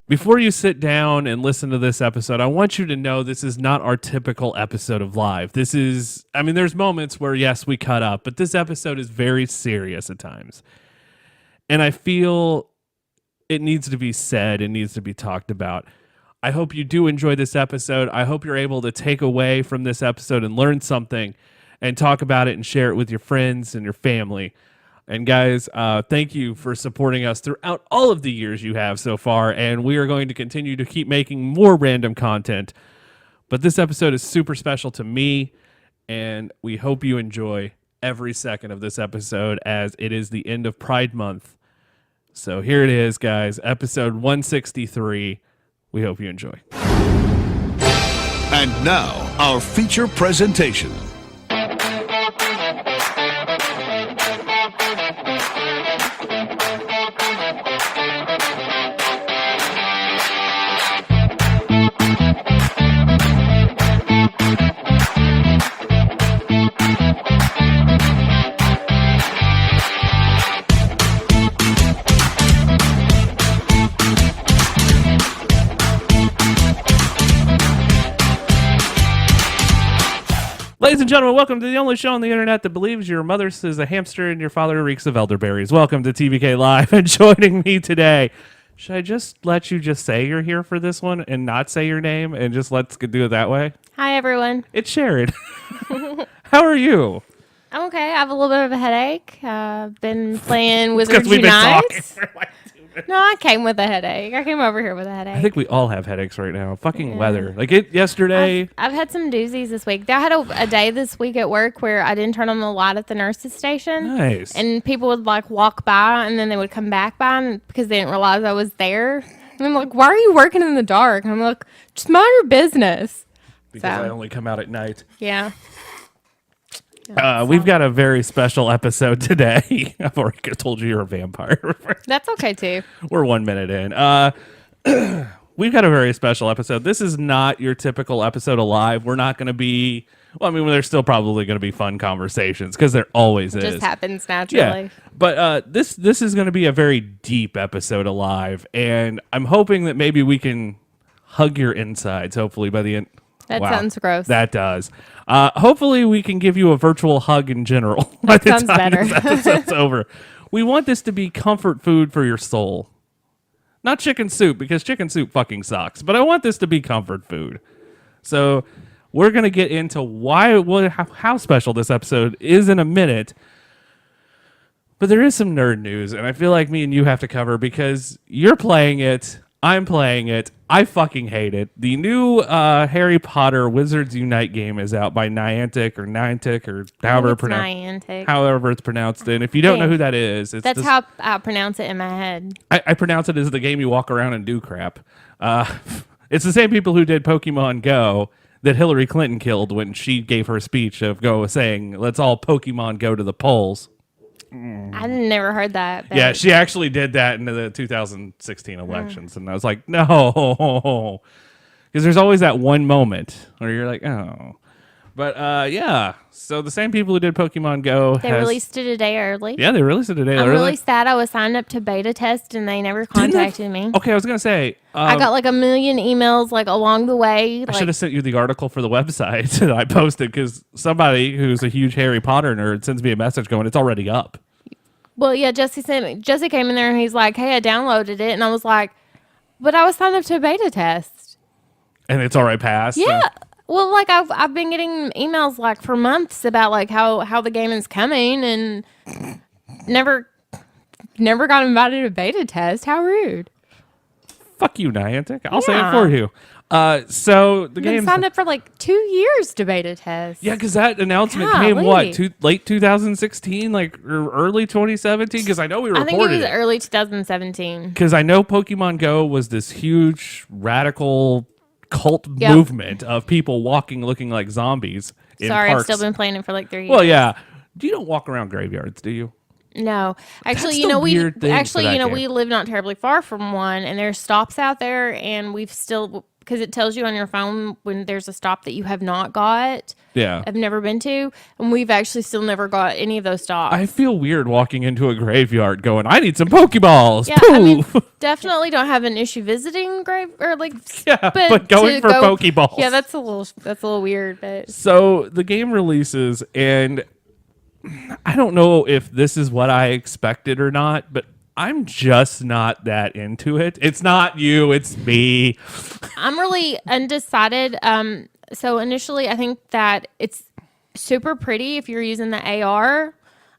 Before you sit down and listen to this episode, I want you to know this is not our typical episode of Live. This is, I mean, there's moments where, yes, we cut up, but this episode is very serious at times. And I feel it needs to be said, it needs to be talked about. I hope you do enjoy this episode. I hope you're able to take away from this episode and learn something and talk about it and share it with your friends and your family. And guys, thank you for supporting us throughout all of the years you have so far. And we are going to continue to keep making more random content. But this episode is super special to me. And we hope you enjoy every second of this episode as it is the end of Pride Month. So here it is, guys. Episode 163. We hope you enjoy. And now, our feature presentation. Ladies and gentlemen, welcome to the only show on the internet that believes your mother is a hamster and your father reeks of elderberries. Welcome to TBK Live, and joining me today, should I just let you just say you're here for this one and not say your name and just let's do it that way? Hi, everyone. It's Sharon. How are you? I'm okay. I have a little bit of a headache. I've been playing Wizards We've been talking Unite. for like 2 minutes. No, I came with a headache. I came over here with a headache. I think we all have headaches right now. Fucking weather. Like it yesterday. I've had some doozies this week. I had a day this week at work where I didn't turn on the light at the nurse's station. Nice. And people would like walk by and then they would come back by because they didn't realize I was there. And I'm like, why are you working in the dark? And I'm like, just mind your business. Because So. I only come out at night. Yeah. We've got a very special episode today. I've already told you you're a vampire. That's okay too. We're 1 minute in. We've got a very special episode. This is not your typical episode of Live. We're not going to be... Well, I mean, there's still probably going to be fun conversations because there always is. It just happens naturally. Yeah, but this is going to be a very deep episode of Live, and I'm hoping that maybe we can hug your insides, hopefully, by the end. That Wow, sounds gross. That does. Hopefully, we can give you a virtual hug in general. That sounds better. This episode's over. We want this to be comfort food for your soul. Not chicken soup, because chicken soup fucking sucks. But I want this to be comfort food. So we're going to get into how special this episode is in a minute. But there is some nerd news, and I feel like me and you have to cover because you're playing it. I'm playing it. I fucking hate it. The new Harry Potter Wizards Unite game is out by Niantic or however it's pronounced. And if you don't know who that is, That's how I pronounce it in my head. I pronounce it as the game you walk around and do crap. It's the same people who did Pokemon Go that Hillary Clinton killed when she gave her speech of saying, let's all Pokemon go to the polls. I never heard that. But Yeah, she actually did that in the 2016 elections. And I was like, no. Because there's always that one moment where you're like, oh. But yeah, so the same people who did Pokemon Go. They released it a day early. Yeah, they released it a day early. I'm really sad I was signed up to beta test and they never contacted me. Okay, I was going to say. I got like a million emails like along the way. I should have sent you the article for the website that I posted because somebody who's a huge Harry Potter nerd sends me a message going, it's already up. Well, yeah, Jesse came in there and he's like, hey, I downloaded it. And I was like, but I was signed up to a beta test. And it's already passed? Yeah. Well, like I've been getting emails like for months about like how the game is coming and never got invited to a beta test. How rude. Fuck you, Niantic. I'll say it for you. So the game signed up for like 2 years to beta test. Yeah, because that announcement came late 2016, like or early 2017. Because I know we reported I think it was early 2017. Because I know Pokemon Go was this huge radical cult movement of people looking like zombies. Sorry, parks. I've still been playing it for like 3 years. Well, yeah. You don't walk around graveyards, do you? No, actually, That's we live not terribly far from one, and there's stops out there, and we've still because it tells you on your phone when there's a stop that you have not got. Yeah. I've never been to, and we've actually still never got any of those stops. I feel weird walking into a graveyard going, I need some Pokeballs. Yeah, Poof. I mean, definitely don't have an issue visiting grave or like. Yeah, but going for Pokeballs. Yeah, that's a little weird. But so the game releases, and I don't know if this is what I expected or not, but I'm just not that into it. It's not you, it's me. I'm really undecided. So initially, I think that it's super pretty if you're using the AR.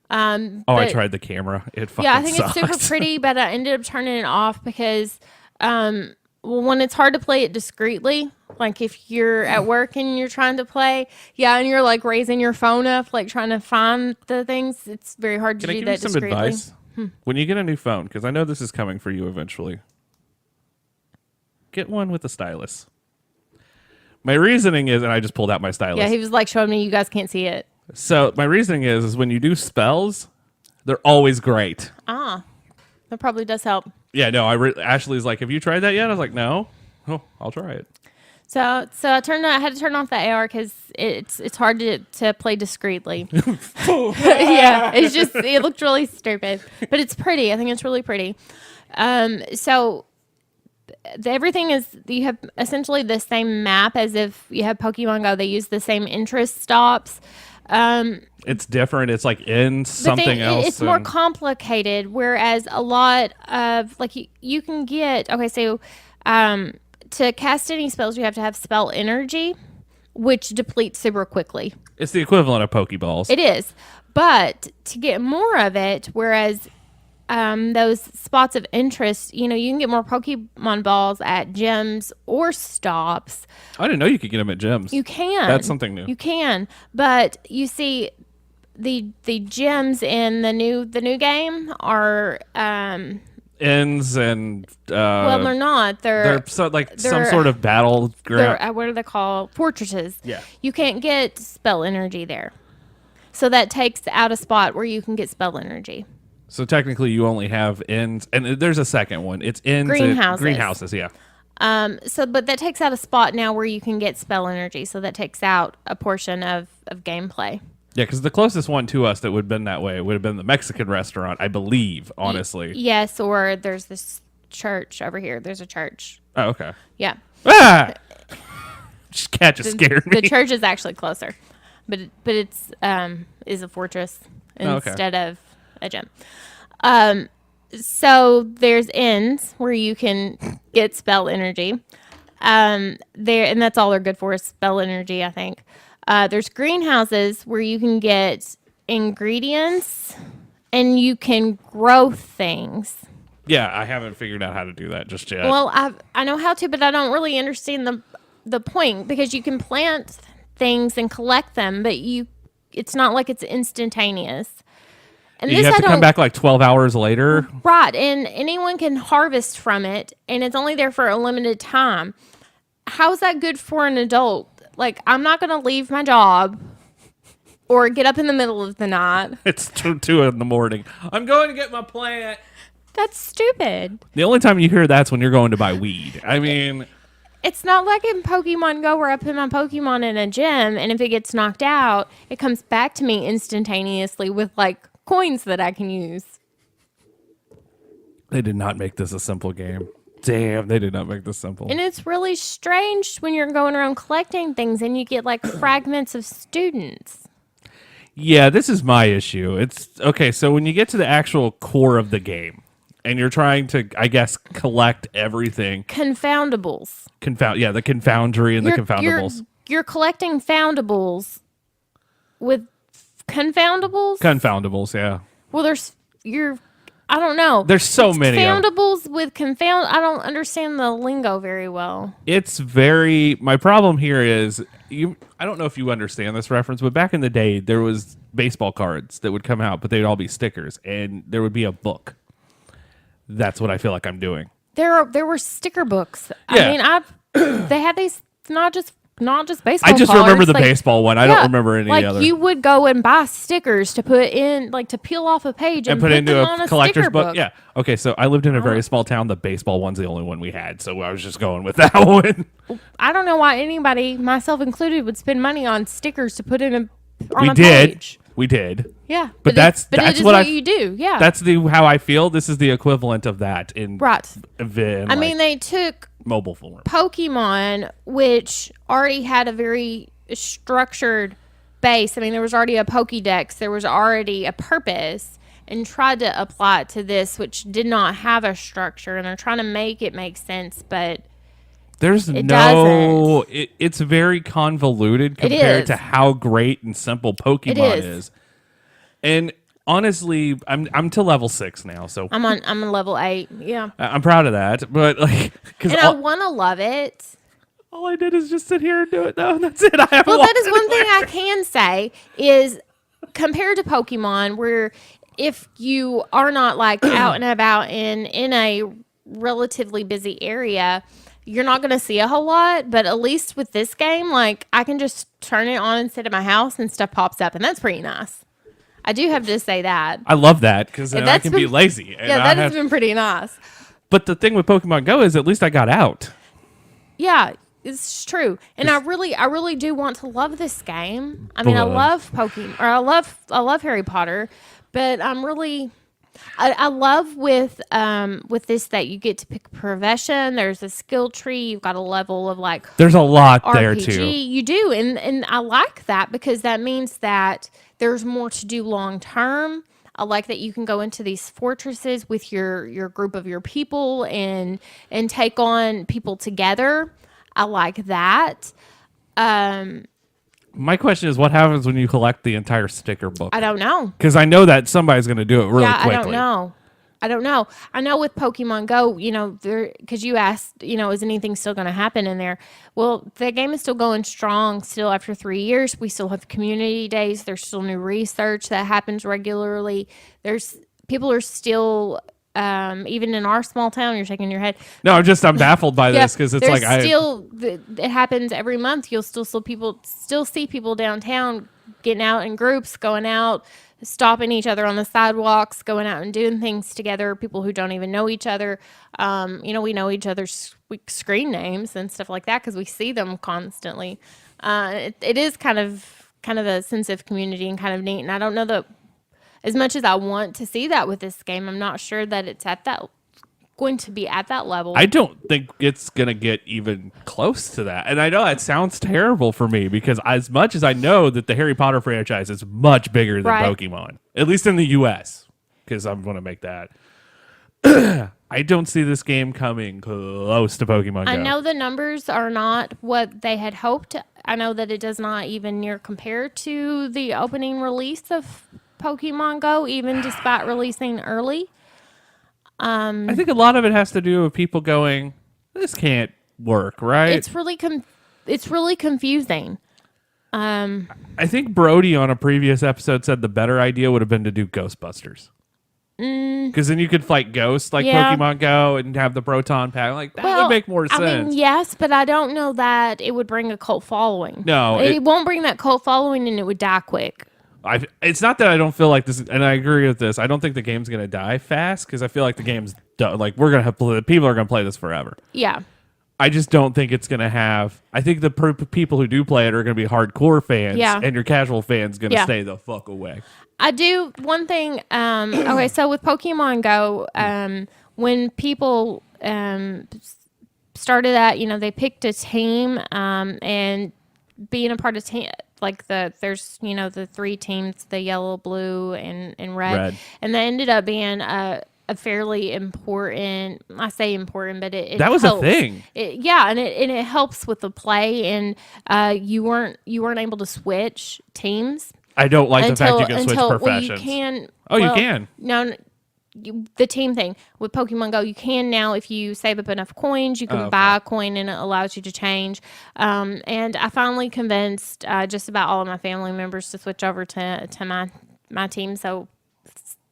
I tried the camera. It fucking I think sucks. it's super pretty, but I ended up turning it off because, when it's hard to play it discreetly, like if you're at work and you're trying to play, and you're like raising your phone up, like trying to find the things, it's very hard to Can I do give that you some discreetly. advice? When you get a new phone, because I know this is coming for you eventually, get one with a stylus. My reasoning is, and I just pulled out my stylus. Yeah, he was like showing me, you guys can't see it. So my reasoning is when you do spells, they're always great. That probably does help. Yeah, no, Ashley's like, have you tried that yet? I was like, no. Oh, I'll try it. So I had to turn off the AR because it's hard to play discreetly. Yeah, it looked really stupid, but it's pretty. I think it's really pretty. So everything is, you have essentially the same map as if you have Pokemon Go. They use the same interest stops. It's different. It's like in something else. It's more complicated. Whereas a lot of like you can get so. To cast any spells, you have to have spell energy, which depletes super quickly. It's the equivalent of Pokeballs. It is. But to get more of it, whereas those spots of interest, you can get more Pokemon balls at gyms or stops. I didn't know you could get them at gyms. You can. That's something new. You can. But you see, the gyms in the new game are... Inns and well, they're not. They're some sort of battleground. What are they called? Fortresses. Yeah. You can't get spell energy there, so that takes out a spot where you can get spell energy. So technically, you only have inns, and there's a second one. It's inns. Greenhouses. Yeah. But that takes out a spot now where you can get spell energy. So that takes out a portion of gameplay. Yeah, because the closest one to us that would have been that way would have been the Mexican restaurant, I believe, honestly. Yes, or there's this church over here. There's a church. Oh, okay. Yeah. Ah! Cat just scared me. The church is actually closer, but it's is a fortress instead of a gym. So there's inns where you can get spell energy. And that's all they're good for is spell energy, I think. There's greenhouses where you can get ingredients and you can grow things. Yeah, I haven't figured out how to do that just yet. Well, I know how to, but I don't really understand the point, because you can plant things and collect them, but it's not like it's instantaneous. And you have to come back like 12 hours later. Right, and anyone can harvest from it, and it's only there for a limited time. How is that good for an adult? Like, I'm not going to leave my job or get up in the middle of the night. It's 2 in the morning. I'm going to get my plant. That's stupid. The only time you hear that's when you're going to buy weed. I mean... It's not like in Pokemon Go where I put my Pokemon in a gym, and if it gets knocked out, it comes back to me instantaneously with, like, coins that I can use. They did not make this a simple game. Damn, they did not make this simple. And it's really strange when you're going around collecting things and you get like fragments of students. Yeah, this is my issue. It's okay. So when you get to the actual core of the game and you're trying to, I guess, collect everything. Confoundables. The confoundry and the confoundables. You're collecting foundables with confoundables? Confoundables, yeah. Well, I don't know. There's so many. Confoundables with confound. I don't understand the lingo very well. My problem here is, I don't know if you understand this reference, but back in the day, there was baseball cards that would come out, but they'd all be stickers, and there would be a book. That's what I feel like I'm doing. There were sticker books. Yeah. I mean, they had these not just not just baseball. I just cards, remember the baseball one. I don't remember any other. You would go and buy stickers to put in, like to peel off a page and put into them a on a collector's sticker book. Yeah. Okay. So I lived in a very small town. The baseball one's the only one we had, so I was just going with that one. I don't know why anybody, myself included, would spend money on stickers to put in on We a did. page. We did. Yeah, But that's it is what you do. Yeah, That's how I feel. This is the equivalent of that in right. I mean, they took mobile form. Pokemon, which already had a very structured base. I mean, there was already a Pokédex. There was already a purpose, and tried to apply it to this, which did not have a structure. And they're trying to make it make sense, but There's it's very convoluted compared to how great and simple Pokemon is. And honestly, I'm to level 6 now, so I'm a level 8. Yeah, I'm proud of that. But I want to love it. All I did is just sit here and do it. No, that's it. I haven't. Well, that is one thing I can say is compared to Pokemon, where if you are not like out and about in a relatively busy area, you're not going to see a whole lot. But at least with this game, like I can just turn it on and sit at my house and stuff pops up, and that's pretty nice. I do have to say that. I love that because I can be lazy. Yeah, that has been pretty nice. But the thing with Pokemon Go is at least I got out. Yeah, it's true. And I really do want to love this game. I mean, I love Pokemon, or I love Harry Potter, but I'm really I love with this that you get to pick a profession. There's a skill tree. You've got a level of like there's a lot RPG. there too. You do, and I like that because that means that there's more to do long term. I like that you can go into these fortresses with your group of your people and take on people together. I like that. My question is, what happens when you collect the entire sticker book? I don't know. Because I know that somebody's going to do it really quickly. I don't know. I know with Pokemon Go, because you asked, is anything still going to happen in there? Well, the game is still going strong still after 3 years. We still have community days. There's still new research that happens regularly. People are still, even in our small town, you're shaking your head. No, I'm baffled by this because it's like it happens every month. You'll still see people downtown getting out in groups, going out, stopping each other on the sidewalks, going out and doing things together. People who don't even know each other. We know each other's screen names and stuff like that because we see them constantly. It is kind of a sense of community and kind of neat. And I don't know that as much as I want to see that with this game, I'm not sure that it's going to be at that level. I don't think it's going to get even close to that. And I know that sounds terrible for me because as much as I know that the Harry Potter franchise is much bigger than Pokemon, at least in the US, because I'm going to make that. I don't see this game coming close to Pokemon Go. I know the numbers are not what they had hoped. I know that it does not even near compare to the opening release of Pokemon Go, even despite releasing early. I think a lot of it has to do with people going, this can't work, right? It's really confusing. I think Brody on a previous episode said the better idea would have been to do Ghostbusters. Because then you could fight ghosts like Pokemon Go and have the Proton Pack. Like, that would make more sense. I mean, yes, but I don't know that it would bring a cult following. No. It won't bring that cult following, and it would die quick. It's not that I don't feel like this, and I agree with this. I don't think the game's going to die fast because I feel like the game's done. Like, we're going to have people are going to play this forever. Yeah. I just don't think it's going to have. I think the people who do play it are going to be hardcore fans, and your casual fans going to stay the fuck away. I do one thing. Okay, so with Pokemon Go, when people started that, they picked a team, and being a part of team. Like there's the 3 teams, the yellow, blue, and red. And that ended up being a fairly important. I say important, but it that was helps. A thing. And it helps with the play. And you weren't able to switch teams. I don't like the fact you can switch professions. Well, you can. You can. No. The team thing with Pokemon Go, you can now, if you save up enough coins, you can buy a coin and it allows you to change. And I finally convinced just about all of my family members to switch over to my team. So,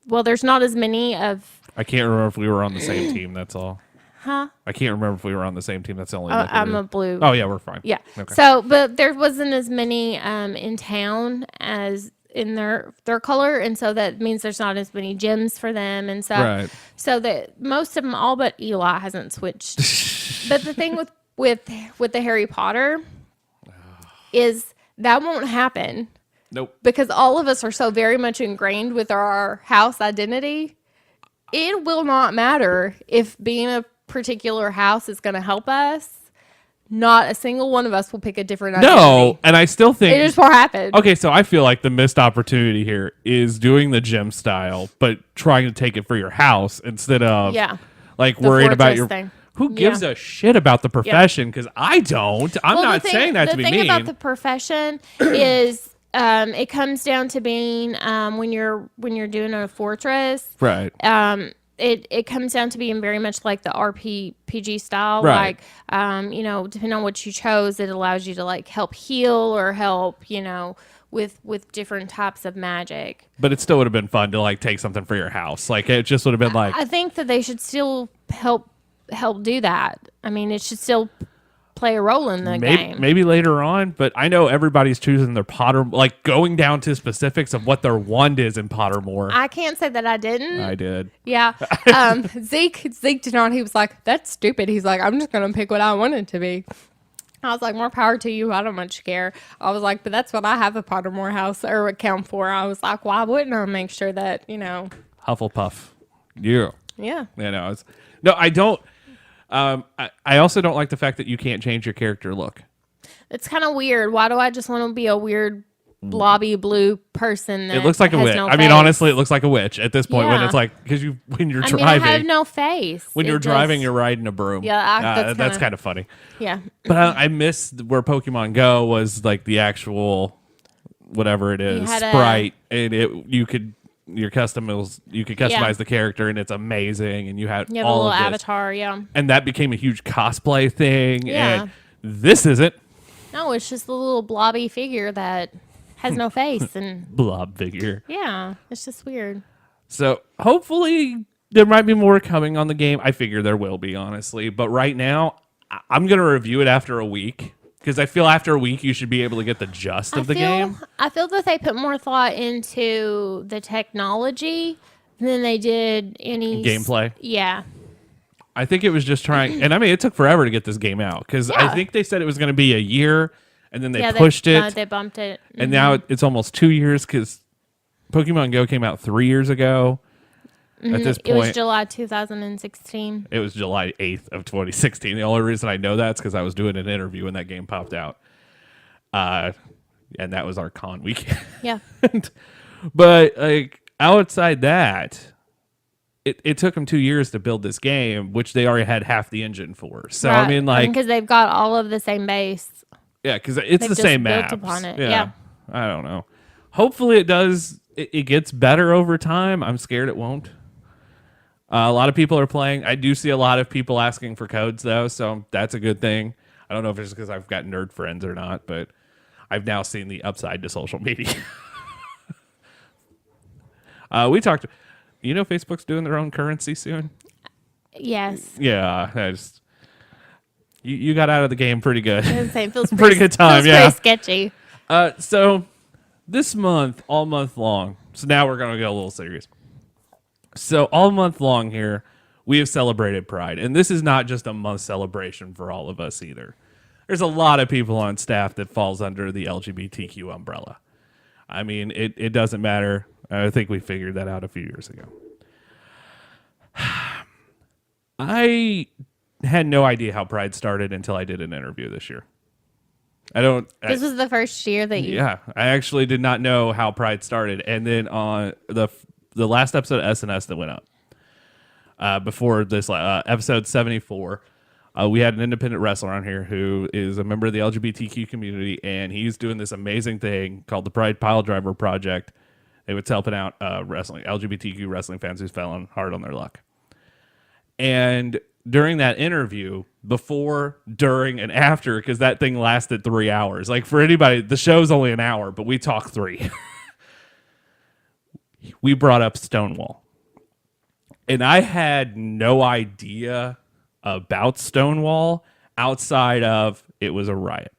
there's not as many of. I can't remember if we were on the same team. That's all. Huh? I can't remember if we were on the same team. That's the only. I'm a blue. Oh yeah, we're fine. Yeah. Okay. So, but there wasn't as many in town as in their color, and so that means there's not as many gyms for them, and so Right. so that most of them, all but Eli, hasn't switched. But the thing with the Harry Potter is that won't happen Nope. because all of us are so very much ingrained with our house identity. It will not matter if being a particular house is going to help us. Not a single one of us will pick a different identity. No, and I still think It just won't happen. Okay, so I feel like the missed opportunity here is doing the gym style, but trying to take it for your house instead of like The worried about fortress your. thing. Who gives a shit about the profession? Because I don't. I'm Well, not saying that to be The mean. thing about the profession is it comes down to being when you're doing a fortress. Right. It comes down to being very much like the RPG style. Right. Like, depending on what you chose, it allows you to like help heal or help, with different types of magic. But it still would have been fun to like take something for your house. Like it just would have been like. I think that they should still help do that. I mean, it should still play a role in the game. Maybe later on, but I know everybody's choosing their Potter, like going down to specifics of what their wand is in Pottermore. I can't say that I didn't. I did. Yeah. Zeke did not. He was like, that's stupid. He's like, I'm just going to pick what I want it to be. I was like, more power to you. I don't much care. I was like, but that's what I have a Pottermore house or account for. I was like, why wouldn't I make sure that, Hufflepuff. Yeah. Yeah. No, I don't. I also don't like the fact that you can't change your character look. It's kind of weird. Why do I just want to be a weird blobby blue person that It looks like a has witch. no I mean, face? honestly, it looks like a witch at this point when Yeah. it's like because when you're I driving. mean, I have no face. When It you're just- driving, you're riding a broom. Yeah, that's kind of funny. Yeah. But I miss where Pokemon Go was like the actual whatever it is had sprite, and you could customize Yeah. the character, and it's amazing. And you had You have a all little of this. avatar. Yeah. And that became a huge cosplay thing. Yeah. And this isn't No, it's just a little blobby figure that has no face, and blob figure. yeah, it's just weird. So hopefully there might be more coming on the game. I figure there will be, honestly. But right now, I'm going to review it after a week. Because I feel after a week, you should be able to get the gist of the game. I feel that they put more thought into the technology than they did any Gameplay. Yeah. I think it was just trying. And I mean, it took forever to get this game out. Because I Yeah. think they said it was going to be a year. And then they Yeah, pushed it. They bumped it. And now it's almost 2 years. Because Pokemon Go came out 3 years ago. At this It was point, July 2016. it was July 8th of 2016. The only reason I know that is because I was doing an interview when that game popped out. And that was our con weekend. Yeah. But like outside that, it took them 2 years to build this game, which they already had half the engine for. So I mean, like, because they've got all of the same base. yeah, because it's They've the just same built maps. upon it. Yeah. I don't know. Hopefully, it does. It gets better over time. I'm scared it won't. A lot of people are playing. I do see a lot of people asking for codes, though, so that's a good thing. I don't know if it's because I've got nerd friends or not, but I've now seen the upside to social media. We talked. Facebook's doing their own currency soon. Yes. Yeah, you got out of the game pretty good. It feels Pretty good time, feels yeah. pretty sketchy. So this month, all month long. So now we're gonna get a little serious. So all month long here, we have celebrated Pride, and this is not just a month celebration for all of us either. There's a lot of people on staff that falls under the LGBTQ umbrella. I mean, it doesn't matter. I think we figured that out a few years ago. I had no idea how Pride started until I did an interview this year. This was the first year that you. Yeah, I actually did not know how Pride started, and then on the last episode of SNS that went up before this episode 74, we had an independent wrestler on here who is a member of the LGBTQ community, and he's doing this amazing thing called the Pride Pile Driver Project. It was helping out LGBTQ wrestling fans who's fallen hard on their luck. And during that interview, before, during, and after, because that thing lasted 3 hours. Like for anybody, the show's only an hour, but we talk 3. We brought up Stonewall. And I had no idea about Stonewall outside of it was a riot.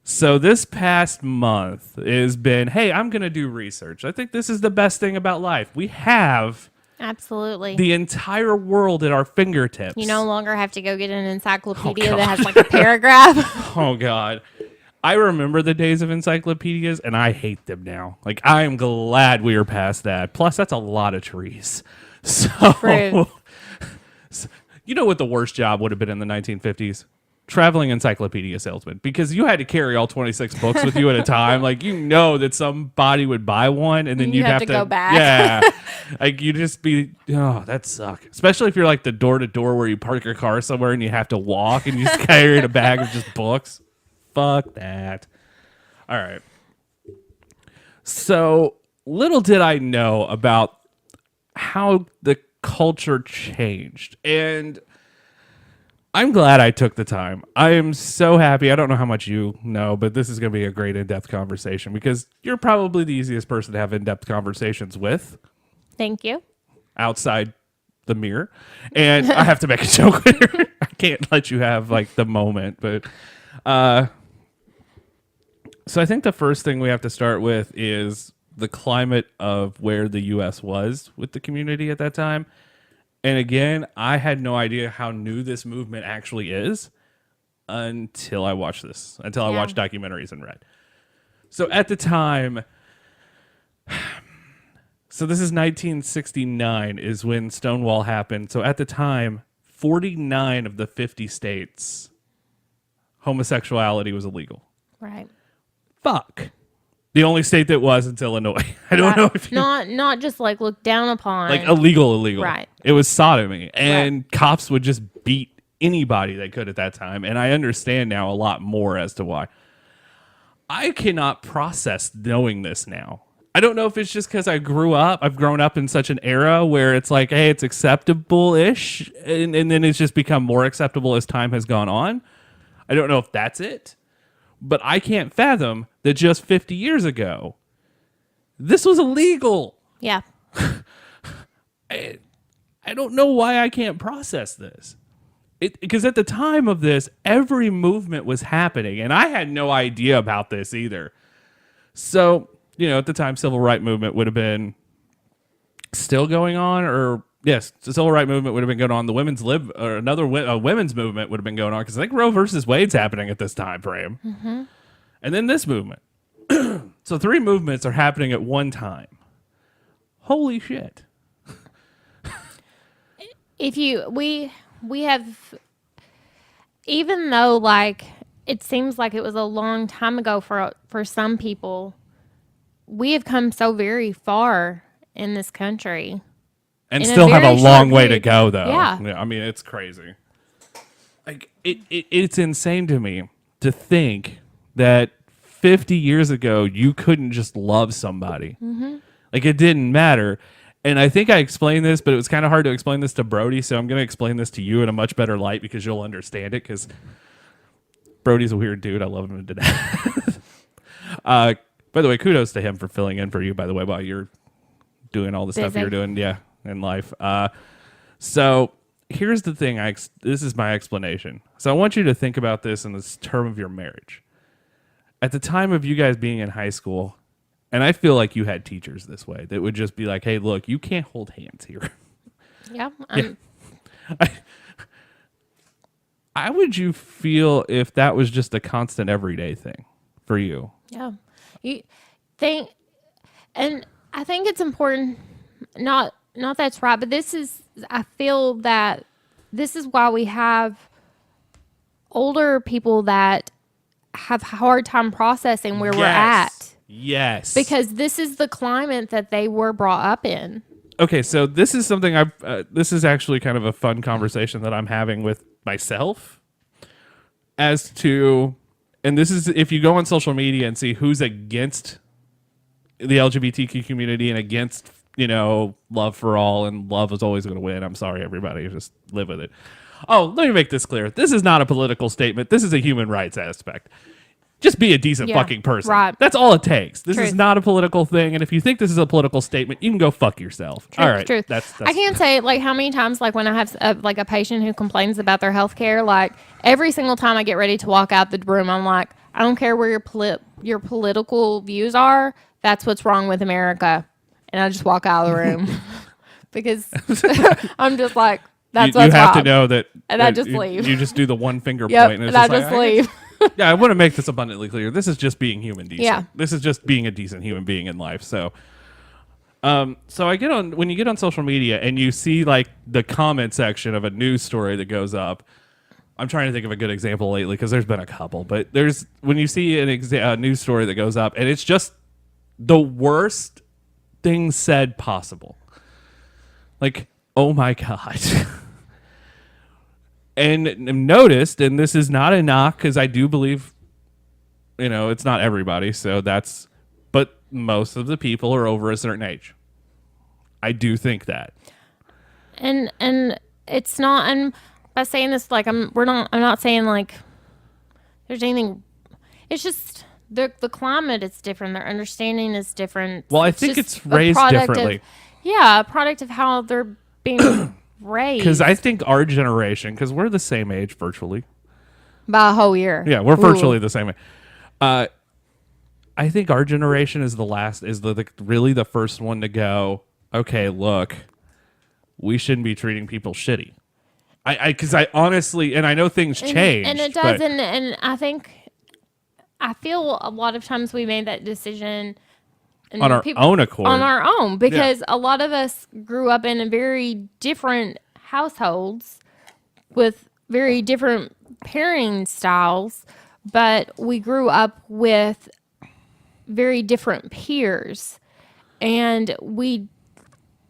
So this past month has been, hey, I'm going to do research. I think this is the best thing about life. We have Absolutely. the entire world at our fingertips. You no longer have to go get an encyclopedia Oh, that has like a paragraph. Oh, God. I remember the days of encyclopedias, and I hate them now. Like, I am glad we are past that. Plus, that's a lot of trees. So, True. you know what the worst job would have been in the 1950s? Traveling encyclopedia salesman, because you had to carry all 26 books with you at a time. Like, you know that somebody would buy one and then You you'd have have to go back. Yeah. Like, you just be, oh, that suck. Especially if you're like the door to door where you park your car somewhere and you have to walk and you just carry a bag of just books. Fuck that. All right. So little did I know about how the culture changed. And I'm glad I took the time. I am so happy. I don't know how much you know, but this is going to be a great in-depth conversation because you're probably the easiest person to have in-depth conversations with Thank you. outside the mirror. And I have to make a joke here. I can't let you have like the moment, but so I think the first thing we have to start with is the climate of where the U.S. was with the community at that time. And again, I had no idea how new this movement actually is until I watched this, until I watched documentaries and read. So at the time, so this is 1969 is when Stonewall happened. So at the time, 49 of the 50 states, homosexuality was illegal. Right. Fuck. The only state that wasn't Illinois. I don't know if you... Not just like looked down upon. Like illegal. Right. It was sodomy. And cops would just beat anybody they could at that time. And I understand now a lot more as to why. I cannot process knowing this now. I don't know if it's just because I've grown up in such an era where it's like, hey, it's acceptable-ish. And then it's just become more acceptable as time has gone on. I don't know if that's it. But I can't fathom that just 50 years ago, this was illegal. Yeah. I don't know why I can't process this. Because at the time of this, every movement was happening, and I had no idea about this either. So, at the time, civil rights movement would have been still going on, or yes, the civil rights movement would have been going on. The women's women's movement would have been going on because I think Roe versus Wade's happening at this time frame, and then this movement. So 3 movements are happening at one time. Holy shit! We have, even though like it seems like it was a long time ago for some people, we have come so very far in this country. And in still have a very long short way to period. go, though. Yeah. I mean, it's crazy. Like it's insane to me to think that 50 years ago you couldn't just love somebody. Like it didn't matter. And I think I explained this, but it was kind of hard to explain this to Brody, so I'm going to explain this to you in a much better light because you'll understand it. Because Brody's a weird dude. I love him to death. By the way, kudos to him for filling in for you. By the way, while you're doing all the stuff you're doing, in life. So here's the thing. This is my explanation. So I want you to think about this in this term of your marriage. At the time of you guys being in high school, and I feel like you had teachers this way that would just be like, "Hey, look, you can't hold hands here." Yeah. How would you feel if that was just a constant everyday thing for you? Yeah. You think, and I think it's important, not that's right, but I feel that this is why we have older people that have a hard time processing where we're at. Yes. Because this is the climate that they were brought up in. Okay, so this is something this is actually kind of a fun conversation that I'm having with myself as to, and this is if you go on social media and see who's against the LGBTQ community and against, love for all, and love is always going to win. I'm sorry, everybody. Just live with it. Oh, let me make this clear. This is not a political statement. This is a human rights aspect. Just be a decent Yeah, fucking person. right. That's all it takes. This is Truth. not a political thing, and if you think this is a political statement, you can go fuck yourself. All right, Truth. That's I can't say like how many times like when I have a patient who complains about their health care, like every single time I get ready to walk out the room, I'm like, I don't care where your political views are. That's what's wrong with America, and I just walk out of the room because I'm just like, that's you what's have to wrong. know that, And I that just you, leave. You just do the one finger Yep, point, and I it's just like, leave. Yeah, I want to make this abundantly clear. This is just being human decent. Yeah. This is just being a decent human being in life. So, so I get on when you get on social media and you see like the comment section of a news story that goes up. I'm trying to think of a good example lately because there's been a couple, but there's when you see a news story that goes up and it's just the worst thing said possible. Like, oh my God. And noticed, and this is not a knock because I do believe, it's not everybody. So but most of the people are over a certain age. I do think that. And it's not. And by saying this, like I'm not saying like there's anything. It's just the climate is different. Their understanding is different. Well, I It's think just it's a raised product differently. A product of how they're being raised. Because I think our generation, because we're the same age virtually. by a whole year. Yeah, we're Ooh. virtually the same age. I think our generation is really the first one to go, okay, look, we shouldn't be treating people shitty. Because I honestly, and I know things change. And it does, and I feel a lot of times we made that decision and on our own accord. On our own, because a lot of us grew up in a very different households with very different parenting styles, but we grew up with very different peers, and we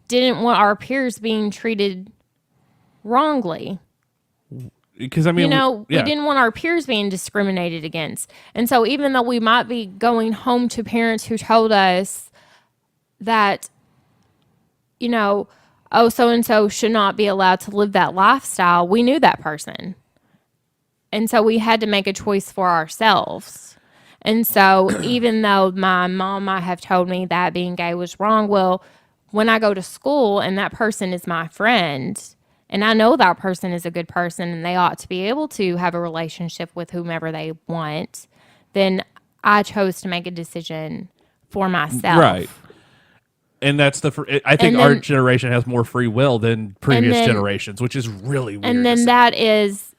didn't want our peers being treated wrongly. Because I mean, We didn't want our peers being discriminated against. And so even though we might be going home to parents who told us that, oh, so-and-so should not be allowed to live that lifestyle, we knew that person. And so we had to make a choice for ourselves. And so even though my mom might have told me that being gay was wrong, well, when I go to school and that person is my friend, and I know that person is a good person and they ought to be able to have a relationship with whomever they want, then I chose to make a decision for myself. Right. And that's I think our generation has more free will than previous generations, which is really weird. And then that is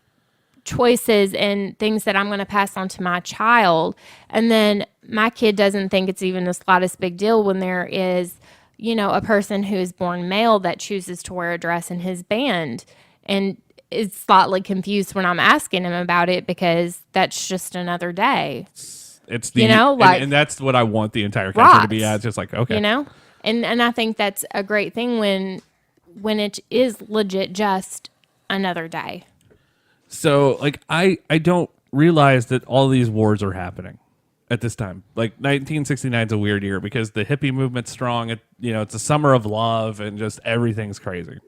choices and things that I'm going to pass on to my child. And then my kid doesn't think it's even the slightest big deal when there is a person who is born male that chooses to wear a dress in his band and is slightly confused when I'm asking him about it because that's just another day. It's the, and that's what I want the entire country to be at. It's just like, okay. And I think that's a great thing when it is legit just another day. So like, I don't realize that all these wars are happening at this time. Like 1969 is a weird year because the hippie movement's strong. It's a summer of love and just everything's crazy.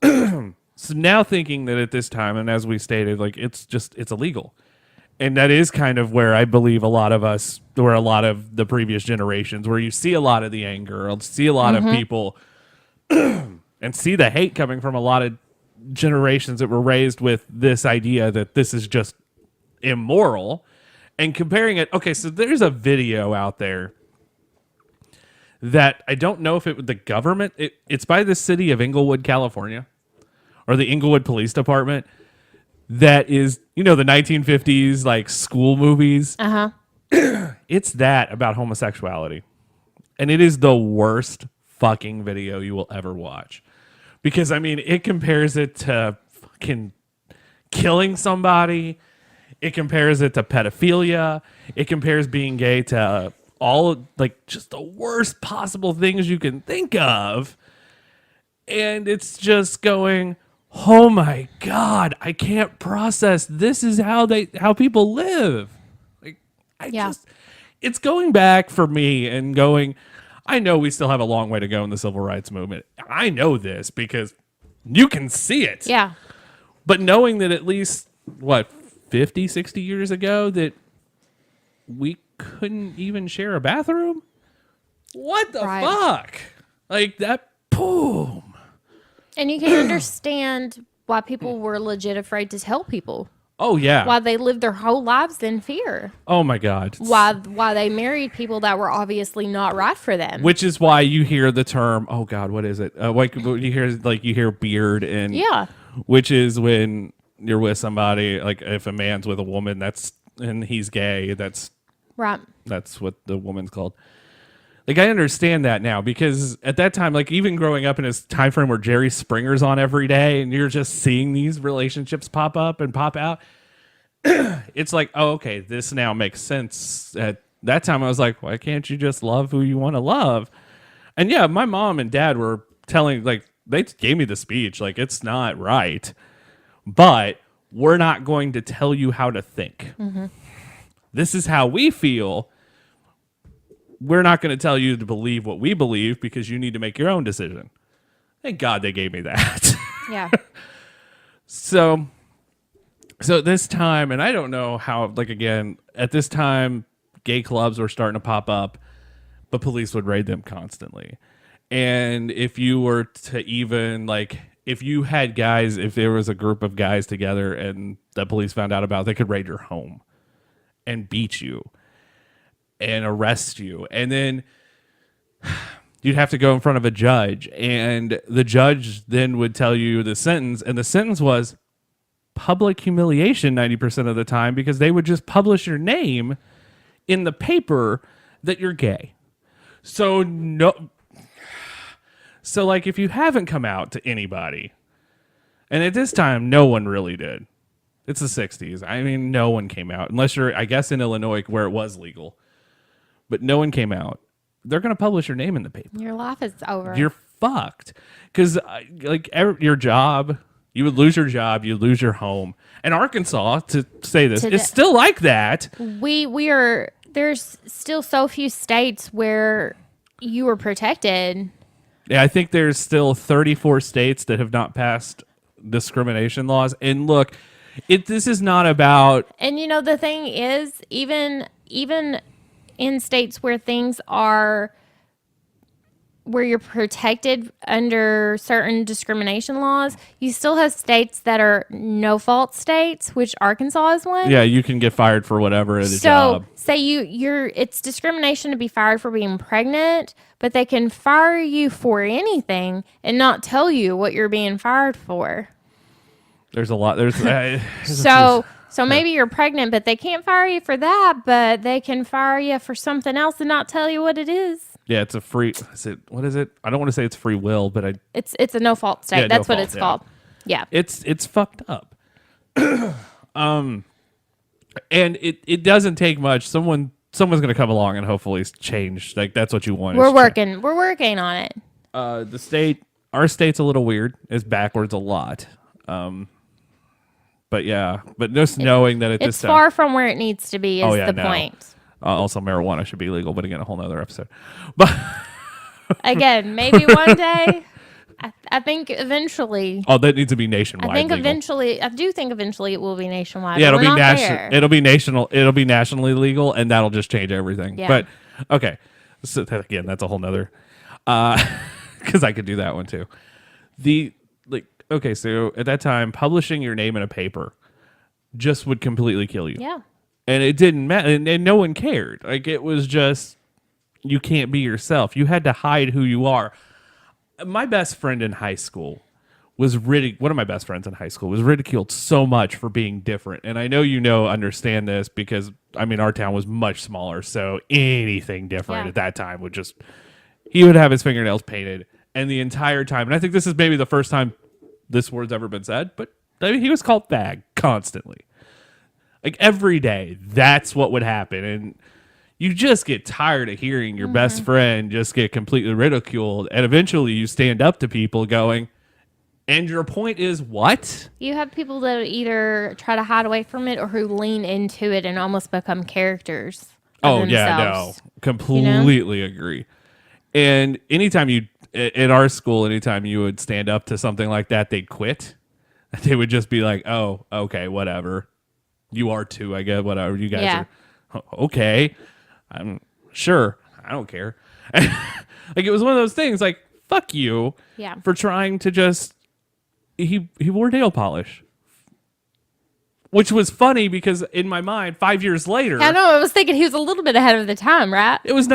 So now thinking that at this time, and as we stated, like it's illegal. And that is kind of where I believe a lot of the previous generations, where you see a lot of the anger, or see a lot of people and see the hate coming from a lot of generations that were raised with this idea that this is just immoral. And comparing it, okay, so there's a video out there that I don't know if it was the government. It's by the city of Inglewood, California, or the Inglewood Police Department. That is, the 1950s like school movies. It's that about homosexuality, and it is the worst fucking video you will ever watch, because I mean, it compares it to fucking killing somebody. It compares it to pedophilia. It compares being gay to all like just the worst possible things you can think of. And it's just going, oh my God, I can't process. This is how people live. Like it's going back for me and going, I know we still have a long way to go in the civil rights movement. I know this because you can see it. Yeah. But knowing that at least 50, 60 years ago that we couldn't even share a bathroom. What the Right. fuck? Like that, boom. And you can understand why people were legit afraid to tell people. Oh yeah. Why they lived their whole lives in fear. Oh my God. Why they married people that were obviously not right for them. Which is why you hear the term, oh God, what is it? Like you hear beard and Yeah. which is when you're with somebody, like if a man's with a woman and he's gay, that's Right. what the woman's called. Like I understand that now because at that time, like even growing up in this time frame where Jerry Springer's on every day and you're just seeing these relationships pop up and pop out, it's like, oh, okay, this now makes sense. At that time, I was like, why can't you just love who you want to love? And yeah, my mom and dad were telling, like, they gave me the speech, like, it's not right, but we're not going to tell you how to think. Mm-hmm. This is how we feel. We're not going to tell you to believe what we believe because you need to make your own decision. Thank God they gave me that. Yeah. So this time, and I don't know how, like, again, at this time, gay clubs were starting to pop up, but police would raid them constantly. And if you were to even, like, if you had guys, if there was a group of guys together and the police found out about it, they could raid your home and beat you and arrest you. And then you'd have to go in front of a judge. And the judge then would tell you the sentence. And the sentence was public humiliation 90% of the time because they would just publish your name in the paper that you're gay. So like if you haven't come out to anybody, and at this time no one really did. It's the 60s. I mean, no one came out unless you're, I guess, in Illinois where it was legal. But no one came out. They're going to publish your name in the paper. Your life is over. You're fucked. Because your job, you would lose your job, you lose your home. And Arkansas, to say this, it's still like that. There's still so few states where you are protected. Yeah, I think there's still 34 states that have not passed discrimination laws. And look, this is not about. And you know the thing is, even in states where things are where you're protected under certain discrimination laws, you still have states that are no fault states, which Arkansas is one. Yeah, you can get fired for whatever at a job. So say it's discrimination to be fired for being pregnant, but they can fire you for anything and not tell you what you're being fired for. There's a lot. There's so maybe you're pregnant, but they can't fire you for that, but they can fire you for something else and not tell you what it is. Yeah, it's a free. What is it? I don't want to say it's free will, but it's a no fault state. Yeah, That's no what fault, it's called. Yeah, it's fucked up. And it doesn't take much. Someone's gonna come along and hopefully change. Like that's what you want. We're working on it. Our state's a little weird. It's backwards a lot. But yeah, but just knowing that it's far from where it needs to be is the no. point. Also, marijuana should be legal, but again, a whole nother episode. But again, maybe one day. I think eventually. Oh, that needs to be nationwide. I do think eventually it will be nationwide. Yeah, it'll be national. It'll be national. It'll be nationally legal, and that'll just change everything. Yeah. But okay, so again, that's a whole nother. Because I could do that one too. Okay, so at that time, publishing your name in a paper just would completely kill you. Yeah. And it didn't matter, and no one cared. Like, it was just, you can't be yourself. You had to hide who you are. My best friend in high school was one of my best friends in high school was ridiculed so much for being different. And I know understand this because, I mean, our town was much smaller, so anything different at that time he would have his fingernails painted, and the entire time, and I think this is maybe the first time this word's ever been said, but I mean, he was called fag constantly. Like every day, that's what would happen. And you just get tired of hearing your best friend just get completely ridiculed. And eventually you stand up to people going, and your point is what? You have people that either try to hide away from it or who lean into it and almost become characters. Oh, yeah, no. Completely agree. And anytime at our school, anytime you would stand up to something like that, they'd quit. They would just be like, oh, okay, whatever. You are too, I guess, whatever. You guys are Okay, I'm sure. I don't care. Like, it was one of those things like, fuck you Yeah. for trying to just, he wore nail polish. Which was funny because in my mind, 5 years later, I know. I was thinking he was a little bit ahead of the time, right? it was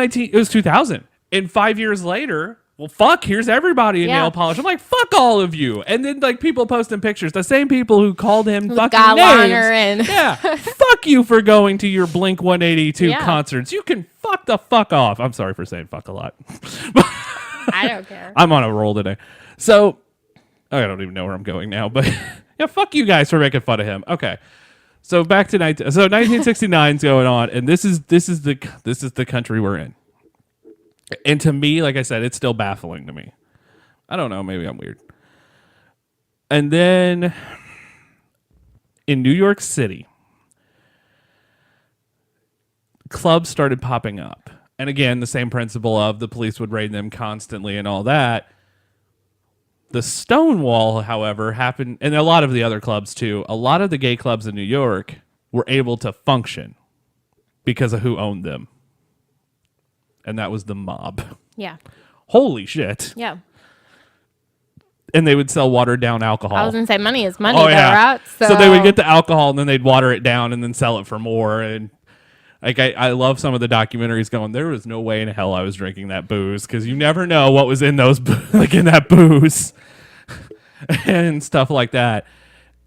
2000. And 5 years later, well, fuck, here's everybody in Yeah. nail polish. I'm like, fuck all of you. And then like people posting pictures, the same people who called him fucking guy names. liner and Yeah, fuck you for going to your Blink 182 Yeah. concerts. You can fuck the fuck off. I'm sorry for saying fuck a lot. I don't care. I'm on a roll today. So I don't even know where I'm going now, but yeah, fuck you guys for making fun of him. Okay. So back to 1969's going on, and this is the country we're in. And to me, like I said, it's still baffling to me. I don't know, maybe I'm weird. And then in New York City, clubs started popping up. And again, the same principle of the police would raid them constantly and all that. The Stonewall, however, happened, and a lot of the other clubs too, a lot of the gay clubs in New York were able to function because of who owned them. And that was the mob. Yeah. Holy shit. Yeah. And they would sell watered down alcohol. I was going to say money is money, Oh, though, yeah. right? So they would get the alcohol and then they'd water it down and then sell it for more. And like I love some of the documentaries going, there was no way in hell I was drinking that booze because you never know what was in those like in that booze and stuff like that.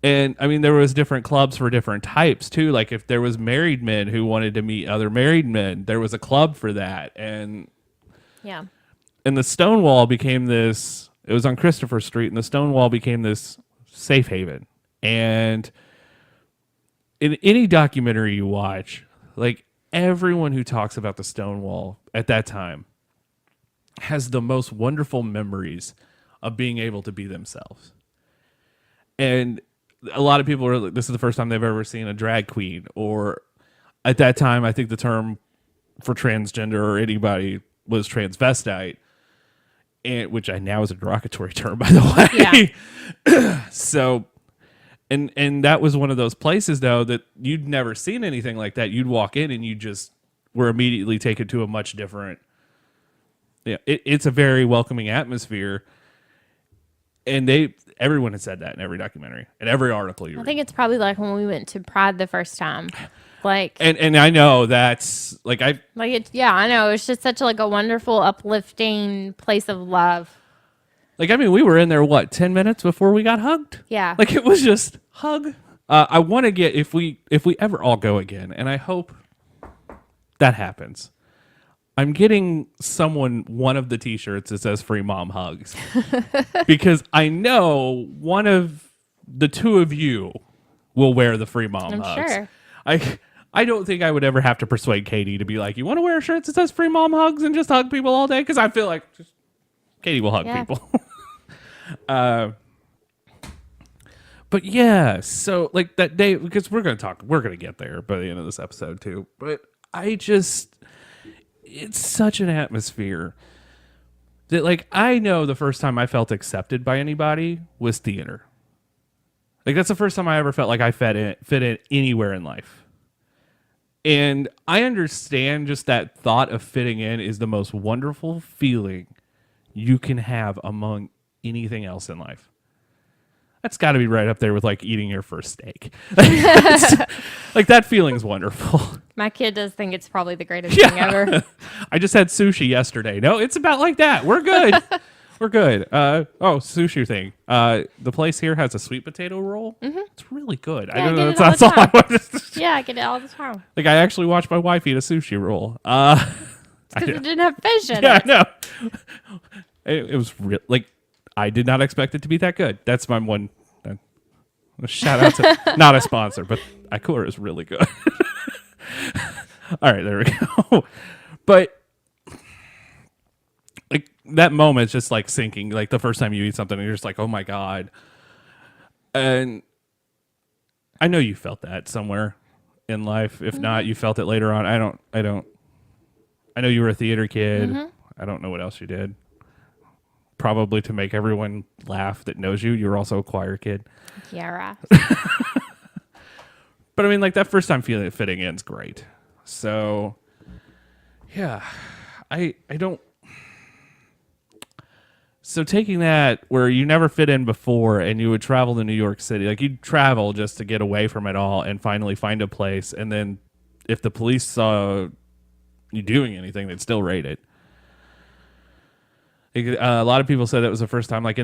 And I mean, there was different clubs for different types too. Like if there was married men who wanted to meet other married men, there was a club for that. And Yeah. the Stonewall became this, it was on Christopher Street, and the Stonewall became this safe haven. And in any documentary you watch, like everyone who talks about the Stonewall at that time has the most wonderful memories of being able to be themselves. And a lot of people are like, this is the first time they've ever seen a drag queen, or at that time, I think the term for transgender or anybody was transvestite, and which I now is a derogatory term, by the way. Yeah. So, and that was one of those places though that you'd never seen anything like that. You'd walk in and you just were immediately taken to a much different. Yeah, it's a very welcoming atmosphere, and everyone had said that in every documentary and every article you read. I think it's probably like when we went to Pride the first time. Like, and I know that's like I know. It's just such like a wonderful, uplifting place of love. like, I mean, we were in there, 10 minutes before we got hugged? Yeah. Like, it was just hug. I want to get, if we ever all go again, and I hope that happens, I'm getting someone one of the t-shirts that says free mom hugs. Because I know one of the two of you will wear the free mom I'm hugs. sure. I don't think I would ever have to persuade Katie to be like, you want to wear a shirt that says free mom hugs and just hug people all day? Because I feel like Katie will hug people. But yeah, so like that day, because we're going to get there by the end of this episode too. But it's such an atmosphere that like, I know the first time I felt accepted by anybody was theater. Like that's the first time I ever felt like I fit in anywhere in life. And I understand just that thought of fitting in is the most wonderful feeling you can have among anything else in life. That's got to be right up there with like eating your first steak. Like that feeling's wonderful. My kid does think it's probably the greatest thing ever. I just had sushi yesterday. No, it's about like that. We're good. We're good. Sushi thing. The place here has a sweet potato roll. Mm-hmm. It's really good. Yeah, I don't know. I get it That's all all the I time. wanted. Yeah, I get it all the time. Like I actually watched my wife eat a sushi roll. Because it didn't have fish in Yeah, it. I know. It was real. Like I did not expect it to be that good. That's my one. Shout out to not a sponsor, but Ikura is really good. All right, there we go. But like that moment's just like sinking. Like the first time you eat something, and you're just like, "Oh my god!" And I know you felt that somewhere in life. If not, you felt it later on. I don't. I know you were a theater kid. Mm-hmm. I don't know what else you did. Probably to make everyone laugh that knows you. You're also a choir kid. Yeah, right. But I mean, like that first time feeling fitting in is great. So, yeah, I don't. So taking that where you never fit in before and you would travel to New York City, like you'd travel just to get away from it all and finally find a place. And then if the police saw you doing anything, they'd still raid it. A lot of people said it was the first time, like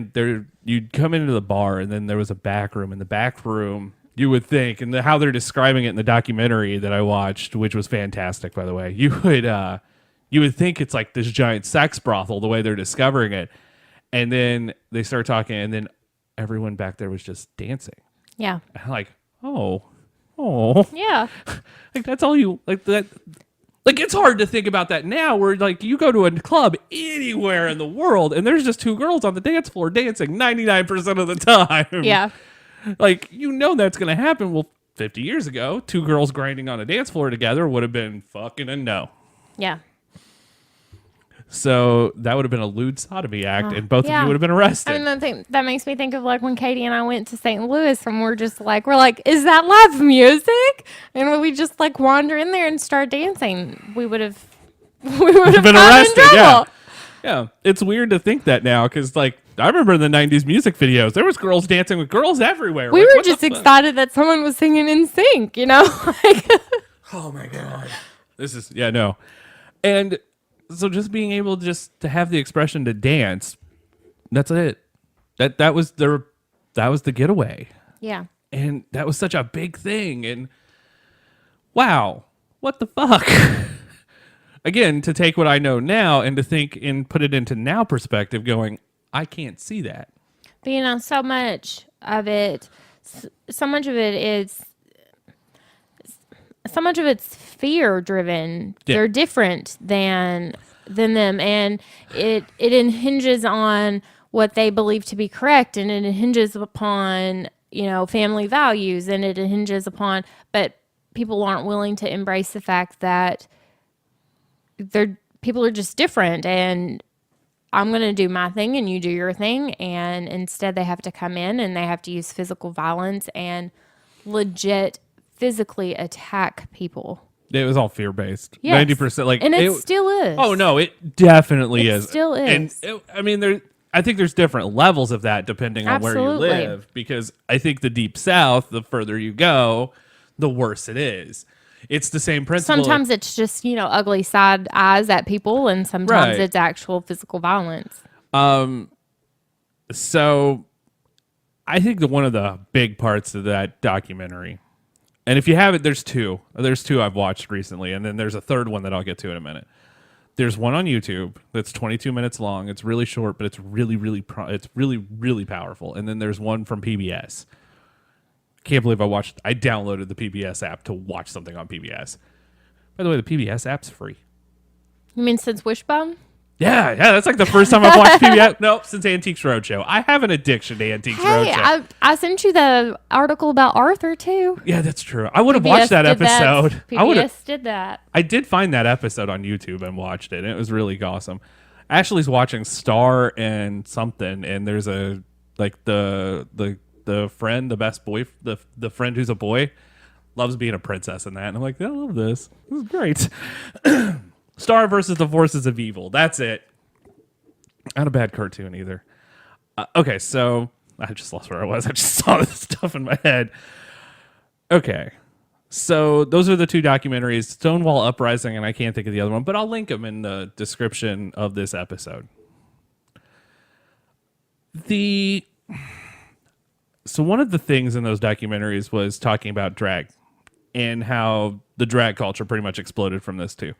you'd come into the bar and then there was a back room. In the back room, you would think, and how they're describing it in the documentary that I watched, which was fantastic, by the way, you would think it's like this giant sex brothel the way they're discovering it. And then they start talking, and then everyone back there was just dancing. Yeah. And I'm like, oh, Yeah. like that's all you like that. Like it's hard to think about that now, where like you go to a club anywhere in the world, and there's just two girls on the dance floor dancing 99% of the time. Yeah. Like that's gonna happen. Well, 50 years ago, two girls grinding on a dance floor together would have been fucking a no. Yeah. So that would have been a lewd sodomy act, and both of you would have been arrested. I mean, that makes me think of like when Katie and I went to St. Louis, and we're like, is that live music? And when we just like wander in there and start dancing, we would have been arrested. Yeah. It's weird to think that now, because like I remember in the 90s music videos, there was girls dancing with girls everywhere. We were just excited that someone was singing in sync, you know? Oh my God. This is, no. And so just being able just to have the expression to dance, that's it. That was the getaway. Yeah. And that was such a big thing. And wow, what the fuck? Again, to take what I know now and to think and put it into now perspective, going, I can't see that. But so much of it's fear driven. Yeah. They're different than them, and it hinges on what they believe to be correct, and it hinges upon family values, and it hinges upon, but people aren't willing to embrace the fact that people are just different, and I'm going to do my thing and you do your thing, and instead they have to come in and they have to use physical violence and legit physically attack people. It was all fear-based. Yes. 90%. And it still is. Oh, no, it definitely is. It still is. And I think there's different levels of that depending on where you live, because I think the Deep South, the further you go, the worse it is. It's the same principle. Sometimes it's just, ugly side eyes at people, and sometimes it's actual physical violence. So I think that one of the big parts of that documentary, and if you haven't, there's two I've watched recently, and then there's a third one that I'll get to in a minute. There's one on YouTube that's 22 minutes long. It's really short, but it's really, really powerful. And then there's one from PBS. Can't believe I downloaded the PBS app to watch something on PBS. By the way, the PBS app's free. You mean since Wishbone? Yeah, that's like the first time I've watched PBS. Nope, since Antiques Roadshow. I have an addiction to Antiques Roadshow. I sent you the article about Arthur too. Yeah, that's true. I would have watched that episode. PBS did that. I did find that episode on YouTube and watched it, and it was really awesome. Ashley's watching Star and something, and there's the friend, the best boy, the friend who's a boy, loves being a princess in that. And I'm like, I love this. This is great. Star versus the Forces of Evil. That's it. Not a bad cartoon either. Okay, so I just lost where I was. I just saw this stuff in my head. Okay, so those are the two documentaries, Stonewall Uprising, and I can't think of the other one, but I'll link them in the description of this episode. So one of the things in those documentaries was talking about drag and how the drag culture pretty much exploded from this too.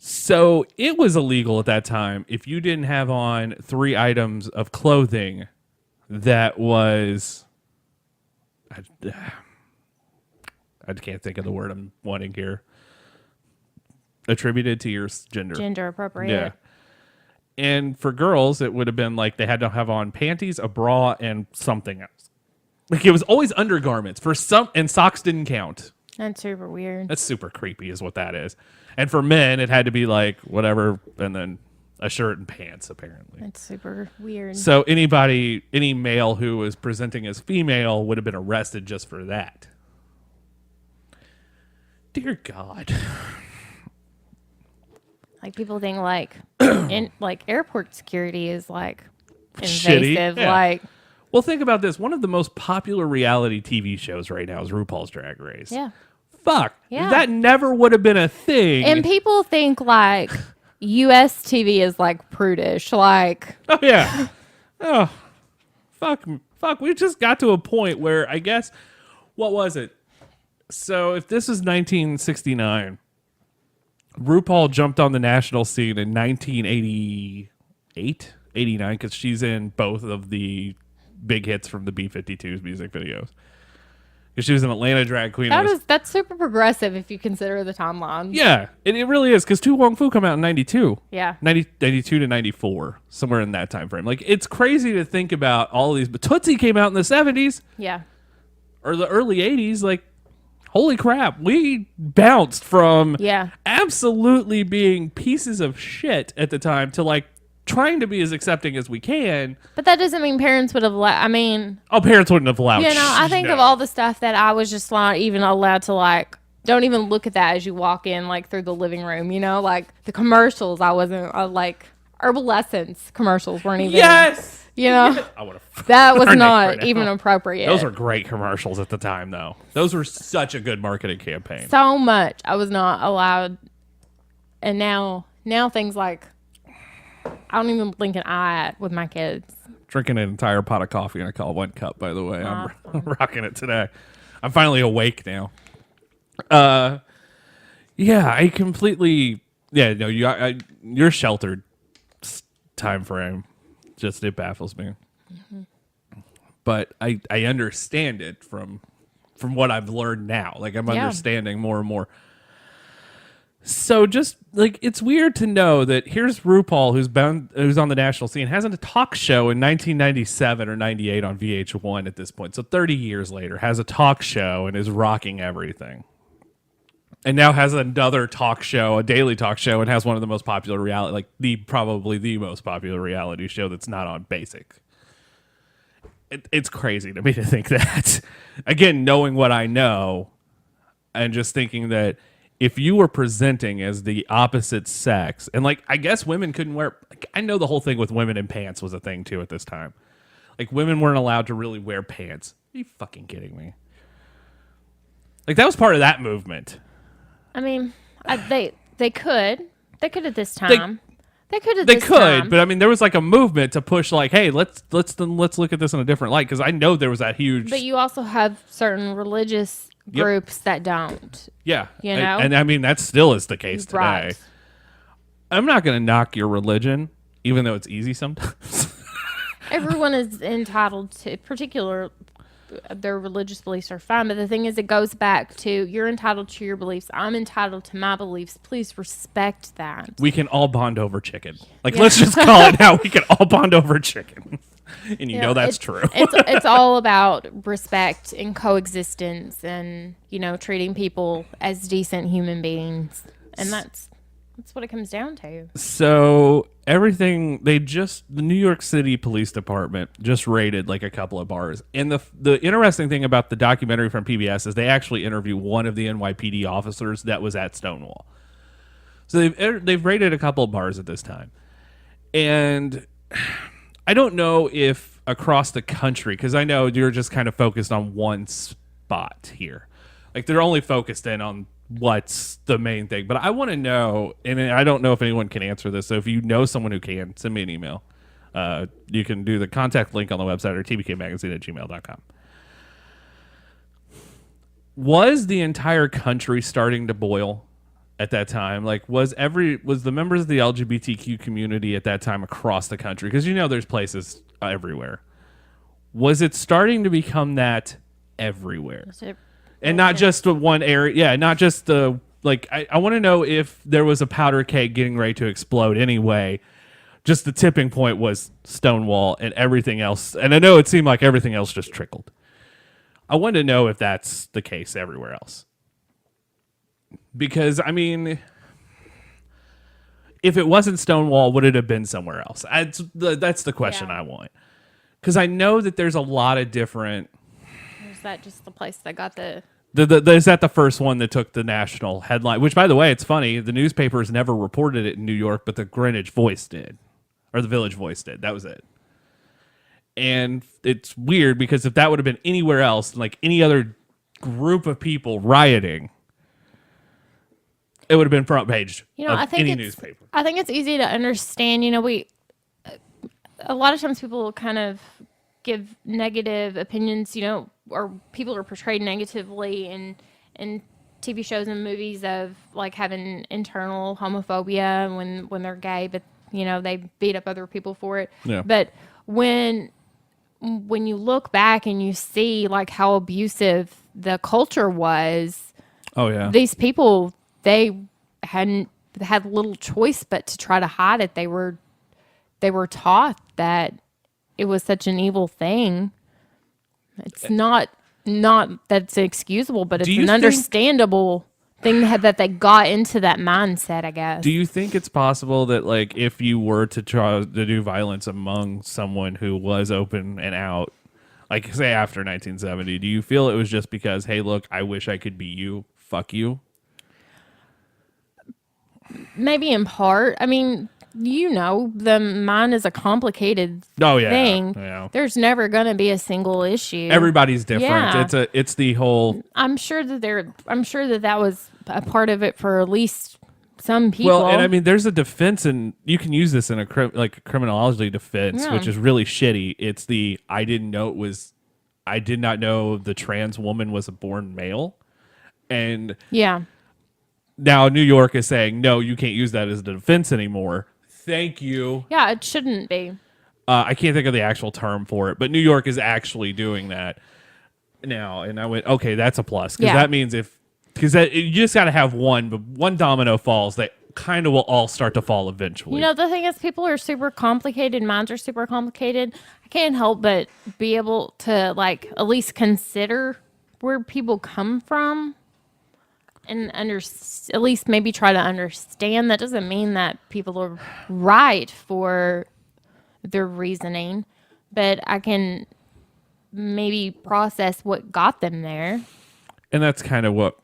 So it was illegal at that time if you didn't have on 3 items of clothing that was... I can't think of the word I'm wanting here. Attributed to your gender. Gender appropriate. Yeah. And for girls, it would have been like they had to have on panties, a bra, and something else. Like it was always undergarments and socks didn't count. That's super weird. That's super creepy is what that is. And for men, it had to be like whatever, and then a shirt and pants, apparently. That's super weird. So any male who was presenting as female would have been arrested just for that. Dear God. Like people think like like airport security is like Shitty. invasive. Yeah. Like Well, think about this. One of the most popular reality TV shows right now is RuPaul's Drag Race. yeah. Fuck. Yeah. That never would have been a thing. And people think like US TV is like prudish. Like Oh, yeah. Oh, fuck. Fuck. We just got to a point where I guess, what was it? So if this is 1969, RuPaul jumped on the national scene in 1988, 89, because she's in both of the big hits from the B-52's music videos. Because she was an Atlanta drag queen. that's super progressive if you consider the timeline. Yeah, it really is, because Tu Wong Fu come out in 92. Yeah. 92 to 94, somewhere in that time frame. Like, it's crazy to think about all these. But Tootsie came out in the 70s Yeah. or the early 80s. Like, holy crap, we bounced from Yeah. absolutely being pieces of shit at the time to, like, trying to be as accepting as we can. But that doesn't mean parents would have I mean, Oh, parents wouldn't have allowed. you know, I think no. of all the stuff that I was just not even allowed to like. Don't even look at that as you walk in, like through the living room. You know, like the commercials. I wasn't like Herbal Essence commercials weren't even. Yes. You know, I would have. that was not even appropriate. Those were great commercials at the time, though. Those were such a good marketing campaign. So much I was not allowed, and now things like I don't even blink an eye at with my kids. Drinking an entire pot of coffee and I call one cup, by the way. I'm rocking it today. I'm finally awake now. Yeah, I completely. Yeah, no, your sheltered time frame. Just it baffles me. Mm-hmm. But I understand it from what I've learned now. Like I'm understanding more and more. So just like it's weird to know that here's RuPaul who's on the national scene, has a talk show in 1997 or 98 on VH1 at this point. So 30 years later, has a talk show and is rocking everything. And now has another talk show, a daily talk show, and has one of the most popular reality, like probably the most popular reality show that's not on Basic. It's crazy to me to think that. Again, knowing what I know, and just thinking that if you were presenting as the opposite sex, and like I guess women couldn't wear. Like, I know the whole thing with women in pants was a thing too at this time. Like women weren't allowed to really wear pants. Are you fucking kidding me? Like that was part of that movement. I mean, they could at this time. They could, but I mean, there was like a movement to push, like, hey, let's look at this in a different light, because I know there was that huge. But you also have certain religious groups that don't. Yeah, you know, and I mean that still is the case today. Right. I'm not going to knock your religion, even though it's easy sometimes. Everyone is entitled to their religious beliefs are fine, but the thing is, it goes back to you're entitled to your beliefs. I'm entitled to my beliefs. Please respect that. We can all bond over chicken. Like, let's just call it now. We can all bond over chicken, and you know that's true. It's all about respect and coexistence, and treating people as decent human beings, and that's what it comes down to. So the New York City Police Department just raided like a couple of bars. And the interesting thing about the documentary from PBS is they actually interview one of the NYPD officers that was at Stonewall. So they've raided a couple of bars at this time. And I don't know if across the country, because I know you're just kind of focused on one spot here. Like they're only focused in on what's the main thing, but I want to know, and I don't know if anyone can answer this, so if you know someone who can, send me an email. You can do the contact link on the website or tbkmagazine@gmail.com. Was the entire country starting to boil at that time? Like was the members of the LGBTQ community at that time across the country, because there's places everywhere, was it starting to become that everywhere? And not just the one area. Yeah, not just the, like, I want to know if there was a powder keg getting ready to explode anyway. Just the tipping point was Stonewall and everything else. And I know it seemed like everything else just trickled. I want to know if that's the case everywhere else. Because, I mean, if it wasn't Stonewall, would it have been somewhere else? That's the question I want. Because I know that there's a lot of different... Is that just the place that got the Is that the first one that took the national headline? Which, by the way, it's funny. The newspapers never reported it in New York, but the Greenwich Voice did, or the Village Voice did. That was it. And it's weird because if that would have been anywhere else, like any other group of people rioting, it would have been front page of any newspaper. I think it's easy to understand. A lot of times people kind of give negative opinions, or people are portrayed negatively in TV shows and movies of like having internal homophobia when they're gay, but they beat up other people for it. Yeah. But when you look back and you see like how abusive the culture was, oh yeah, these people, they had little choice but to try to hide it. They were taught that it was such an evil thing. It's not that it's excusable, but it's an understandable thing that they got into that mindset, I guess. Do you think it's possible that, like, if you were to try to do violence among someone who was open and out, like, say, after 1970, do you feel it was just because, hey, look, I wish I could be you, fuck you? Maybe in part. I mean, the mind is a complicated thing. Yeah. There's never going to be a single issue. Everybody's different. Yeah. It's the whole. I'm sure that was a part of it for at least some people. Well, and I mean, there's a defense, and you can use this in a criminology defense, which is really shitty. It's I did not know the trans woman was a born male, and yeah. Now New York is saying no, you can't use that as a defense anymore. Thank you. Yeah, it shouldn't be. I can't think of the actual term for it, but New York is actually doing that now. And I went, okay, that's a plus. Because that means you just got to have one, but one domino falls, that kind of will all start to fall eventually. The thing is, people are super complicated. Minds are super complicated. I can't help but be able to, like, at least consider where people come from. And at least maybe try to understand. That doesn't mean that people are right for their reasoning, but I can maybe process what got them there. And that's kind of what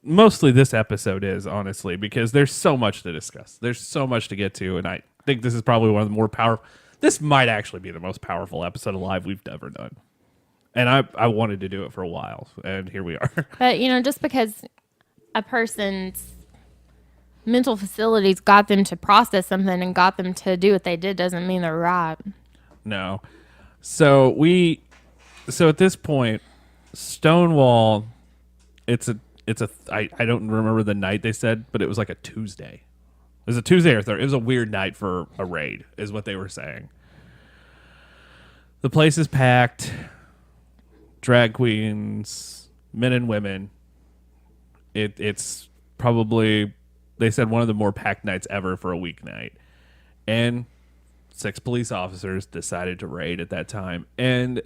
mostly this episode is, honestly, because there's so much to discuss. There's so much to get to, and I think this is probably one of the more powerful. This might actually be the most powerful episode of Live we've ever done. And I wanted to do it for a while, and here we are. But, just because a person's mental facilities got them to process something and got them to do what they did doesn't mean they're right. No. So at this point, Stonewall, I don't remember the night they said, but it was like a Tuesday. It was a Tuesday or Thursday. It was a weird night for a raid, is what they were saying. The place is packed. Drag queens, men and women. It's probably, they said, one of the more packed nights ever for a weeknight. And 6 police officers decided to raid at that time. And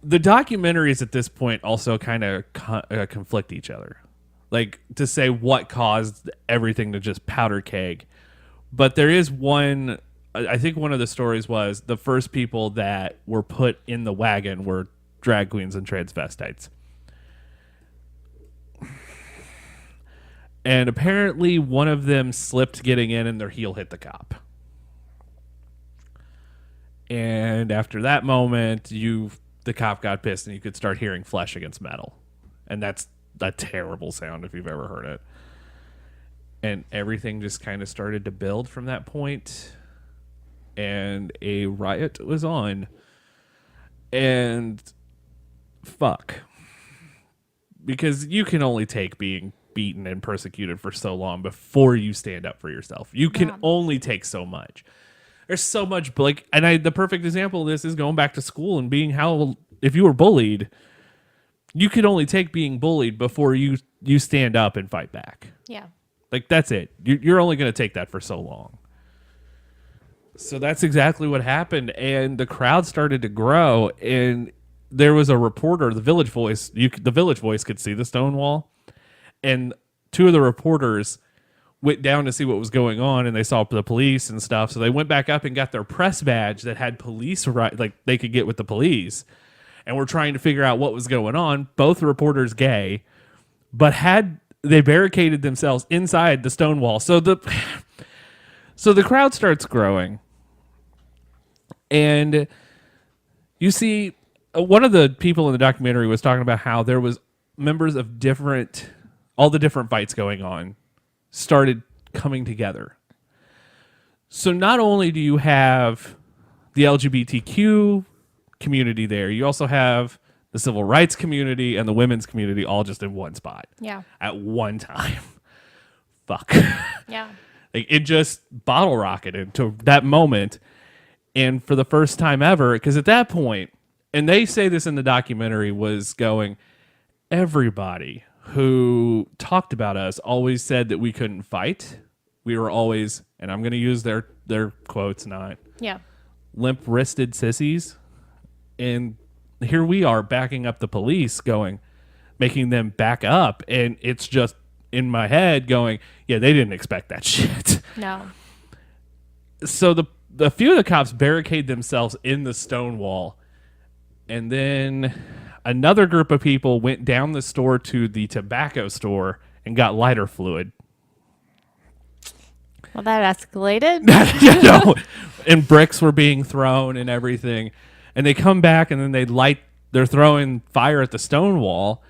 the documentaries at this point also kind of conflict each other. Like, to say what caused everything to just powder keg. But there is one, I think one of the stories was the first people that were put in the wagon were drag queens and transvestites. And apparently one of them slipped getting in and their heel hit the cop. And after that moment, the cop got pissed and you could start hearing flesh against metal. And that's a terrible sound if you've ever heard it. And everything just kind of started to build from that point. And a riot was on. And fuck. Because you can only take being beaten and persecuted for so long before you stand up for yourself. You can only take so much. There's so much, the perfect example of this is going back to school and being if you were bullied, you could only take being bullied before you stand up and fight back. Yeah. Like, that's it. You're only going to take that for so long. So that's exactly what happened. And the crowd started to grow. And there was a reporter, the Village Voice. The Village Voice could see the Stonewall. And 2 of the reporters went down to see what was going on, and they saw the police and stuff. So they went back up and got their press badge that had police, like they could get with the police. and were trying to figure out what was going on. Both reporters gay, but they barricaded themselves inside the Stonewall. So the crowd starts growing, and you see one of the people in the documentary was talking about how there was members of all the different fights going on started coming together. So not only do you have the LGBTQ community there, you also have the civil rights community and the women's community all just in one spot. Yeah. At one time. Fuck. Yeah. Like, it just bottle rocketed to that moment. And for the first time ever, because at that point, and they say this in the documentary, was going, everybody who talked about us always said that we couldn't fight. We were always, and I'm going to use their quotes, not limp-wristed sissies. And here we are backing up the police, making them back up. And it's just in my head going, yeah, they didn't expect that shit. No. So the few of the cops barricade themselves in the Stonewall. And then another group of people went down the store to the tobacco store and got lighter fluid. Well, that escalated. And bricks were being thrown and everything. And they come back and then they're throwing fire at the Stonewall.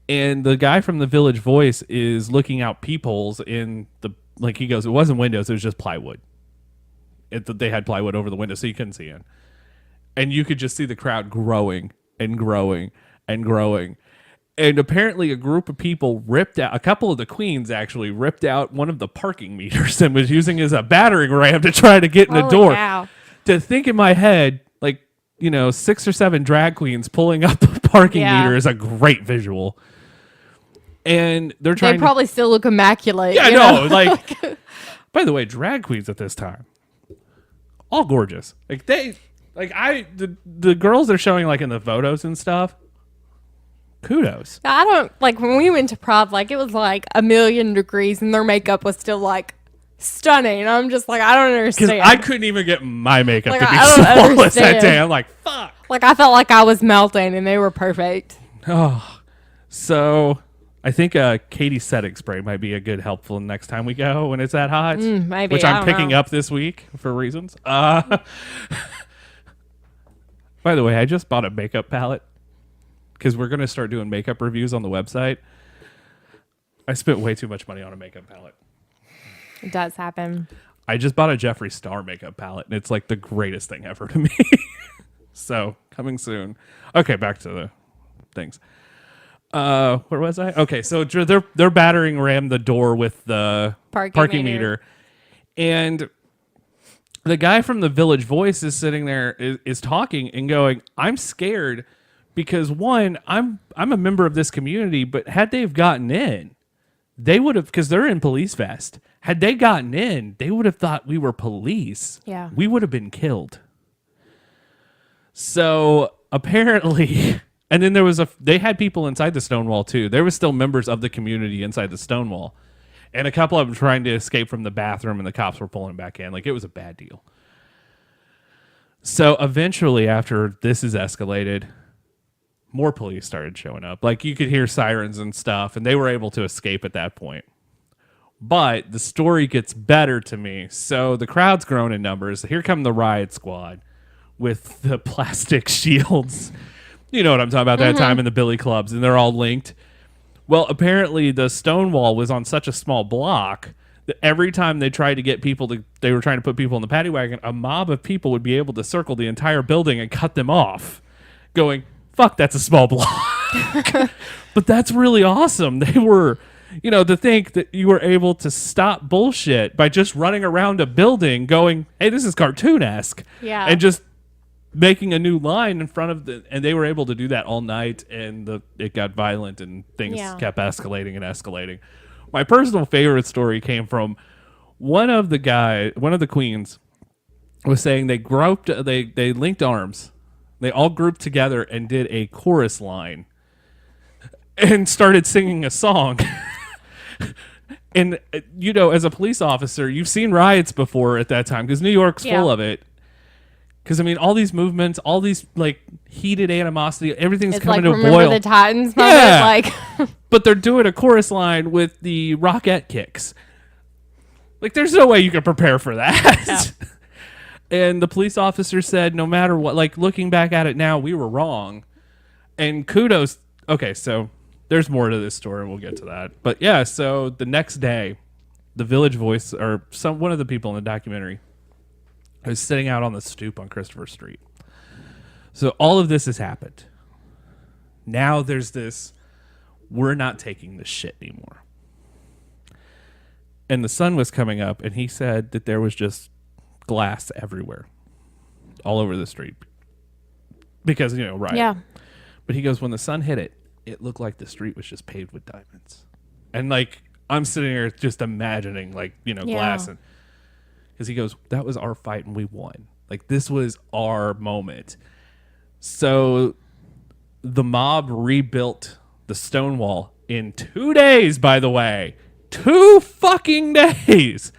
And the guy from the Village Voice is looking out peepholes he goes, it wasn't windows, it was just plywood. They had plywood over the window so you couldn't see in. And you could just see the crowd growing and growing and growing. And apparently a group of people a couple of the queens actually ripped out one of the parking meters and was using it as a battering ram to try to get in the door. Cow. To think in my head, 6 or 7 drag queens pulling up a parking meter is a great visual. And they probably still look immaculate. Yeah, no, by the way, drag queens at this time, all gorgeous. The girls they're showing in the photos and stuff, kudos. I don't when we went to Prov, it was 1,000,000 degrees and their makeup was still stunning. I'm just I don't understand. Because I couldn't even get my makeup to be flawless that day. I'm fuck. I felt like I was melting and they were perfect. Oh, so I think Katie setting spray might be a good helpful next time we go when it's that hot. Maybe. Which I'm picking up this week for reasons. By the way, I just bought a makeup palette because we're going to start doing makeup reviews on the website. I spent way too much money on a makeup palette. It does happen. I just bought a Jeffree Star makeup palette, and it's the greatest thing ever to me. So, coming soon. Okay, back to the things. Where was I? Okay, so they're battering ram the door with the parking meter. And the guy from the Village Voice is sitting there, is talking and going, I'm scared because, one, I'm a member of this community, but had they have gotten in, they would have, because they're in police vest. Had they gotten in, they would have thought we were police. Yeah. We would have been killed. So apparently, and then they had people inside the Stonewall too. There was still members of the community inside the Stonewall. And a couple of them trying to escape from the bathroom and the cops were pulling them back in. It was a bad deal. So eventually, after this is escalated, more police started showing up. You could hear sirens and stuff, and they were able to escape at that point. But the story gets better to me. So the crowd's grown in numbers. Here come the riot squad with the plastic shields. You know what I'm talking about, that time in the billy clubs, and they're all linked. Well, apparently the Stonewall was on such a small block that every time they tried to get they were trying to put people in the paddy wagon, a mob of people would be able to circle the entire building and cut them off, going, fuck, that's a small block. But that's really awesome. They were, to think that you were able to stop bullshit by just running around a building going, hey, this is cartoon-esque. Yeah. And just making a new line in front of and they were able to do that all night, and it got violent and things kept escalating and escalating. My personal favorite story came from one of the queens was saying they linked arms. They all grouped together and did a chorus line and started singing a song. And, as a police officer, you've seen riots before at that time because New York's full of it. Because, I mean, all these movements, all these, like, heated animosity, everything's It's coming like, to a remember boil. the Titans moment? Yeah. Like, But they're doing a chorus line with the rocket kicks. Like, there's no way you can prepare for that. Yeah. And the police officer said, no matter what, like, looking back at it now, we were wrong. And kudos. Okay, so there's more to this story. We'll get to that. But yeah, so the next day, the Village Voice, or one of the people in the documentary, was sitting out on the stoop on Christopher Street. So all of this has happened. Now there's this, we're not taking this shit anymore. And the sun was coming up, and he said that there was just glass everywhere, all over the street. Because, right. yeah. But he goes, when the sun hit it, it looked like the street was just paved with diamonds. And, like, I'm sitting here just imagining, like, glass. And because he goes, that was our fight and we won. Like, this was our moment. So the mob rebuilt the Stonewall in 2 days, by the way. 2 fucking days.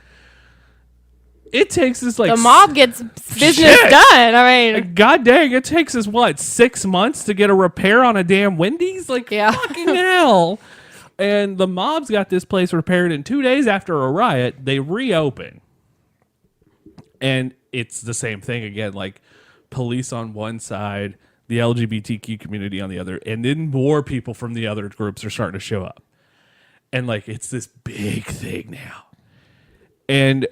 It takes us like... The mob gets business Shit. done. I mean... God dang, it takes us, 6 months to get a repair on a damn Wendy's? Like, Yeah. fucking hell. And the mob's got this place repaired in 2 days after a riot. They reopen. And it's the same thing again. Like, police on one side, the LGBTQ community on the other, and then more people from the other groups are starting to show up. And, like, it's this big thing now. And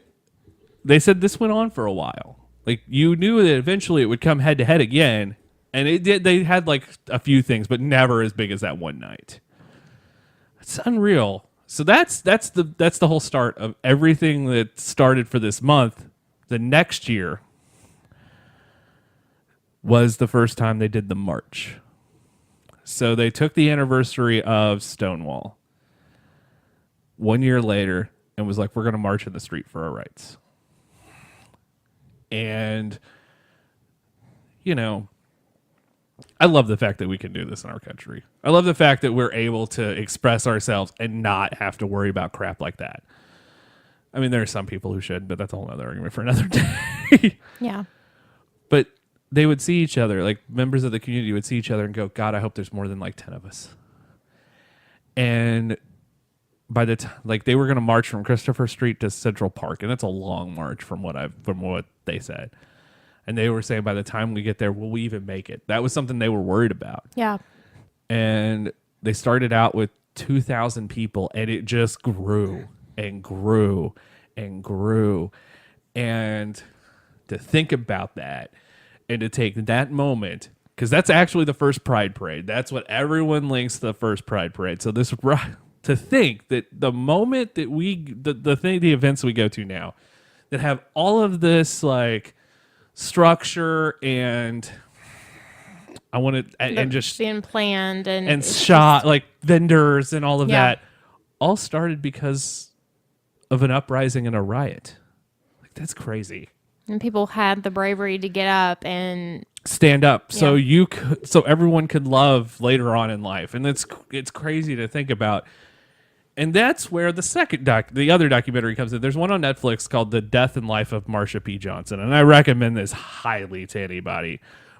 they said this went on for a while. Like, you knew that eventually it would come head to head again, and it did. They had like a few things, but never as big as that one night. It's unreal. So that's the whole start of everything that started for this month. The next year was the first time they did the march. So they took the anniversary of Stonewall 1 year later and was like, we're going to march in the street for our rights. And, I love the fact that we can do this in our country. I love the fact that we're able to express ourselves and not have to worry about crap like that. I mean, there are some people who should, but that's a whole other argument for another day. Yeah. But they would see each other, like members of the community would see each other and go, God, I hope there's more than like 10 of us. And by the time, like, they were going to march from Christopher Street to Central Park, and that's a long march from what they said. And they were saying by the time we get there, will we even make it? That was something they were worried about. Yeah. And they started out with 2,000 people, and it just grew and grew and grew. And to think about that and to take that moment, because that's actually the first Pride Parade. That's what everyone links to the first Pride Parade. So this, to think that the moment that the events we go to now that have all of this like structure and I want it and just being planned and shot like vendors and all of that all started because of an uprising and a riot. Like, that's crazy. And people had the bravery to get up and stand up so everyone could love later on in life. And it's crazy to think about. And that's where the other documentary comes in. There's one on Netflix called The Death and Life of Marsha P. Johnson, and I recommend this highly to anybody.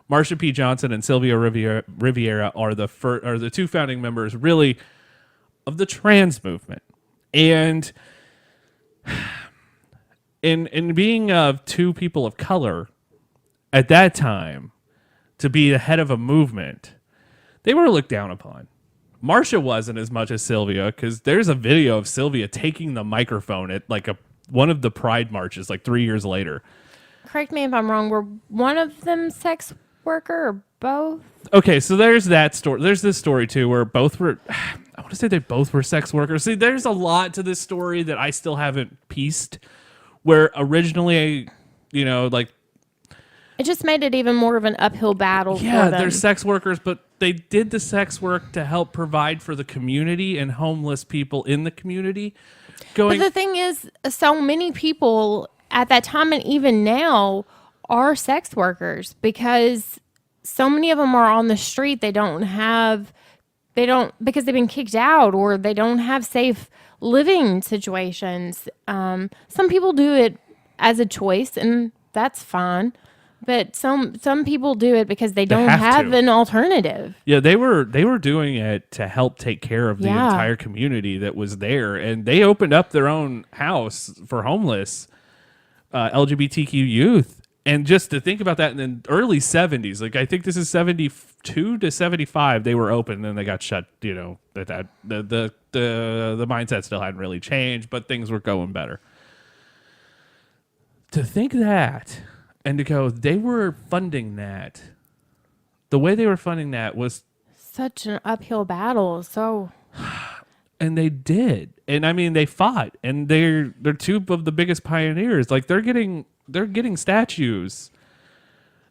Marsha P. Johnson and Sylvia Riviera are the two founding members, really, of the trans movement. And in being of two people of color at that time, to be the head of a movement, they were looked down upon. Marsha wasn't as much as Sylvia, because there's a video of Sylvia taking the microphone at like one of the Pride marches like 3 years later. correct me if I'm wrong, were one of them sex worker or both? Okay, so there's that story. There's this story too where both were, I want to say they both were sex workers. See, there's a lot to this story that I still haven't pieced, where originally, like, It just made it even more of an uphill battle for them. they're sex workers, but they did the sex work to help provide for the community and homeless people in the community. But the thing is, so many people at that time and even now are sex workers because so many of them are on the street. They don't because they've been kicked out or they don't have safe living situations. Some people do it as a choice, and that's fine. But some people do it because they don't have have to. an alternative. Yeah, they were doing it to help take care of the Yeah. entire community that was there, and they opened up their own house for homeless LGBTQ youth. And just to think about that in the early 70s, like I think this is 72 to 75, they were open and then they got shut, you know, the mindset still hadn't really changed, but things were going better. To think that and to go, they were funding that. The way they were funding that was, Such an uphill battle. So and they did, and I mean they fought, and they're two of the biggest pioneers. Like they're getting statues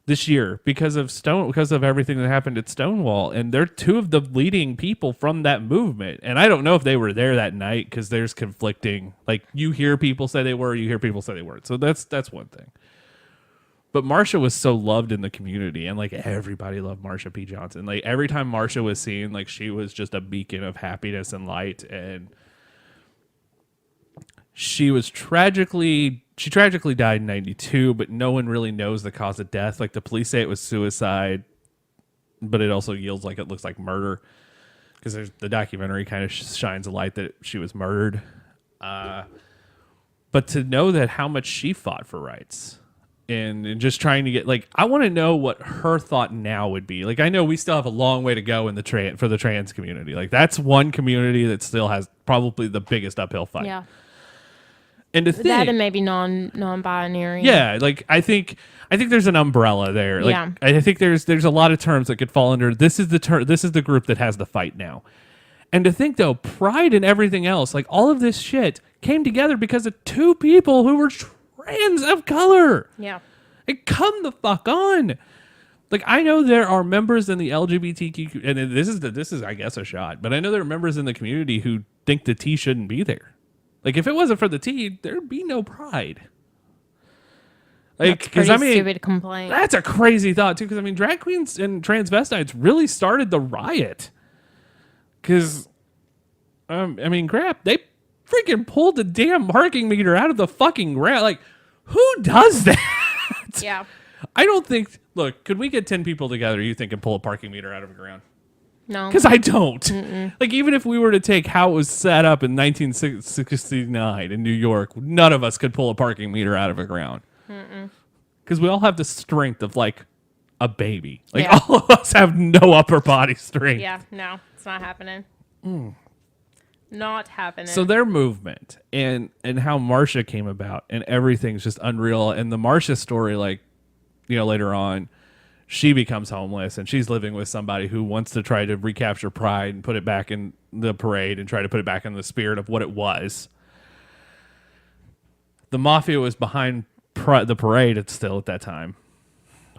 this year because of everything that happened at Stonewall, and they're two of the leading people from that movement. And I don't know if they were there that night because there's conflicting. Like you hear people say they were, you hear people say they weren't. So that's one thing. But Marsha was so loved in the community, and like everybody loved Marsha P. Johnson. Like every time Marsha was seen, like she was just a beacon of happiness and light. And she tragically died in 92, but no one really knows the cause of death. Like the police say it was suicide, but it also yields like it looks like murder because the documentary kind of shines a light that she was murdered. But to know that how much she fought for rights. And just trying to get, like, I want to know what her thought now would be. Like, I know we still have a long way to go in for the trans community. Like, that's one community that still has probably the biggest uphill fight. yeah, And to think, that and maybe non-binary. yeah, like I think there's an umbrella there. Like, Yeah. I think there's a lot of terms that could fall under. This is the group that has the fight now. And to think though, pride and everything else, like all of this shit came together because of two people who were trans of color. Yeah. Like, come the fuck on. Like, I know there are members in the LGBTQ, and this is I guess a shot, but I know there are members in the community who think the T shouldn't be there. Like, if it wasn't for the T, there'd be no pride. Like, because I mean, stupid complaint. that's a crazy thought too. Because I mean, drag queens and transvestites really started the riot. Because, I mean, crap, they freaking pulled the damn parking meter out of the fucking ground. Like, who does that? Yeah. I don't think. Look, could we get 10 people together? You think and pull a parking meter out of the ground? No. Because I don't. Like, even if we were to take how it was set up in 1969 in New York, none of us could pull a parking meter out of the ground. Because we all have the strength of like a baby. Like, Yeah. all of us have no upper body strength. Yeah. No, it's not happening. Not happening. So their movement and how Marsha came about and everything's just unreal. And the Marsha story, like, you know, later on, she becomes homeless and she's living with somebody who wants to try to recapture pride and put it back in the parade and try to put it back in the spirit of what it was. The mafia was behind the parade still at that time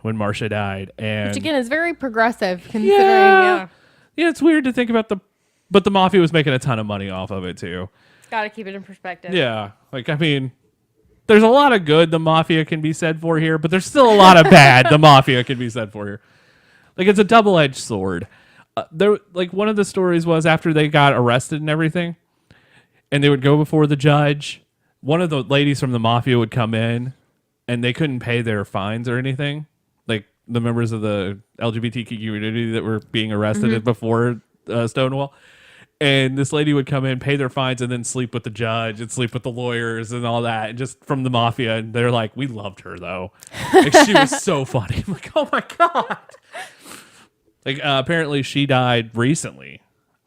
when Marsha died. And which again is very progressive considering. Yeah. Yeah, it's weird to think about but the mafia was making a ton of money off of it too. Got to keep it in perspective. Yeah. Like, I mean, there's a lot of good the mafia can be said for here, but there's still a lot of bad the mafia can be said for here. Like, it's a double-edged sword. Like, one of the stories was after they got arrested and everything, and they would go before the judge, one of the ladies from the mafia would come in, and they couldn't pay their fines or anything. Like, the members of the LGBTQ community that were being arrested before Stonewall. And this lady would come in, pay their fines, and then sleep with the judge and sleep with the lawyers and all that, and just from the mafia. And they're like, we loved her, though. Like, she was so funny. I'm like, oh, my God. Like, apparently she died recently,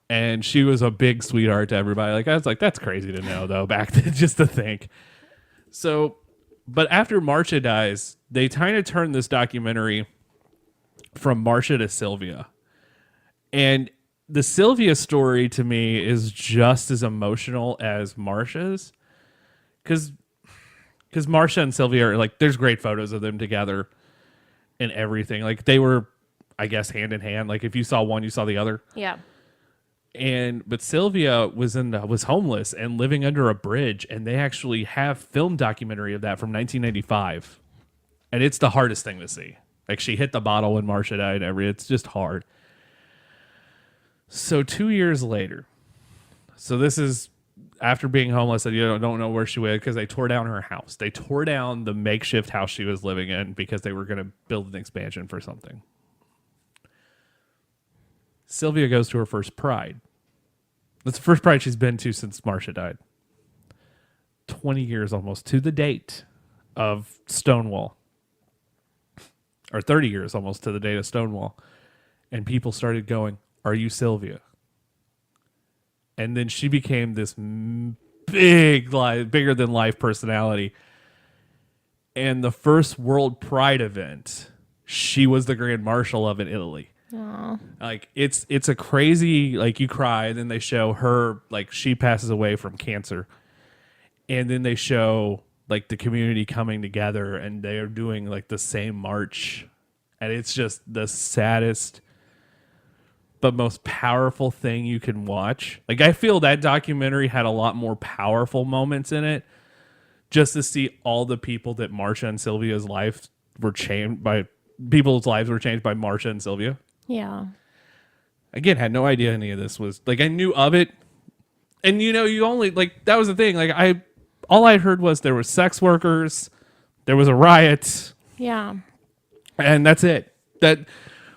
and she was a big sweetheart to everybody. Like, I was like, that's crazy to know, though, back then, just to think. So, but after Marsha dies, they kind of turn this documentary from Marsha to Sylvia. And the Sylvia story to me is just as emotional as Marsha's, because Marsha and Sylvia are like, there's great photos of them together and everything. Like, they were, I guess, hand in hand. Like, if you saw one, you saw the other. Yeah. But Sylvia was homeless and living under a bridge, and they actually have film documentary of that from 1995, and it's the hardest thing to see. Like, she hit the bottle when Marsha died. It's just hard. So 2 years later, so this is after being homeless and you don't know where she went because they tore down her house. They tore down the makeshift house she was living in because they were going to build an expansion for something. Sylvia goes to her first Pride. That's the first Pride she's been to since Marsha died. 20 years almost to the date of Stonewall. Or 30 years almost to the date of Stonewall. And people started going, "Are you Sylvia?" And then she became this bigger than life personality. And the first World Pride event, she was the Grand Marshal of in Italy. Aww. Like it's a crazy, like you cry, and then they show her, like she passes away from cancer. And then they show like the community coming together and they are doing like the same march. And it's just the saddest but most powerful thing you can watch. Like I feel that documentary had a lot more powerful moments in it, just to see all the people that Marsha and Sylvia's life were changed by, people's lives were changed by Marsha and Sylvia. Yeah. Again, had no idea any of this was, like, I knew of it. And you know, you only, like, that was the thing. Like all I heard was there was sex workers, there was a riot. Yeah. And that's it. That,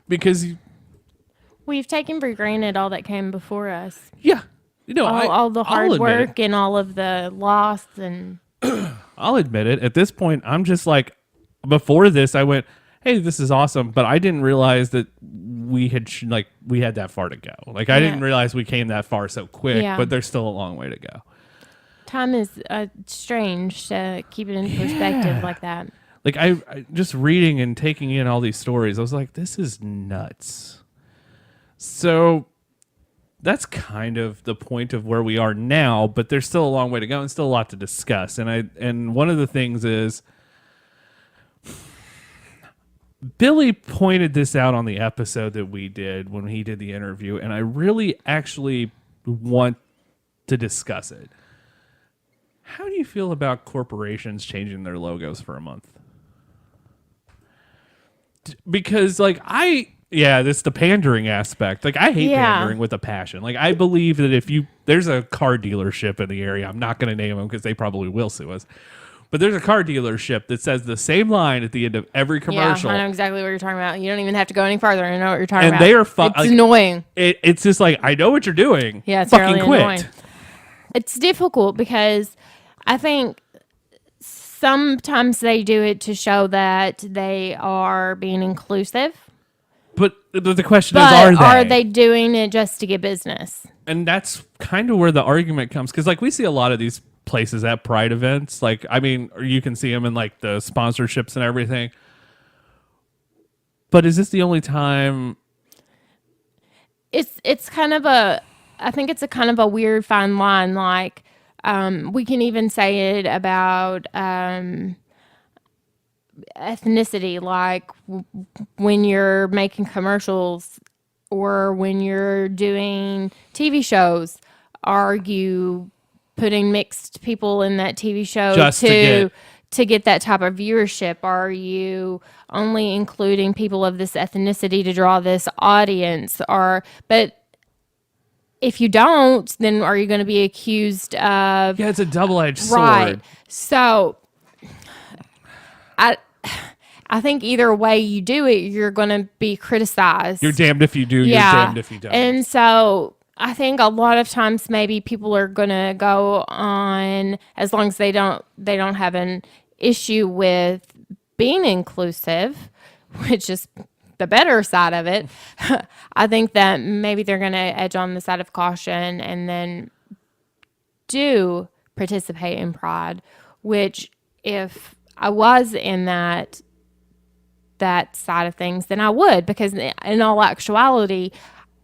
because we've taken for granted all that came before us. yeah, you know, All the hard I'll work and all of the loss and I'll admit it. At this point, I'm just like, before this, I went, "Hey, this is awesome," but I didn't realize that we had we had that far to go. Like I didn't realize we came that far so quick. Yeah. But there's still a long way to go. time is strange to keep it in perspective like that. Like I just reading and taking in all these stories, I was like, this is nuts. So that's kind of the point of where we are now, but there's still a long way to go and still a lot to discuss. And one of the things is Billy pointed this out on the episode that we did when he did the interview, and I really actually want to discuss it. How do you feel about corporations changing their logos for a month? Because that's the pandering aspect. Like I hate pandering with a passion. Like I believe that if there's a car dealership in the area, I'm not going to name them because they probably will sue us. But there's a car dealership that says the same line at the end of every commercial. Yeah, I know exactly what you're talking about. You don't even have to go any farther. I know what you're talking about. And they are it's annoying. It's just like, I know what you're doing. Yeah, it's fucking really quit. Annoying. It's difficult because I think sometimes they do it to show that they are being inclusive. But the question is, are they doing it just to get business? And that's kind of where the argument comes. Because like we see a lot of these places at Pride events. Like, I mean, or you can see them in like the sponsorships and everything. But is this the only time? It's kind of I think it's a kind of a weird fine line. Like, we can even say it about ethnicity, like when you're making commercials or when you're doing TV shows, are you putting mixed people in that TV show just to get that type of viewership? Are you only including people of this ethnicity to draw this audience? But if you don't, then are you going to be accused of... Yeah, it's a double-edged sword. Right. So I think either way you do it, you're going to be criticized. You're damned if you do, you're damned if you don't. And so I think a lot of times maybe people are going to go on, as long as they don't have an issue with being inclusive, which is the better side of it. I think that maybe they're going to edge on the side of caution and then do participate in Pride, which if I was in that side of things, then I would, because in all actuality,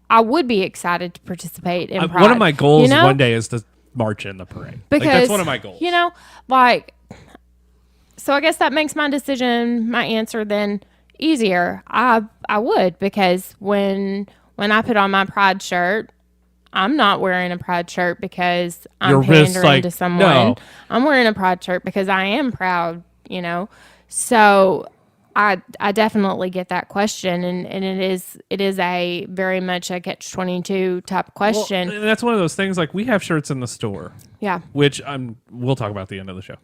I would be excited to participate in Pride. One of my goals one day is to march in the parade. Because, that's one of my goals. So I guess that makes my answer then easier. I would, because when I put on my Pride shirt, I'm not wearing a Pride shirt because I'm pandering to someone. No. I'm wearing a Pride shirt because I am proud, So I definitely get that question, and it is a very much a catch-22 type question. Well, and that's one of those things. Like we have shirts in the store, Yeah. which we'll talk about at the end of the show.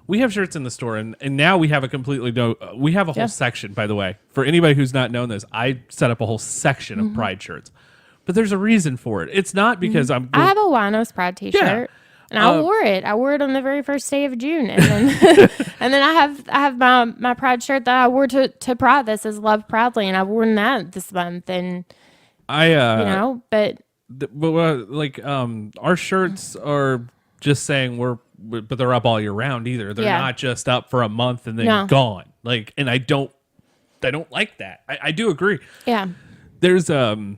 We have shirts in the store, and now we have a completely we have a whole section. By the way, for anybody who's not known this, I set up a whole section of Pride shirts, but there's a reason for it. It's not because I have a Winos Pride T-shirt. And I wore it. I wore it on the very first day of June, and then and then I have my Pride shirt that I wore to Pride that says "Love Proudly," and I've worn that this month. And our shirts are just saying but they're up all year round either. They're not just up for a month and then gone. Like, and I don't like that. I do agree. Yeah. There's a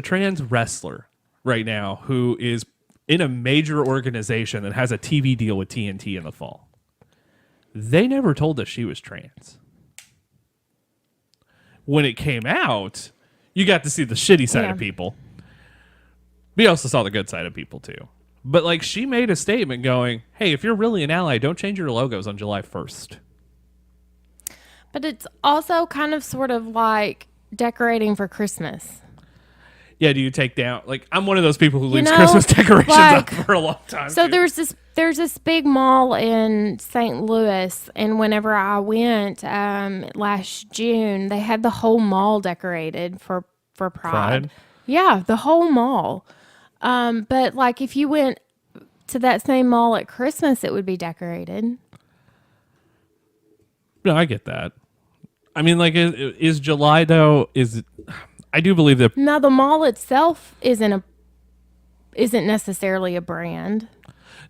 trans wrestler right now who is in a major organization that has a TV deal with TNT in the fall. They never told us she was trans. When it came out, you got to see the shitty side of people. We also saw the good side of people too. But like she made a statement going, hey, if you're really an ally, don't change your logos on July 1st. But it's also kind of sort of like decorating for Christmas. Yeah, do you take down, like, I'm one of those people who leaves Christmas decorations up for a long time. So there's this big mall in St. Louis, and whenever I went last June, they had the whole mall decorated for Pride. Yeah, the whole mall. But like if you went to that same mall at Christmas, it would be decorated. No, I get that. I mean, like, is July though? I do believe that. Now the mall itself isn't necessarily a brand.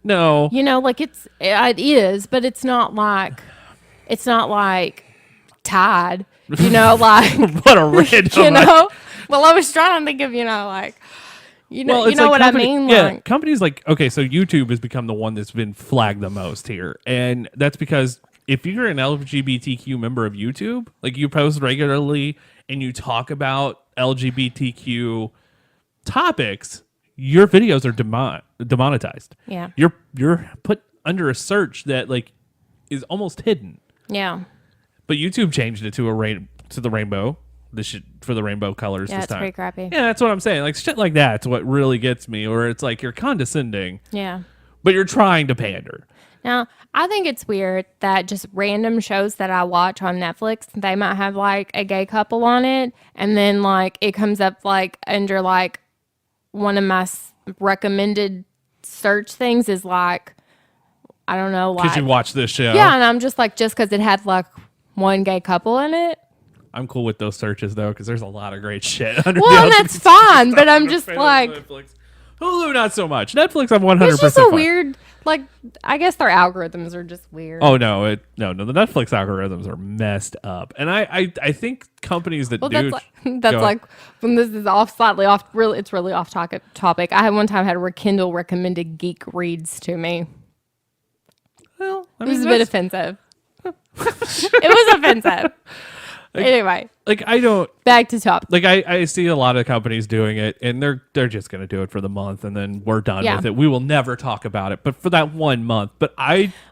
No, like it is, but it's not like Tide. Like what a random. Well, I was trying to think of what I mean. Yeah, like, companies like so YouTube has become the one that's been flagged the most here, and that's because if you're an LGBTQ member of YouTube, like you post regularly and you talk about LGBTQ topics, your videos are demonetized. Yeah. You're put under a search that like is almost hidden. Yeah. But YouTube changed it to the rainbow. For the rainbow colors this time. Yeah, it's pretty crappy. Yeah, that's what I'm saying. Like shit like that's what really gets me, or it's like you're condescending. Yeah. But you're trying to pander. Now, I think it's weird that just random shows that I watch on Netflix, they might have like a gay couple on it, and then like it comes up like under like one of my recommended search things is like, I don't know, like, because you watch this show. Yeah, and I'm just like, just because it had like one gay couple in it. I'm cool with those searches though, because there's a lot of great shit under. Well, and that's fine, but I'm just like Netflix. Hulu, not so much. Netflix, I'm 100%. It's just a weird, like, I guess their algorithms are just weird. Oh no, no. The Netflix algorithms are messed up, and I think companies that do that's like when this is slightly off. Really, it's really off topic. I had one time had where Kindle recommended geek reads to me. Well, it was a bit offensive. It was offensive. Anyway, like I don't back to top. Like I see a lot of companies doing it, and they're just going to do it for the month, and then we're done with it. We will never talk about it, but for that 1 month. But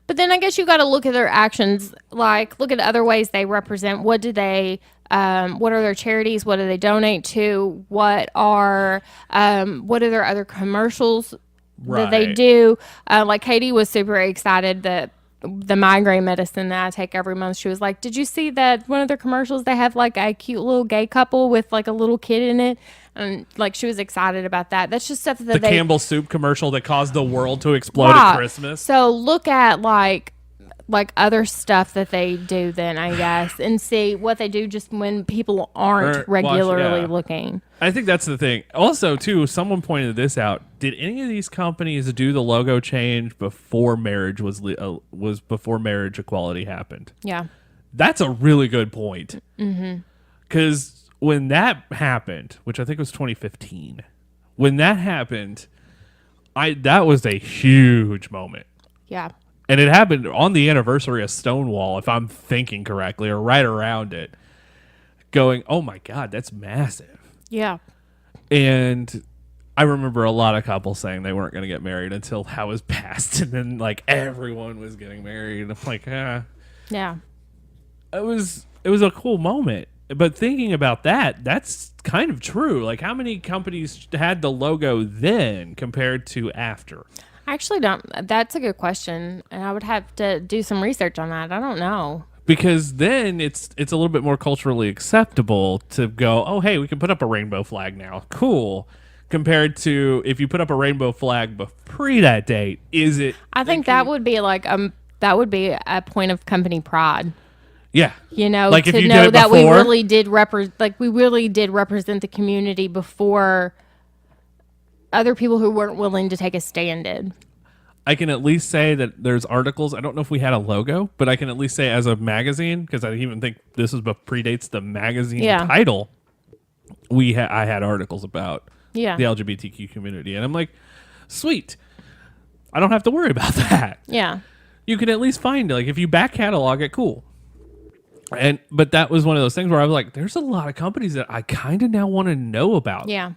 then I guess you got to look at their actions. Like look at other ways they represent. What do they? What are their charities? What do they donate to? What are their other commercials that they do? Like Katie was super excited that the migraine medicine that I take every month. She was like, "Did you see that one of their commercials? They have like a cute little gay couple with like a little kid in it." And like she was excited about that. That's just stuff that the Campbell soup commercial that caused the world to explode at Christmas. So look at like other stuff that they do then, I guess, and see what they do just when people aren't regularly looking. I think that's the thing. Also, too, someone pointed this out. Did any of these companies do the logo change before marriage was before marriage equality happened? Yeah. That's a really good point. Because when that happened, which I think was 2015, when that happened, that was a huge moment. Yeah. And it happened on the anniversary of Stonewall, if I'm thinking correctly, or right around it. Going, oh my God, that's massive. Yeah. And I remember a lot of couples saying they weren't going to get married until that was passed. And then, like, everyone was getting married. And I'm like, Yeah. it was a cool moment. But thinking about that, that's kind of true. Like, how many companies had the logo then compared to after? I actually don't. That's a good question, and I would have to do some research on that. I don't know. Because then it's a little bit more culturally acceptable to go, oh, hey, we can put up a rainbow flag now. Cool. Compared to if you put up a rainbow flag pre that date, is it? I think that would be like that would be a point of company pride. Yeah. You know, like to if you know did it that before, we really did represent the community before other people who weren't willing to take a stand did. I can at least say that there's articles. I don't know if we had a logo, but I can at least say as a magazine, because I even think this is what predates the magazine title. I had articles about the LGBTQ community, and I'm like, sweet. I don't have to worry about that. Yeah. You can at least find it. Like if you back catalog it, cool. But that was one of those things where I was like, there's a lot of companies that I kind of now want to know about. Yeah.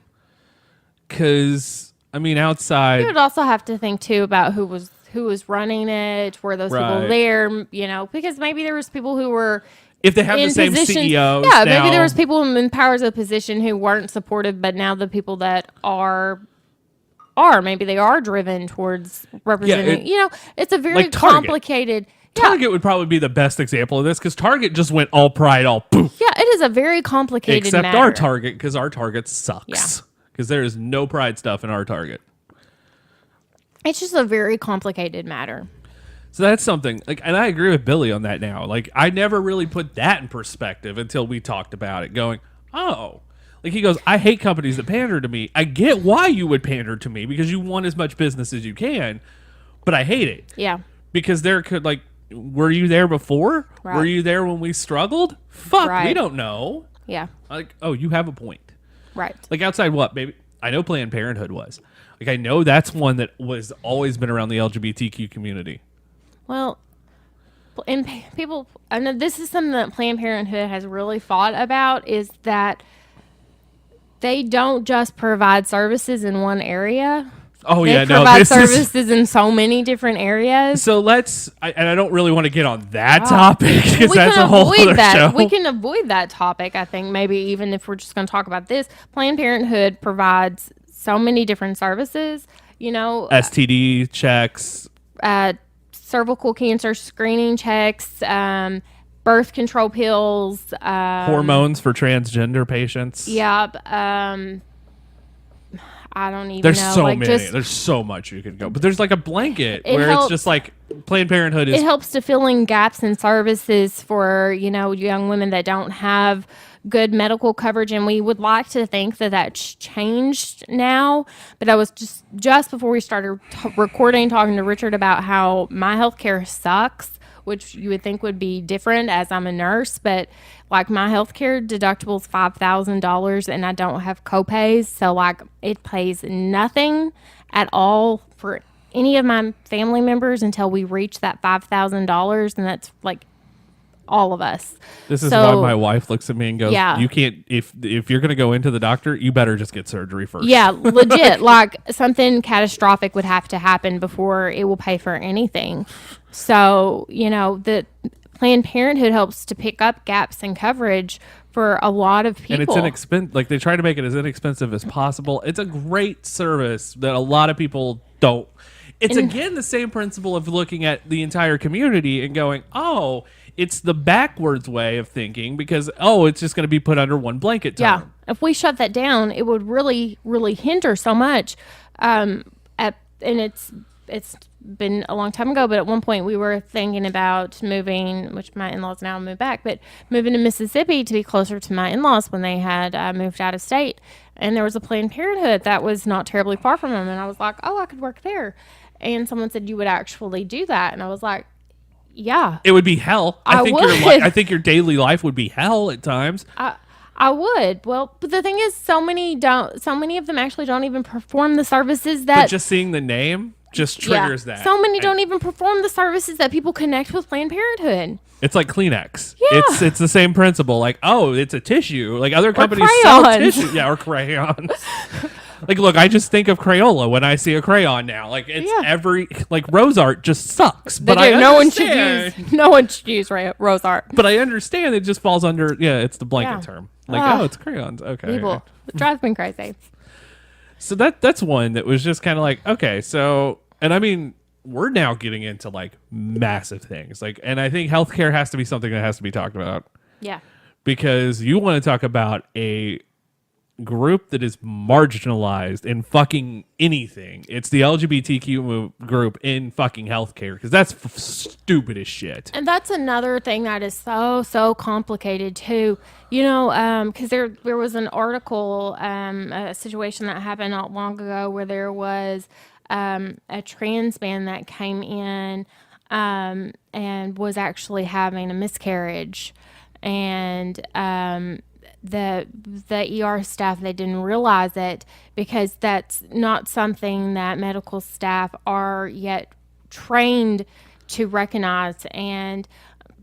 Because I mean, outside, you would also have to think too about who was running it, were those people there, you know, because maybe there was people who were if they have the same CEOs. Yeah, maybe there was people in powers of position who weren't supportive, but now the people that are maybe they are driven towards representing. You know, it's a very complicated. Target would probably be the best example of this because Target just went all pride, all poof. Yeah, it is a very complicated Except matter. our Target, because our Target sucks. Because there is no pride stuff in our Target. It's just a very complicated matter. So that's something, like, and I agree with Billy on that now. Like, I never really put that in perspective until we talked about it, going, oh. Like, he goes, I hate companies that pander to me. I get why you would pander to me because you want as much business as you can, but I hate it. Yeah. Because there could, like, were you there before? Right. Were you there when we struggled? Fuck, Right. we don't know. Yeah. Like, oh, you have a point. Right. Like, outside what, baby? I know Planned Parenthood was. Like, I know that's one that was always been around the LGBTQ community. Well, and people, I know this is something that Planned Parenthood has really fought about, is that they don't just provide services in one area. Oh, they provide services in so many different areas. So and I don't really want to get on that topic because that's a whole other show. We can avoid that topic, I think, maybe even if we're just going to talk about this. Planned Parenthood provides so many different services, you know. STD checks. Cervical cancer screening checks, birth control pills. Hormones for transgender patients. Yep. I don't even there's know. So many. There's so much you could go. But there's like a blanket where helps, it's just like Planned Parenthood is. It helps to fill in gaps in services for, you know, young women that don't have good medical coverage. And we would like to think that that's changed now. But I was just before we started recording, talking to Richard about how my healthcare sucks, which you would think would be different as I'm a nurse, but like my healthcare deductible is $5,000 and I don't have copays. So like it pays nothing at all for any of my family members until we reach that $5,000. And that's like all of us. This is why my wife looks at me and goes, you can't, if you're going to go into the doctor, you better just get surgery first. Yeah, legit. Like something catastrophic would have to happen before it will pay for anything. So, you know, the Planned Parenthood helps to pick up gaps in coverage for a lot of people. And it's inexpensive. Like they try to make it as inexpensive as possible. It's a great service that a lot of people don't. It's again the same principle of looking at the entire community and going, oh, it's the backwards way of thinking because, it's just going to be put under one blanket term. Yeah. If we shut that down, it would really, really hinder so much. And it's been a long time ago, but at one point we were thinking about moving, which my in-laws now moved back, but moving to Mississippi to be closer to my in-laws when they had moved out of state. And there was a Planned Parenthood that was not terribly far from them. And I was like, I could work there. And someone said, you would actually do that. And I was like, yeah. It would be hell. I think your daily life would be hell at times. I would. Well, but the thing is, so many of them actually don't even perform the services that. But just seeing the name just triggers that. So many don't even perform the services that people connect with Planned Parenthood. It's like Kleenex. Yeah. It's the same principle. Like, it's a tissue. Like other companies sell tissue. Yeah, or crayons. Like, look, I just think of Crayola when I see a crayon now. Like, it's every like rose art just sucks. But no one should use rose art. But I understand it just falls under it's the blanket term. Like, it's crayons. Okay, people, it drives me crazy. So that's one that was just kind of like, okay, so, and I mean, we're now getting into like massive things. Like, and I think healthcare has to be something that has to be talked about. Yeah. Because you want to talk about a group that is marginalized in fucking anything. It's the LGBTQ group in fucking healthcare, because that's stupid as shit. And that's another thing that is so complicated too. You know, because there was an article, a situation that happened not long ago where there was a trans man that came in and was actually having a miscarriage, and the ER staff, they didn't realize it because that's not something that medical staff are yet trained to recognize. And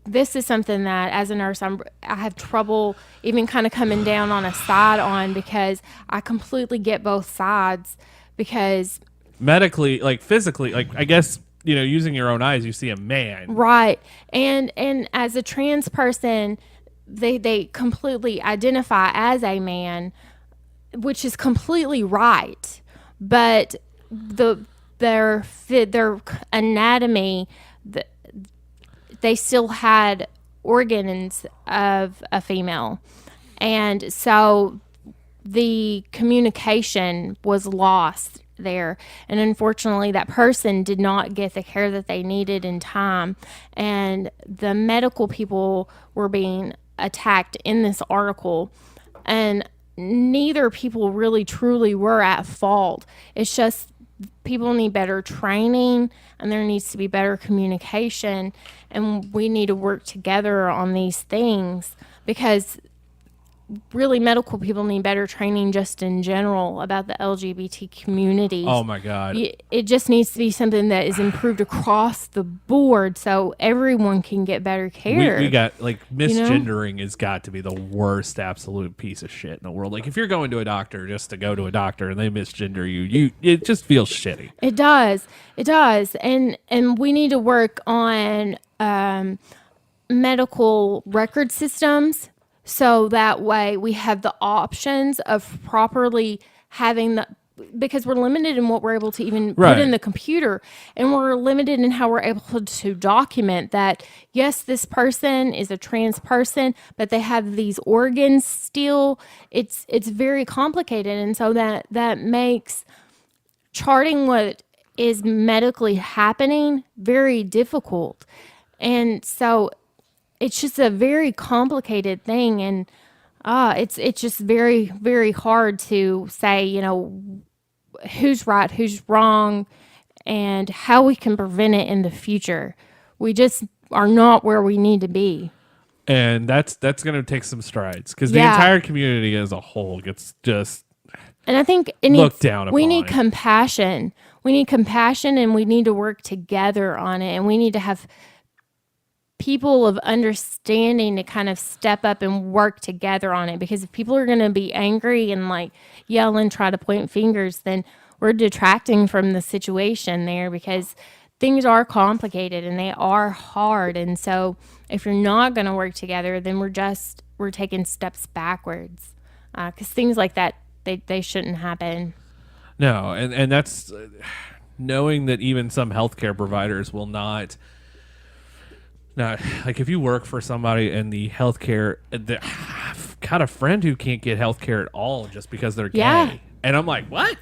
this is something that as a nurse I have trouble even kind of coming down on a side on, because I completely get both sides. Because medically, like physically, like I guess, you know, using your own eyes, you see a man, right? And as a trans person, they completely identify as a man, which is completely right, but their anatomy, they still had organs of a female, and so the communication was lost there, and unfortunately that person did not get the care that they needed in time, and the medical people were being attacked in this article, and neither people really truly were at fault. It's just people need better training, and there needs to be better communication, and we need to work together on these things, because really medical people need better training just in general about the LGBT community. Oh my God. It just needs to be something that is improved across the board so everyone can get better care. We got, like, misgendering has got to be the worst absolute piece of shit in the world. Like, if you're going to a doctor just to go to a doctor and they misgender you, it just feels shitty. It does. And we need to work on medical record systems, so that way we have the options of properly having because we're limited in what we're able to even put in the computer, and we're limited in how we're able to document that, yes, this person is a trans person, but they have these organs still. It's very complicated. And so that makes charting what is medically happening very difficult. And so it's just a very complicated thing, and it's just very, very hard to say, you know, who's right, who's wrong, and how we can prevent it in the future. We just are not where we need to be. And that's going to take some strides, because the entire community as a whole gets just and I think looked down upon. We need compassion. We need compassion, and we need to work together on it, and we need to have people of understanding to kind of step up and work together on it, because if people are going to be angry and like yell and try to point fingers, then we're detracting from the situation there, because things are complicated and they are hard. And so if you're not going to work together, then we're taking steps backwards, because things like that, they shouldn't happen. No. And that's knowing that even some healthcare providers will not. Now, like, if you work for somebody in the healthcare, I've got a friend who can't get healthcare at all just because they're gay. And I'm like, what?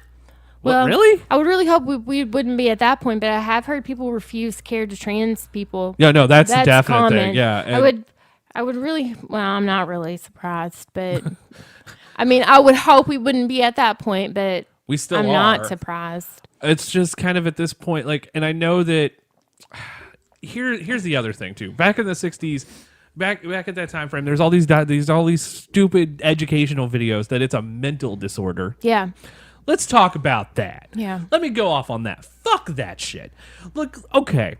Well, really? I would really hope we wouldn't be at that point, but I have heard people refuse care to trans people. Yeah, no, that's a definite common thing. Yeah. I would really, well, I'm not really surprised, but I mean, I would hope we wouldn't be at that point, but we still I'm are. not surprised. It's just kind of at this point, like, and I know that here's the other thing too. Back in the 60s, back at that time frame, there's all these stupid educational videos that it's a mental disorder. Yeah. Let's talk about that. Yeah. Let me go off on that. Fuck that shit. Look, okay.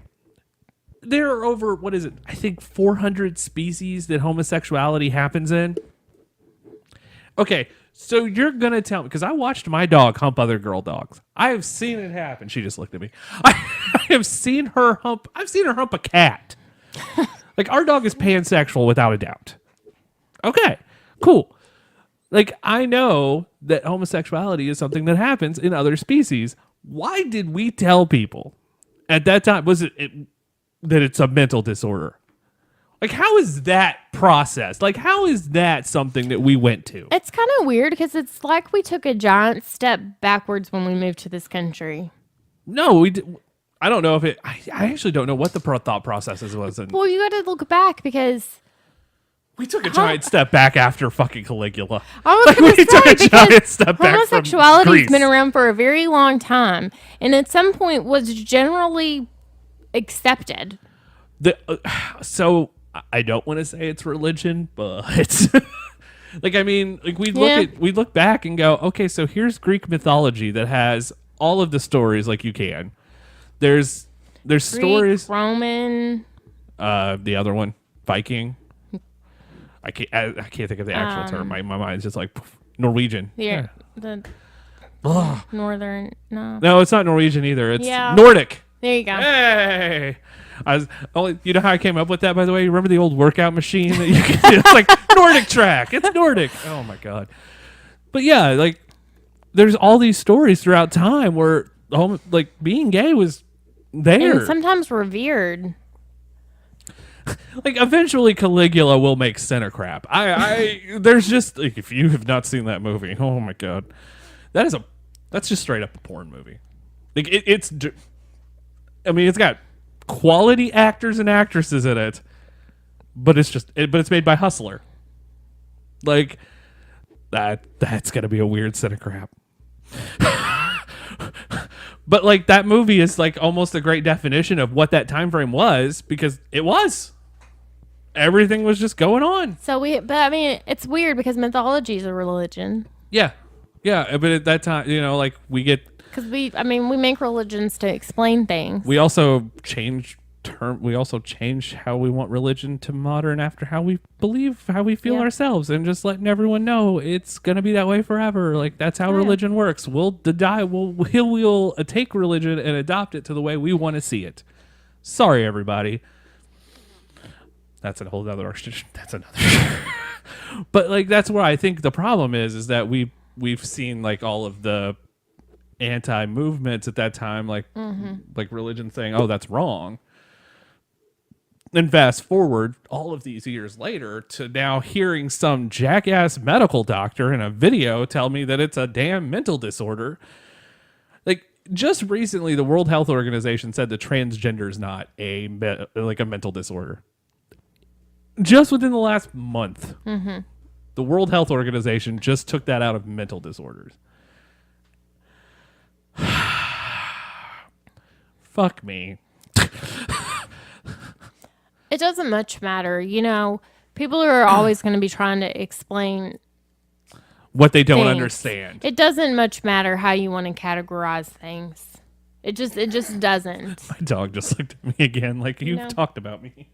There are over, what is it? I think 400 species that homosexuality happens in. Okay, So you're going to tell me, because I watched my dog hump other girl dogs. I have seen it happen. She just looked at me. I have seen her hump. I've seen her hump a cat. Like, our dog is pansexual without a doubt. Okay, cool. Like, I know that homosexuality is something that happens in other species. Why did we tell people at that time? Was it that it's a mental disorder? Like, how is that processed? Like, how is that something that we went to? It's kind of weird because it's like we took a giant step backwards when we moved to this country. No, we did. I don't know if it. I actually don't know what the thought processes was. Well, you got to look back because we took a giant step back after fucking Caligula. I was going to say, took a giant step back from homosexuality's Greece. been around for a very long time, and at some point was generally accepted. So I don't want to say it's religion, but like, I mean, like we look back and go, okay, so here's Greek mythology that has all of the stories like you can. There's Greek, stories. Roman. The other one, Viking. I can't think of the actual term. My mind's just like Norwegian. The northern. No, it's not Norwegian either. It's Yeah. Nordic. There you go. Hey, you know how I came up with that, by the way? You remember the old workout machine that you could do? It's like Nordic track. It's Nordic. Oh my god. But yeah, like there's all these stories throughout time where like being gay was there. And sometimes revered. Like eventually Caligula will make center crap. There's just like, if you have not seen that movie, oh my god. That's just straight up a porn movie. Like it's got quality actors and actresses in it, but it's made by Hustler. Like that's gonna be a weird set of crap. But like that movie is like almost a great definition of what that time frame was, because everything was just going on. But I mean, it's weird because mythology is a religion. Yeah, but at that time, like we make religions to explain things. We also change how we want religion to modern after how we believe, how we feel ourselves, and just letting everyone know it's gonna be that way forever. Like that's how religion works. We'll take religion and adopt it to the way we want to see it. Sorry, everybody. That's a whole other. That's another. But like that's where I think the problem is that we've seen like all of the anti-movements at that time, like religion saying, "Oh, that's wrong." And fast forward all of these years later to now hearing some jackass medical doctor in a video tell me that it's a damn mental disorder. Like just recently, the World Health Organization said that transgender is not a mental disorder. Just within the last month, the World Health Organization just took that out of mental disorders. Fuck me. It doesn't much matter. People are always going to be trying to explain what they don't things. understand. It doesn't much matter how you want to categorize things. It just doesn't. My dog just looked at me again like you've talked about me.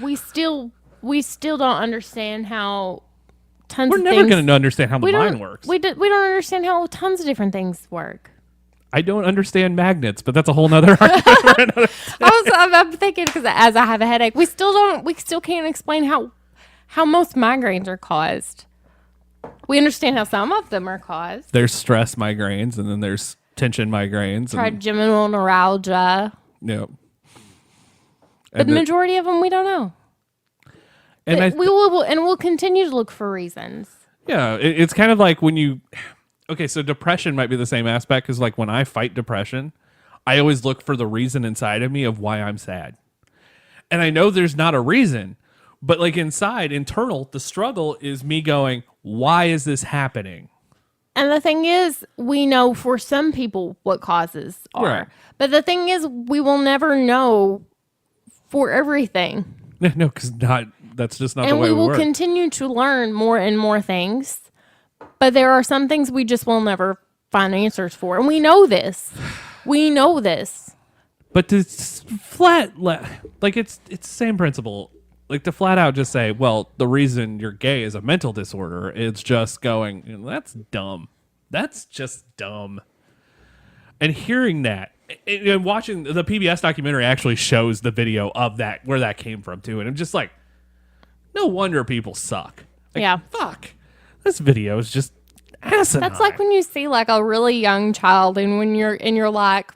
We still don't understand how tons We're of never things... going to understand how the mind works. We don't understand how tons of different things work. I don't understand magnets, but that's a whole nother argument for another day. I'm thinking because as I have a headache, we still can't explain how most migraines are caused. We understand how some of them are caused. There's stress migraines, and then there's tension migraines. Trigeminal neuralgia. Yep. But the majority of them, we don't know. And we'll continue to look for reasons. Yeah, it's kind of like when you... Okay, so depression might be the same aspect, because like when I fight depression, I always look for the reason inside of me of why I'm sad. And I know there's not a reason, but like internal, the struggle is me going, why is this happening? And the thing is, we know for some people what causes are. Right. But the thing is, we will never know for everything. No, because that's just not the way we will work. continue to learn more and more things. But there are some things we just will never find answers for. And we know this. But it's flat, like it's the same principle. like to flat out just say, well, the reason you're gay is a mental disorder. It's just going, that's dumb. That's just dumb. And hearing that and watching the PBS documentary actually shows the video of that, where that came from too. And I'm just like, no wonder people suck. Like, Yeah. Fuck. This video is just asinine. That's like when you see like a really young child and you're like,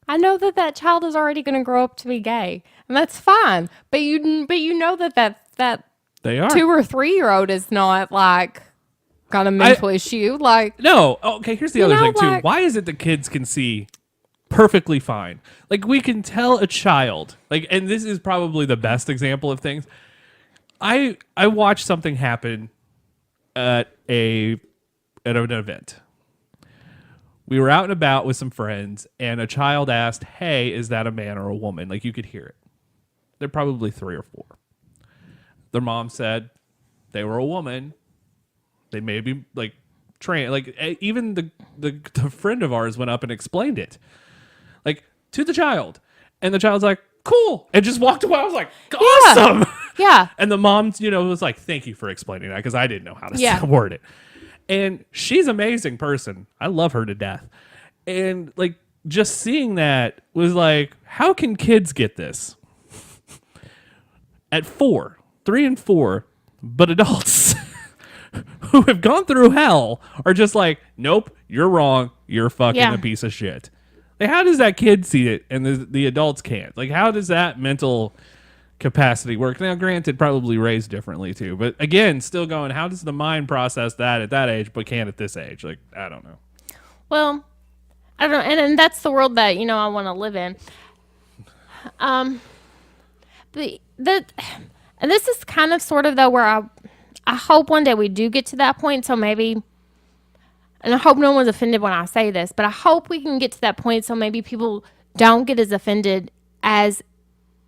I know that child is already going to grow up to be gay, and that's fine. But you know that they are 2 or 3-year-old is not like got a mental issue. Like, no. Okay. Here's the other thing too. like- Why is it that kids can see perfectly fine? Like we can tell a child, like, and this is probably the best example of things. I watched something happen at an event. We were out and about with some friends, and a child asked, "Hey, is that a man or a woman?" Like you could hear it. They're probably 3 or 4. Their mom said they were a woman. They may be like trained. Like even the friend of ours went up and explained it, like to the child, and the child's like, "Cool," and just walked away. I was like, "Awesome." yeah. And the mom, was like, "Thank you for explaining that," because I didn't know how to word it. And she's an amazing person. I love her to death. And like just seeing that was like, how can kids get this? At 3 and 4, but adults who have gone through hell are just like, nope, you're wrong. You're fucking a piece of shit. Like, how does that kid see it and the adults can't? Like, how does that mental capacity work? Now, granted, probably raised differently too, but again, still going, how does the mind process that at that age but can't at this age? Like, I don't know. Well, I don't know, and that's the world that I want to live in. And this is kind of sort of though where I hope one day we do get to that point. So maybe, and I hope no one's offended when I say this, but I hope we can get to that point so maybe people don't get as offended as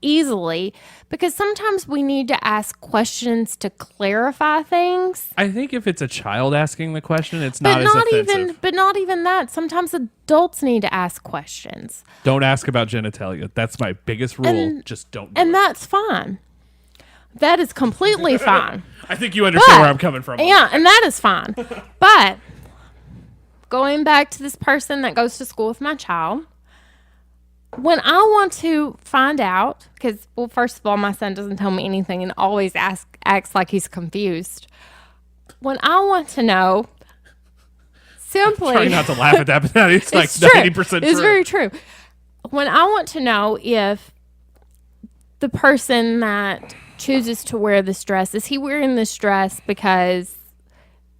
easily, because sometimes we need to ask questions to clarify things. I think if it's a child asking the question, it's not as offensive. But not even that. Sometimes adults need to ask questions. Don't ask about genitalia. That's my biggest rule. Just don't do it. And that's fine. That is completely fine. I think you understand where I'm coming from. Yeah, and that is fine. But going back to this person that goes to school with my child, when I want to find out, because, well, first of all, my son doesn't tell me anything and always acts like he's confused. When I want to know, simply... Try not to laugh at that, but that is like true. 90% true. It's very true. When I want to know if the person that chooses to wear this dress, is he wearing this dress because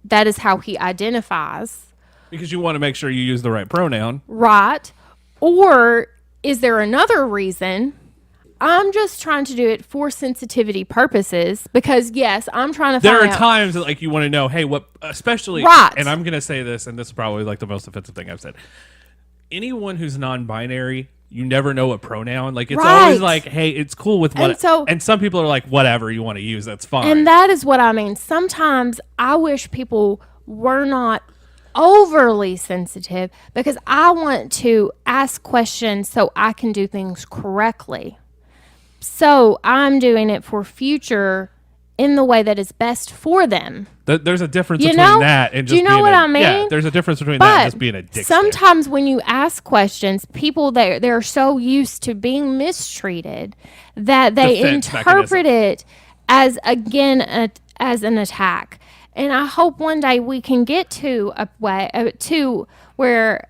that is how he identifies? Because you want to make sure you use the right pronoun. Right. Or is there another reason? I'm just trying to do it for sensitivity purposes because, yes, I'm trying to find out. There are times that like you want to know, hey, what, especially, right. And I'm going to say this, and this is probably like the most offensive thing I've said. Anyone who's non-binary, you never know what pronoun. Like, it's always like, hey, it's cool with what. And some people are like, whatever you want to use, that's fine. And that is what I mean. Sometimes I wish people were not overly sensitive because I want to ask questions so I can do things correctly. So I'm doing it for future in the way that is best for them. There's a difference between that and just do you know being what I mean? Yeah, there's a difference between that and just being a dick. Sometimes when you ask questions, people they're so used to being mistreated that they interpret it as as an attack. And I hope one day we can get to a way to where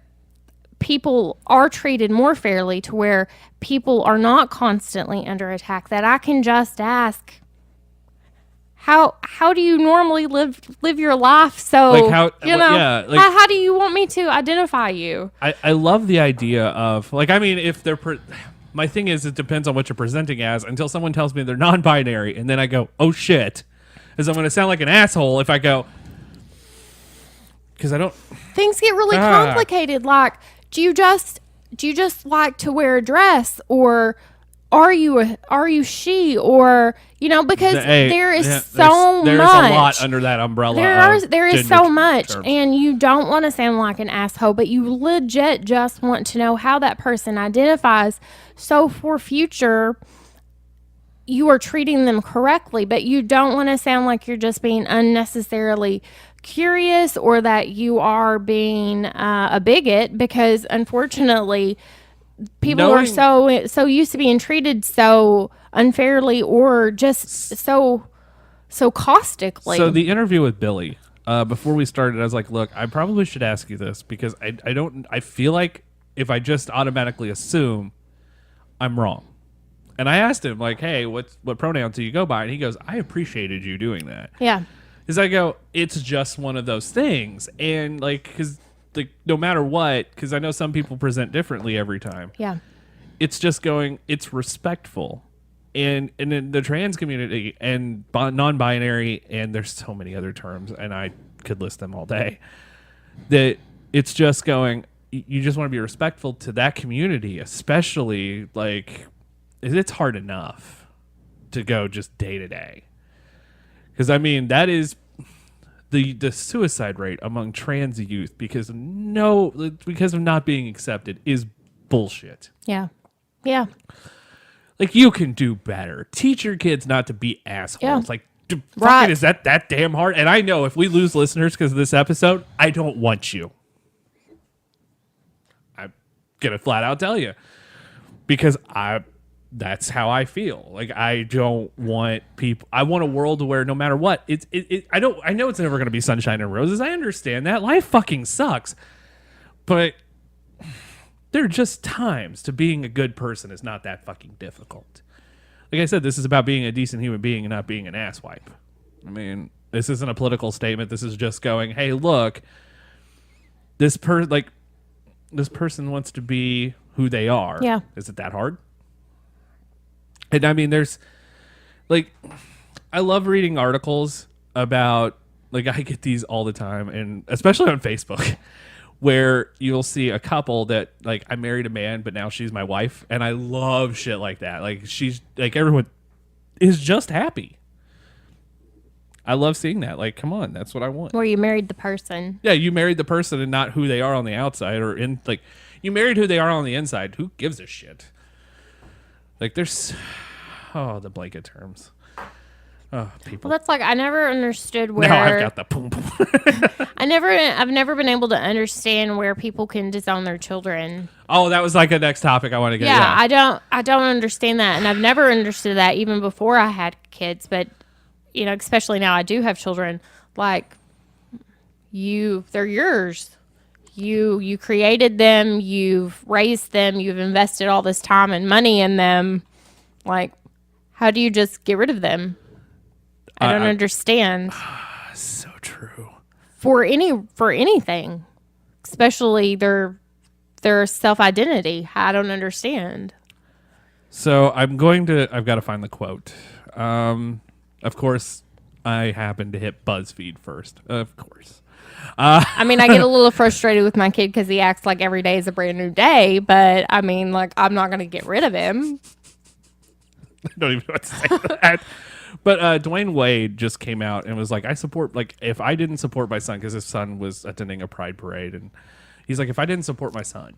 people are treated more fairly, to where people are not constantly under attack. That I can just ask, how do you normally live your life? So like how do you want me to identify you? I love the idea of like, I mean, if they're my thing is it depends on what you're presenting as until someone tells me they're non-binary, and then I go, oh shit. Because I'm going to sound like an asshole if I go, because I don't. Things get really complicated. Like, do you just like to wear a dress, or are you she, or because there is so much. There's a lot under that umbrella. There is so much, terms. And you don't want to sound like an asshole, but you legit just want to know how that person identifies. So for future, you are treating them correctly, but you don't want to sound like you're just being unnecessarily curious or that you are being a bigot, because unfortunately people are so used to being treated so unfairly or just so caustically. So the interview with Billy, before we started, I was like, look, I probably should ask you this because I feel like if I just automatically assume, I'm wrong. And I asked him, like, hey, what pronouns do you go by? And he goes, I appreciated you doing that. Yeah. Because I go, it's just one of those things. And, like, because, like, no matter what, because I know some people present differently every time. Yeah. It's just going, it's respectful. And in the trans community and non-binary, and there's so many other terms, and I could list them all day, that it's just going, you just want to be respectful to that community, especially, like, it's hard enough to go just day to day. Because, I mean, that is the suicide rate among trans youth because of not being accepted is bullshit. Yeah. Yeah. Like, you can do better. Teach your kids not to be assholes. Yeah. Like, Right. fucking, is that damn hard? And I know if we lose listeners because of this episode, I don't want you. I'm going to flat out tell you. Because that's how I feel. Like, I don't want people. I want a world where no matter what, I know it's never going to be sunshine and roses. I understand that. Life fucking sucks. But there are just times to being a good person is not that fucking difficult. Like I said, this is about being a decent human being and not being an asswipe. I mean, this isn't a political statement. This is just going, hey, look, this person wants to be who they are. Yeah. Is it that hard? And I mean, there's, like, I love reading articles about, like, I get these all the time, and especially on Facebook, where you'll see a couple that, like, I married a man, but now she's my wife, and I love shit like that. Like, she's, like, everyone is just happy. I love seeing that. Like, come on, that's what I want. Where you married the person. Yeah, you married the person and not who they are on the outside, or in, like, you married who they are on the inside. Who gives a shit? Like, there's, the blanket terms. Oh, people. Well, that's like, I never understood where. Now I've got the boom boom. I've never been able to understand where people can disown their children. Oh, that was like a next topic I want to get. Yeah, I don't understand that, and I've never understood that even before I had kids. But especially now I do have children. Like, they're yours. You created them, you've raised them, you've invested all this time and money in them. Like, how do you just get rid of them? I don't understand. So true. For anything, especially their self-identity. I don't understand. So I've got to find the quote. Of course, I happen to hit BuzzFeed first. Of course. I mean, I get a little frustrated with my kid because he acts like every day is a brand new day, but I mean, like, I'm not going to get rid of him. I don't even know what to say to that. But Dwayne Wade just came out and was like, I support, like, if I didn't support my son, because his son was attending a pride parade, and he's like, if I didn't support my son,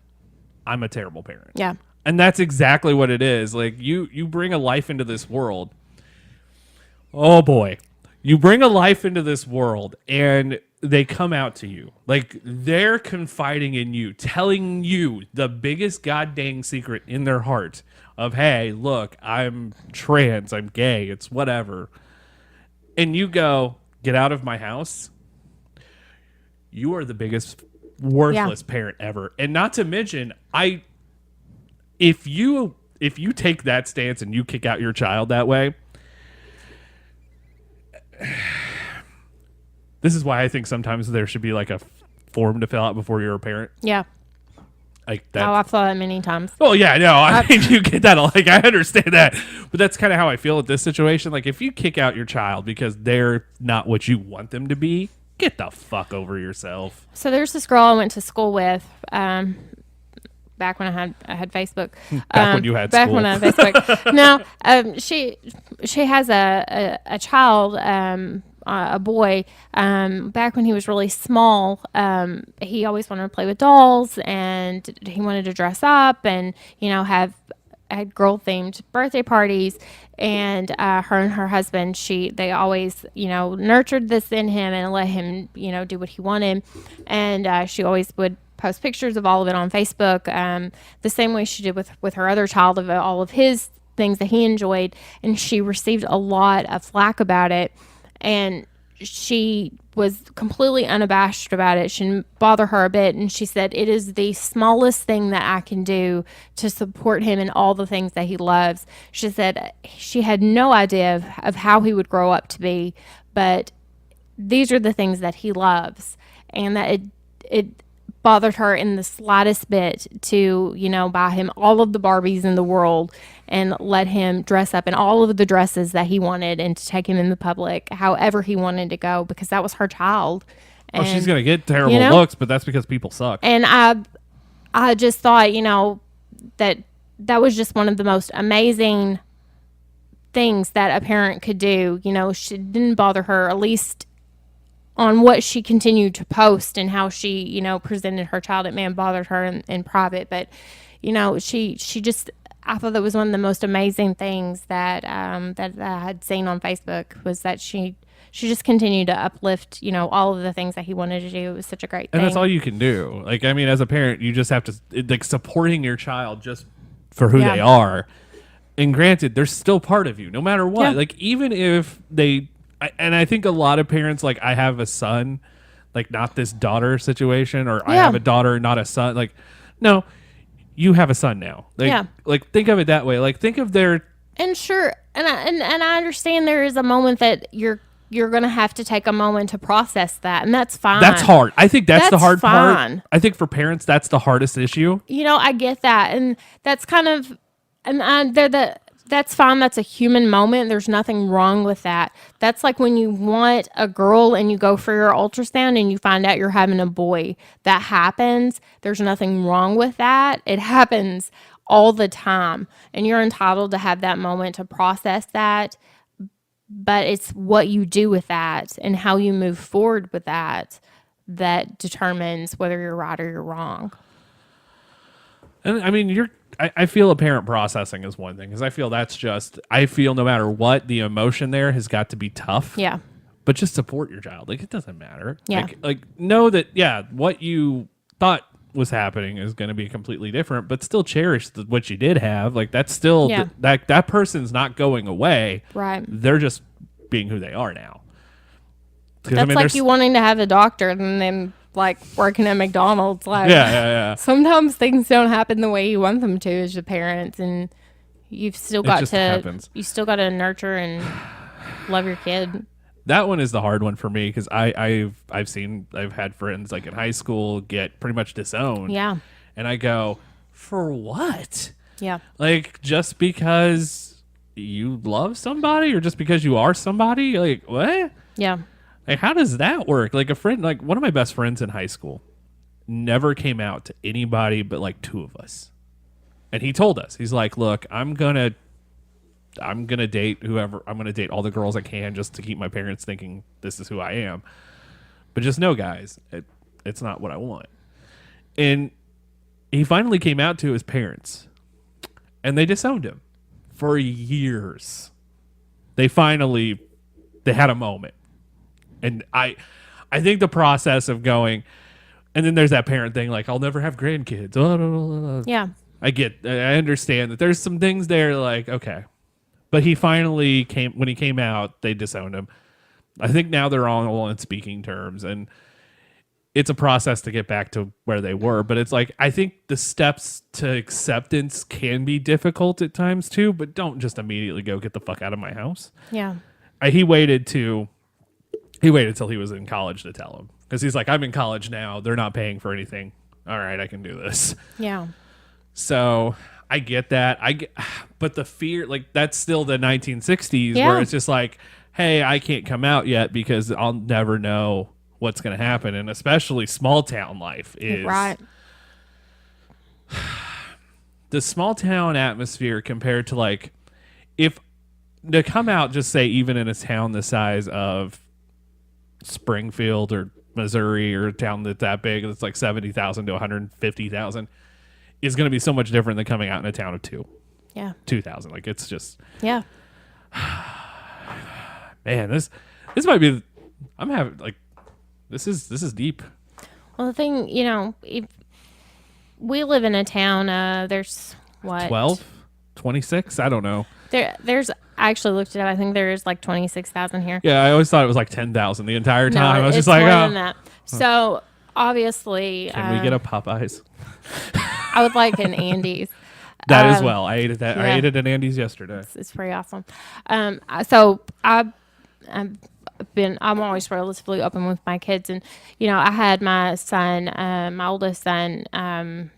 I'm a terrible parent. Yeah. And that's exactly what it is. Like, you bring a life into this world. Oh, boy. You bring a life into this world, and they come out to you. Like, they're confiding in you, telling you the biggest goddamn secret in their heart of, hey, look, I'm trans, I'm gay, it's whatever. And you go, get out of my house. You are the biggest worthless parent ever. And not to mention, if you take that stance and you kick out your child that way, this is why I think sometimes there should be like a form to fill out before you're a parent. Yeah. Like that. Oh, I've thought that many times. Oh yeah, no, I mean, you get that. Like, I understand that, but that's kind of how I feel at this situation. Like, if you kick out your child because they're not what you want them to be, get the fuck over yourself. So there's this girl I went to school with. Back when I had Facebook. Back when you had back school. when I had Facebook. No, she has a child, a boy. Back when he was really small, he always wanted to play with dolls, and he wanted to dress up and have had girl themed birthday parties, and her and her husband, they always, nurtured this in him and let him, do what he wanted. And she always would post pictures of all of it on Facebook, the same way she did with her other child, of all of his things that he enjoyed. And she received a lot of flack about it. And she was completely unabashed about it. She didn't bother her a bit. And she said, it is the smallest thing that I can do to support him in all the things that he loves. She said she had no idea of how he would grow up to be, but these are the things that he loves. And that it bothered her in the slightest bit to, buy him all of the Barbies in the world and let him dress up in all of the dresses that he wanted, and to take him in the public however he wanted to go, because that was her child. And, she's going to get terrible looks, but that's because people suck. And I just thought, that was just one of the most amazing things that a parent could do. She didn't bother her, at least on what she continued to post and how she, presented her child. It may have bothered her in private, but, she just, I thought that was one of the most amazing things that that I had seen on Facebook, was that she just continued to uplift, all of the things that he wanted to do. It was such a great thing. And that's all you can do. Like, I mean, as a parent, you just have to, supporting your child just for who they are. And granted, they're still part of you, no matter what. Yeah. Like, even if and I think a lot of parents, like, I have a son, like, not this daughter situation, or I have a daughter, not a son. Like, no, you have a son now. Like, like, think of it that way. Like, think of their... And sure, and I understand there is a moment that you're going to have to take a moment to process that, and that's fine. That's hard. I think that's the hard fine. part. I think for parents, that's the hardest issue. I get that, and that's kind of... And that's fine. That's a human moment. There's nothing wrong with that. That's like when you want a girl and you go for your ultrasound and you find out you're having a boy. That happens. There's nothing wrong with that. It happens all the time. And you're entitled to have that moment to process that. But it's what you do with that and how you move forward with that determines whether you're right or you're wrong. And I mean, I feel a parent processing is one thing, because I feel I feel no matter what, the emotion there has got to be tough. Yeah. But just support your child. Like, it doesn't matter. Yeah. Like know that, what you thought was happening is going to be completely different, but still cherish what you did have. Like, that's still, that person's not going away. Right. They're just being who they are now. That's like you wanting to have a doctor and then, like, working at McDonald's. Like, yeah. Sometimes things don't happen the way you want them to as your parents, and you've still got to nurture and love your kid. That one is the hard one for me, because I've had friends, like, in high school get pretty much disowned. Yeah. And I go, for what? Yeah. Like, just because you love somebody, or just because you are somebody? Like, what? Yeah. Like, how does that work? Like, a friend, like, one of my best friends in high school never came out to anybody but, like, two of us. And he told us, he's like, look, I'm gonna date whoever, I'm gonna date all the girls I can, just to keep my parents thinking this is who I am. But just know, guys, it's not what I want. And he finally came out to his parents, and they disowned him for years. They had a moment. And I think the process of going, and then there's that parent thing, like, I'll never have grandkids. Yeah. I understand that there's some things there, like, okay. But he finally when he came out, they disowned him. I think now they're all on speaking terms, and it's a process to get back to where they were. But it's like, I think the steps to acceptance can be difficult at times too, but don't just immediately go get the fuck out of my house. Yeah. He waited till he was in college to tell him, because he's like, I'm in college now. They're not paying for anything. All right, I can do this. Yeah. So I get that. But the fear, like, that's still the 1960s where it's just like, hey, I can't come out yet because I'll never know what's going to happen. And especially small town life is right. The small town atmosphere compared to, like, if to come out, just say, even in a town the size of Springfield or Missouri, or a town that's that big, that's like 70,000 to 150,000, is going to be so much different than coming out in a town of 2. Yeah. 2,000. Like, it's just, Yeah. man, this might be, I'm having, like, this is deep. Well, the thing, if we live in a town, there's what? 12? 26? I don't know. There's, I actually looked it up. I think there's like 26,000 here. Yeah, I always thought it was like 10,000 the entire No, time. I was it's just like, more oh. than that. So obviously, Can we get a Popeyes? I would like an Andy's. That as well. I ate it. I yeah. ate it at Andy's yesterday. It's pretty awesome. So I'm always relatively open with my kids, and I had my son, my oldest son.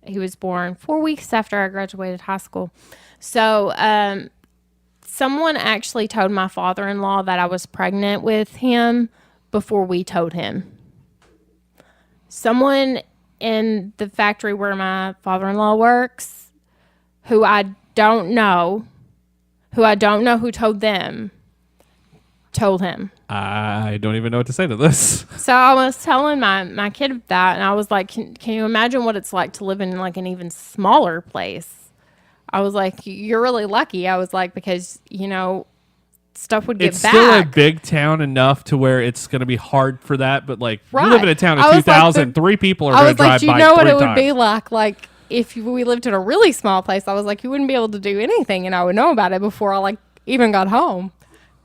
He was born 4 weeks after I graduated high school. So someone actually told my father-in-law that I was pregnant with him before we told him. Someone in the factory where my father-in-law works, who I don't know who told them, told him. I don't even know what to say to this. So I was telling my kid that, and I was like, can you imagine what it's like to live in like an even smaller place? I was like, you're really lucky. I was like, because, stuff would get It's back. still a big town enough to where it's going to be hard for that. But like, Right. you live in a town of 2,000, three people are I going to was like, drive by. you know what it three would be times. like if we lived in a really small place. I was like, you wouldn't be able to do anything, and I would know about it before I like even got home.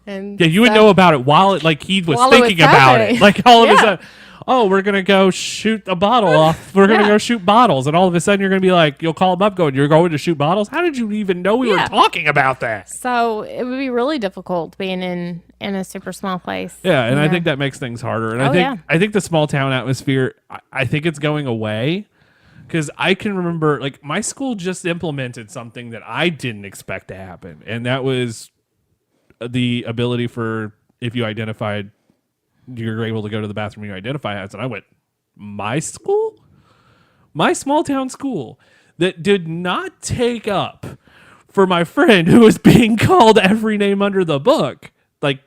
And Yeah, you would know about it while he was While it was thinking about it. happening. Like all of a Yeah. sudden, oh, we're going to go shoot a bottle off. We're going to Yeah. go shoot bottles. And all of a sudden you're going to be like, you'll call him up going, you're going to shoot bottles? How did you even know we were Yeah. talking about that? So it would be really difficult being in a super small place. Yeah, and I think that makes things harder. And I think the small town atmosphere, I think it's going away. Because I can remember, like, my school just implemented something that I didn't expect to happen. And that was the ability for, if you identified, you're able to go to the bathroom you identify as. And I went, my school? My small town school that did not take up for my friend who was being called every name under the book, like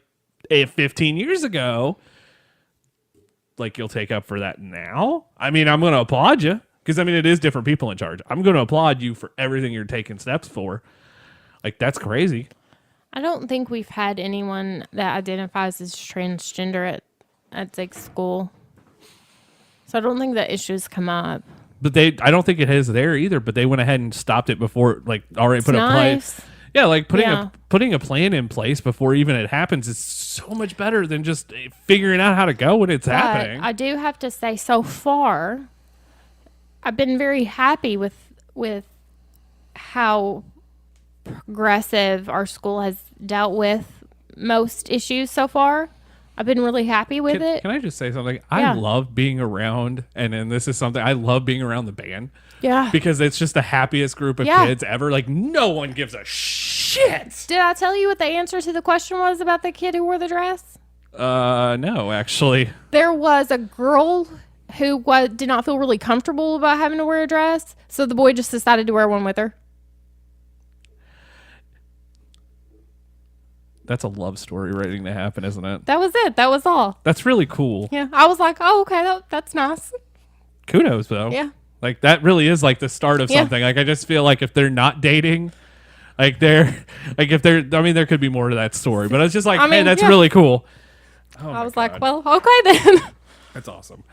15 years ago. Like, you'll take up for that now? I mean, I'm going to applaud you. Because, I mean, it is different people in charge. I'm going to applaud you for everything you're taking steps for. Like, that's crazy. I don't think we've had anyone that identifies as transgender at like school. So I don't think that issues come up. But I don't think it is there either, but they went ahead and stopped it before, like, already put a plan. Yeah, like putting a plan in place before even it happens is so much better than just figuring out how to go when it's happening. I do have to say, so far, I've been very happy with how progressive our school has dealt with most issues so far. I've been really happy with it. Can I just say something? Yeah. I love being around, and this is something, I love being around the band. Yeah. Because it's just the happiest group of kids ever. Like, no one gives a shit. Did I tell you what the answer to the question was about the kid who wore the dress? No, actually. There was a girl who did not feel really comfortable about having to wear a dress, so the boy just decided to wear one with her. That's a love story waiting to happen, isn't it? That was it. That was all. That's really cool. Yeah. I was like, oh, okay, that's nice. Kudos, though. Yeah. Like, that really is like the start of something. Like, I just feel like if they're not dating, like there could be more to that story. But it's just like, hey, that's really cool. Oh, I was like, well, okay then. That's awesome.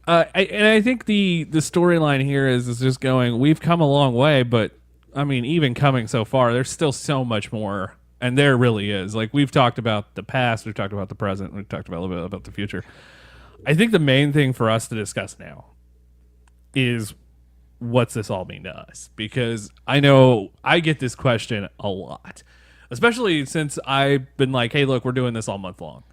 I think the storyline here is just going, we've come a long way, but I mean, even coming so far, there's still so much more. And there really is. Like, we've talked about the past, we've talked about the present, we've talked about a little bit about the future. I think the main thing for us to discuss now is, what's this all mean to us? Because I know I get this question a lot, especially since I've been like, hey, look, we're doing this all month long.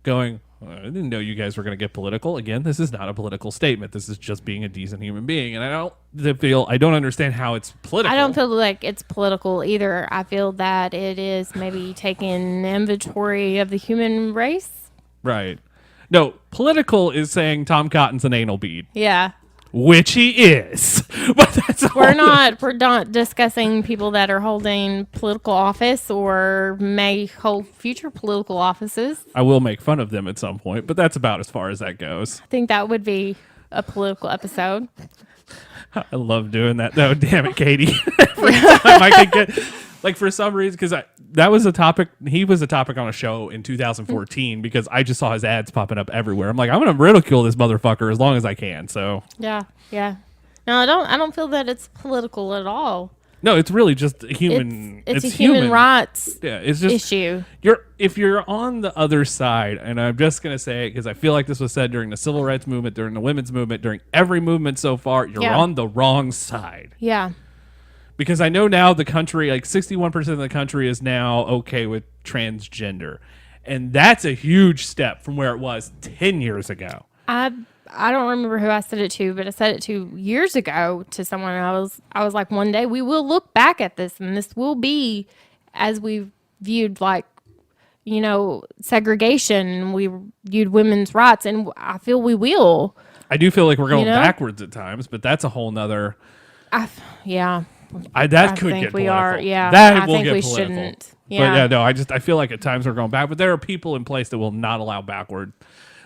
Going, I didn't know you guys were going to get political. Again, this is not a political statement. This is just being a decent human being. And I don't understand how it's political. I don't feel like it's political either. I feel that it is maybe taking inventory of the human race. Right. No, political is saying Tom Cotton's an anal bead. Yeah. Which he is. But that's We're not discussing people that are holding political office or may hold future political offices. I will make fun of them at some point, but that's about as far as that goes. I think that would be a political episode. I love doing that, though. Damn it, Katie. every time I could get, like, for some reason, because that was a topic. He was a topic on a show in 2014 because I just saw his ads popping up everywhere. I'm like, I'm going to ridicule this motherfucker as long as I can. So yeah. No, I don't feel that it's political at all. no, it's really just human. It's a human rights it's just issue. If you're on the other side, and I'm just going to say it because I feel like this was said during the civil rights movement, during the women's movement, during every movement so far, you're on the wrong side. Yeah. Because I know now the country, like 61% of the country is now okay with transgender. And that's a huge step from where it was 10 years ago. I don't remember who I said it to, but I said it 2 years ago to someone. I was like, one day we will look back at this, and this will be as we viewed, like, segregation. We viewed women's rights, and I feel we will. I do feel like we're going backwards at times, but that's a whole nother. Yeah. That could get we political. are. Yeah. That I will think get we political. shouldn't. But Yeah. no, I feel like at times we're going back, but there are people in place that will not allow backward.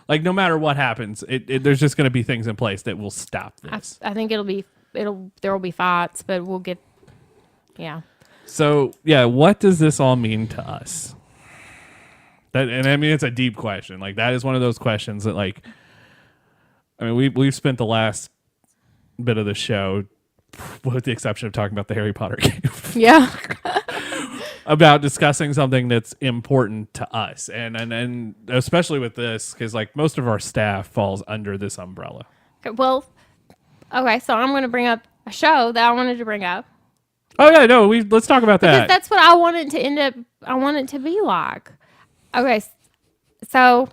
Like, no matter what happens, there's just going to be things in place that will stop this. I think there will be fights, but we'll get. Yeah. So yeah, what does this all mean to us? And I mean, it's a deep question. Like, that is one of those questions that, like, I mean, we've spent the last bit of the show, with the exception of talking about the Harry Potter game, Yeah. about discussing something that's important to us, and especially with this, because, like, most of our staff falls under this umbrella. Well, okay, so I'm going to bring up a show that I wanted to bring up. Oh yeah, no, let's talk about Because that. that's what I want it to end up. I want it to be like. Okay, so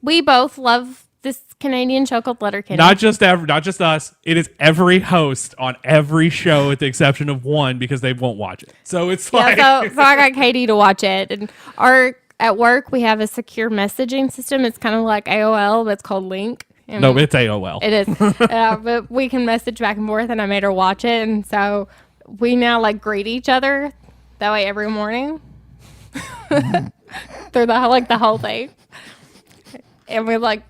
we both love this Canadian show called Letterkenny. Not just us. It is every host on every show, with the exception of one, because they won't watch it. So it's like, so I got Katie to watch it, and at work we have a secure messaging system. It's kind of like AOL, but it's called Link. And no, it's AOL. It is, but we can message back and forth, and I made her watch it, and so we now, like, greet each other that way every morning through the whole thing, and we're like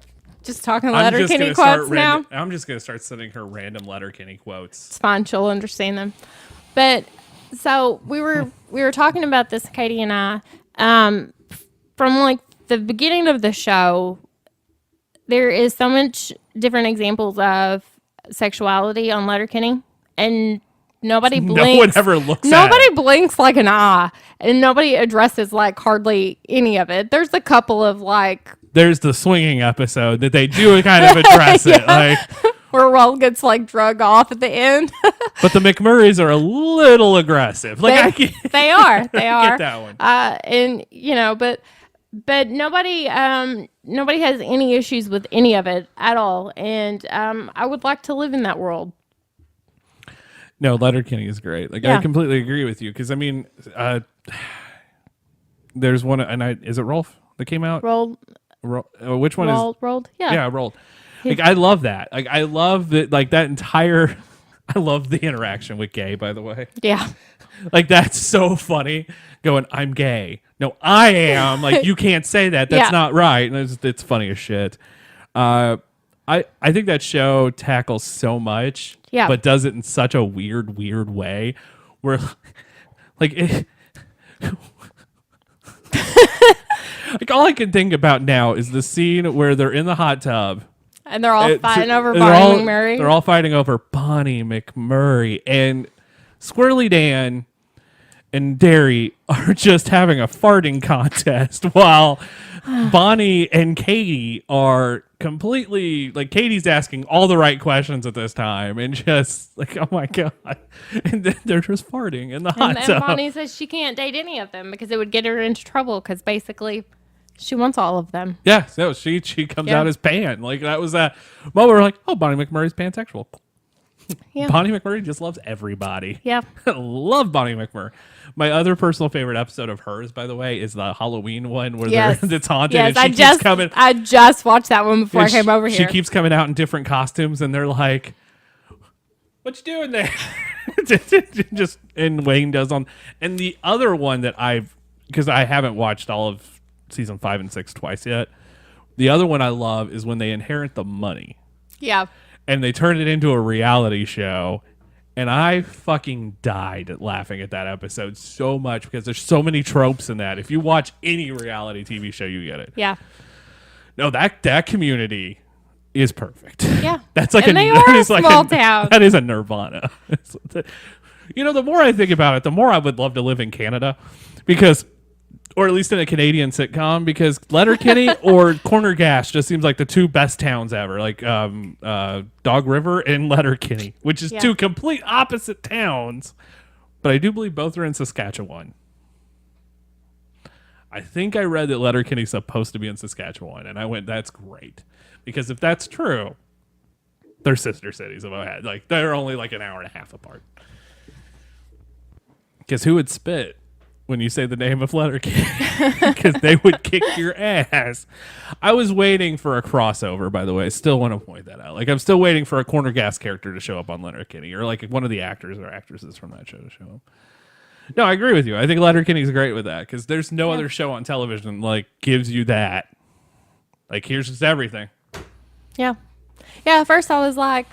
just talking Letterkenny quotes now. I'm just gonna start sending her random Letterkenny quotes. It's fine, she'll understand them. But so we were talking about this, Katie and I, from, like, the beginning of the show. There is so much different examples of sexuality on Letterkenny, and nobody blinks. No one ever looks at Nobody blinks like an eye, and nobody addresses, like, hardly any of it. There's a couple of, like... There's the swinging episode that they do kind of address it, like, where Roll gets, like, drug off at the end. but the McMurrays are a little aggressive. Like, they are. They are. Get that one. And, but nobody has any issues with any of it at all. And I would like to live in that world. No, Letterkenny is great. Like, Yeah. I completely agree with you, because I mean, there's one, and is it Rolf that came out? Which one is Rolled? Yeah. Yeah, Rolled. Like, I love that. Like, I love that. Like, that entire. I love the interaction with Gay, by the way. Yeah. Like, that's so funny. Going, I'm gay. No, I am. Like, you can't say that. That's not right. And it's funny as shit. I think that show tackles so much, but does it in such a weird way where, like, like, all I can think about now is the scene where they're in the hot tub. And they're all fighting over Bonnie McMurray. They're all fighting over Bonnie McMurray. And Squirrely Dan and Derry are just having a farting contest while Bonnie and Katie are completely, like, Katie's asking all the right questions at this time, and just like, oh my God. And then they're just farting in the hot tub. And Bonnie says she can't date any of them because it would get her into trouble, because basically she wants all of them. Yeah, so she comes out as pan. Like, that was that moment where we're like, oh, Bonnie McMurray's pansexual. Yeah. Bonnie McMurray just loves everybody. Yeah. Love Bonnie McMurray. My other personal favorite episode of hers, by the way, is the Halloween one where it's haunted. Yes, and she keeps coming. I just watched that one before I came over here. She keeps coming out in different costumes, and they're like, what you doing there? Just, and Wayne does on. And the other one that because I haven't watched all of season 5 and 6 twice yet. The other one I love is when they inherit the money. Yeah. And they turn it into a reality show. And I fucking died at laughing at that episode so much because there's so many tropes in that. If you watch any reality TV show, you get it. Yeah. No, that community is perfect. Yeah. That's like and they are a is like small town. That is a nirvana. You know, the more I think about it, the more I would love to live in Canada because, or at least in a Canadian sitcom, because Letterkenny or Corner Gas just seems like the two best towns ever, like Dog River and Letterkenny, which is two complete opposite towns. But I do believe both are in Saskatchewan. I think I read that Letterkenny's supposed to be in Saskatchewan, and I went, that's great. Because if that's true, they're sister cities of Ohad. Like, they're only like an hour and a half apart. Because who would spit when you say the name of Letterkenny? Because they would kick your ass. I was waiting for a crossover, by the way. Still want to point that out. Like, I'm still waiting for a Corner Gas character to show up on Letterkenny, or like one of the actors or actresses from that show to show up. No, I agree with you. I think Letterkenny's great with that because there's no other show on television like gives you that. Like, here's just everything. Yeah. Yeah, at first I was like,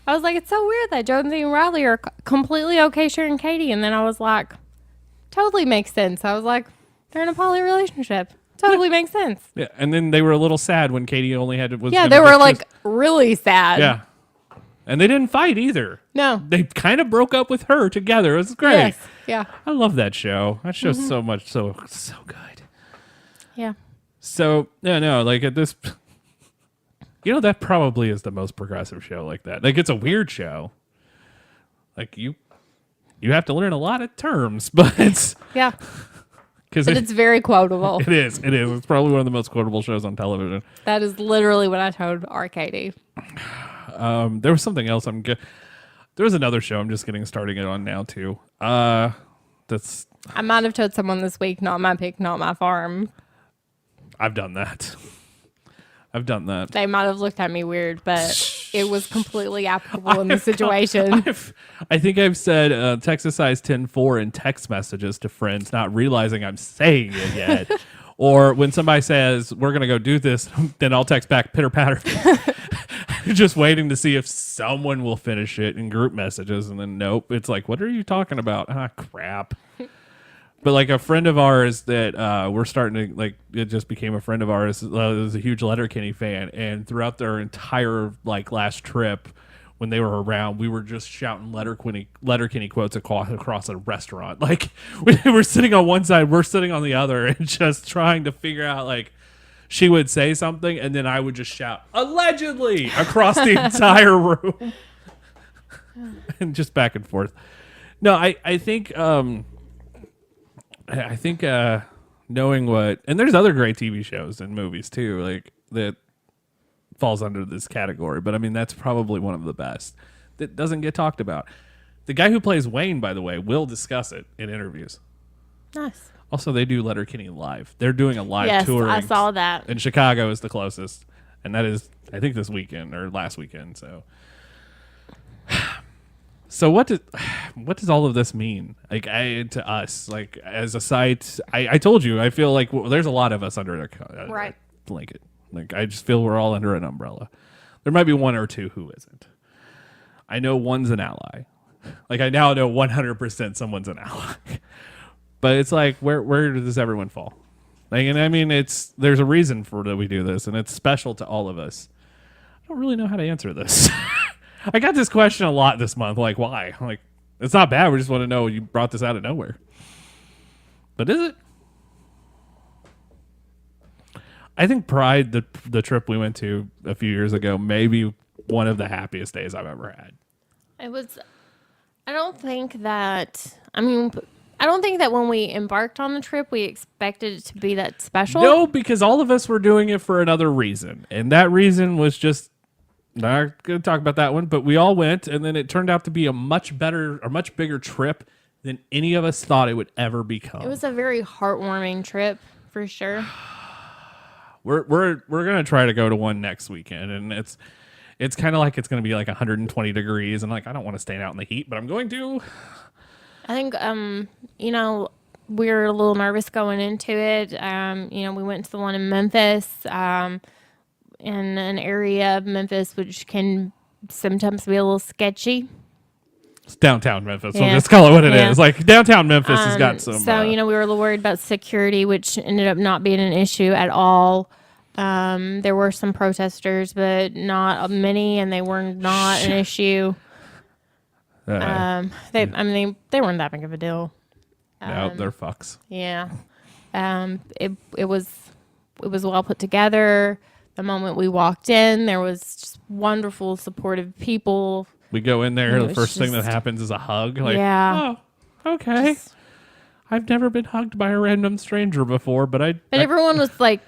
it's so weird that Jonesy and Riley are completely okay sharing Katie. And then I was like, totally makes sense. I was like, they're in a poly relationship. Totally makes sense. Yeah, and then they were a little sad when Katie only had to. Yeah, they were like really sad. Yeah. And they didn't fight either. No. They kind of broke up with her together. It was great. Yes. Yeah. I love that show. That show's so much, so good. Yeah. So, no, like at this, you know, that probably is the most progressive show like that. Like, it's a weird show. Like, you have to learn a lot of terms, but it's... Yeah. Because it's very quotable. It is. It's probably one of the most quotable shows on television. That is literally what I told Arcady. There was something else. There was another show I'm just starting it on now, too. I might have told someone this week, not my pick, not my farm. I've done that. They might have looked at me weird, but it was completely applicable in the situation. I think I've said Texas size 10-4 in text messages to friends, not realizing I'm saying it yet. Or when somebody says, we're going to go do this, then I'll text back pitter patter. Just waiting to see if someone will finish it in group messages. And then nope. It's like, what are you talking about? Ah, crap. But like a friend of ours that we're starting to like, it just became a friend of ours. Was a huge Letterkenny fan, and throughout their entire like last trip, when they were around, we were just shouting Letterkenny quotes across a restaurant. Like we were sitting on one side, we're sitting on the other, and just trying to figure out like she would say something, and then I would just shout allegedly across the entire room, and just back and forth. No, I think. I think knowing what, and there's other great TV shows and movies too, like that falls under this category. But I mean, that's probably one of the best that doesn't get talked about. The guy who plays Wayne, by the way, will discuss it in interviews. Nice. Also, they do Letterkenny live. They're doing a live tour. Yes, I saw that. And Chicago is the closest, and that is, I think, this weekend or last weekend. So what does all of this mean? Like to us, like as a site, I told you, I feel like there's a lot of us under a blanket. Like I just feel we're all under an umbrella. There might be one or two who isn't. I know one's an ally. Like I now know 100% someone's an ally. But it's like where does everyone fall? Like, and I mean there's a reason for that we do this, and it's special to all of us. I don't really know how to answer this. I got this question a lot this month. Like, why? Like, it's not bad. We just want to know you brought this out of nowhere. But is it? I think Pride, the trip we went to a few years ago, maybe one of the happiest days I've ever had. It was. I don't think that when we embarked on the trip, we expected it to be that special. No, because all of us were doing it for another reason. And that reason was just, not going to talk about that one, but we all went, and then it turned out to be a much bigger trip than any of us thought it would ever become. It was a very heartwarming trip, for sure. We're going to try to go to one next weekend, and it's kind of like it's going to be like 120 degrees, and like I don't want to stay out in the heat, but I'm going to. I think we were a little nervous going into it. We went to the one in Memphis. In an area of Memphis which can sometimes be a little sketchy. It's downtown Memphis. Yeah. Let's call it what it Yeah. is. Like downtown Memphis has got some. So we were a little worried about security, which ended up not being an issue at all. There were some protesters, but not many, and they were not an issue. They weren't that big of a deal. No, they're fucks. Yeah. It was well put together. The moment we walked in, there was just wonderful, supportive people. We go in there, It the was first thing that just- happens is a hug. Like, Yeah. oh, okay. I've never been hugged by a random stranger before, but But everyone was like,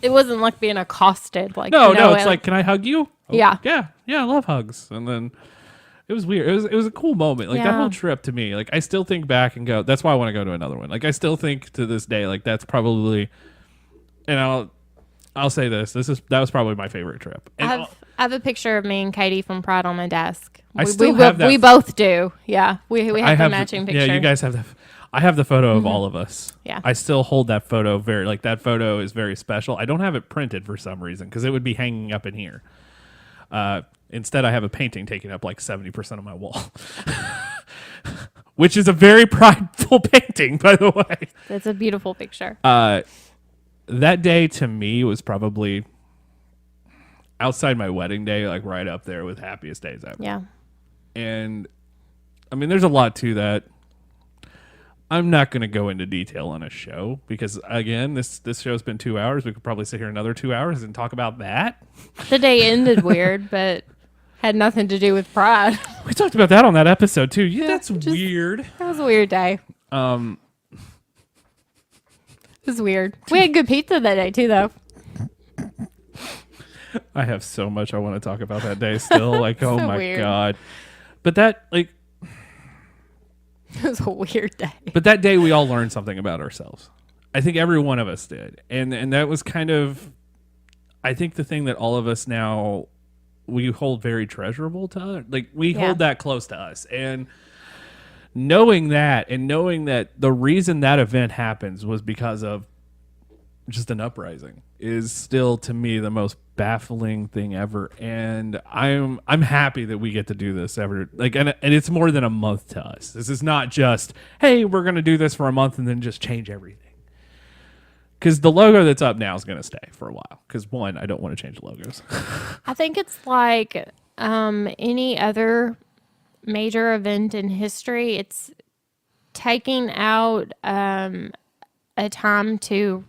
it wasn't like being accosted. Like, no, it's like, can I hug you? Oh, Yeah. yeah, I love hugs. And then it was weird. It was a cool moment. Like that Yeah. whole trip to me, like I still think back and go, that's why I want to go to another one. Like I still think to this day, like that's probably, and I'll say that was probably my favorite trip. And I have a picture of me and Katie from Pride on my desk. I still have that. We both do. Yeah, we I have the have matching picture. Yeah, you guys have that. I have the photo of all of us. Yeah. I still hold that photo that photo is very special. I don't have it printed for some reason because it would be hanging up in here. Instead, I have a painting taking up like 70% of my wall, which is a very prideful painting, by the way. That's a beautiful picture. That day to me was probably outside my wedding day, like right up there with happiest days ever. Yeah. And I mean, there's a lot to that. I'm not going to go into detail on a show because, again, this show's been 2 hours. We could probably sit here another 2 hours and talk about that. The day ended weird, but had nothing to do with Pride. We talked about that on that episode too. Yeah, that's weird. It was a weird day. It was weird. We had good pizza that day too, though. I have so much I want to talk about that day still. Like, oh So my weird. God. But that, like, It was a weird day. but that day we all learned something about ourselves. I think every one of us did. And that was kind of, I think the thing that all of us now, we hold very treasurable to us. Like, we hold that close to us. And knowing that and knowing that the reason that event happens was because of just an uprising is still to me the most baffling thing ever. And I'm happy that we get to do this ever. Like, and it's more than a month to us. This is not just, hey, we're going to do this for a month and then just change everything. Because the logo that's up now is going to stay for a while. Because one, I don't want to change logos. I think it's like any other major event in history. It's taking out a time to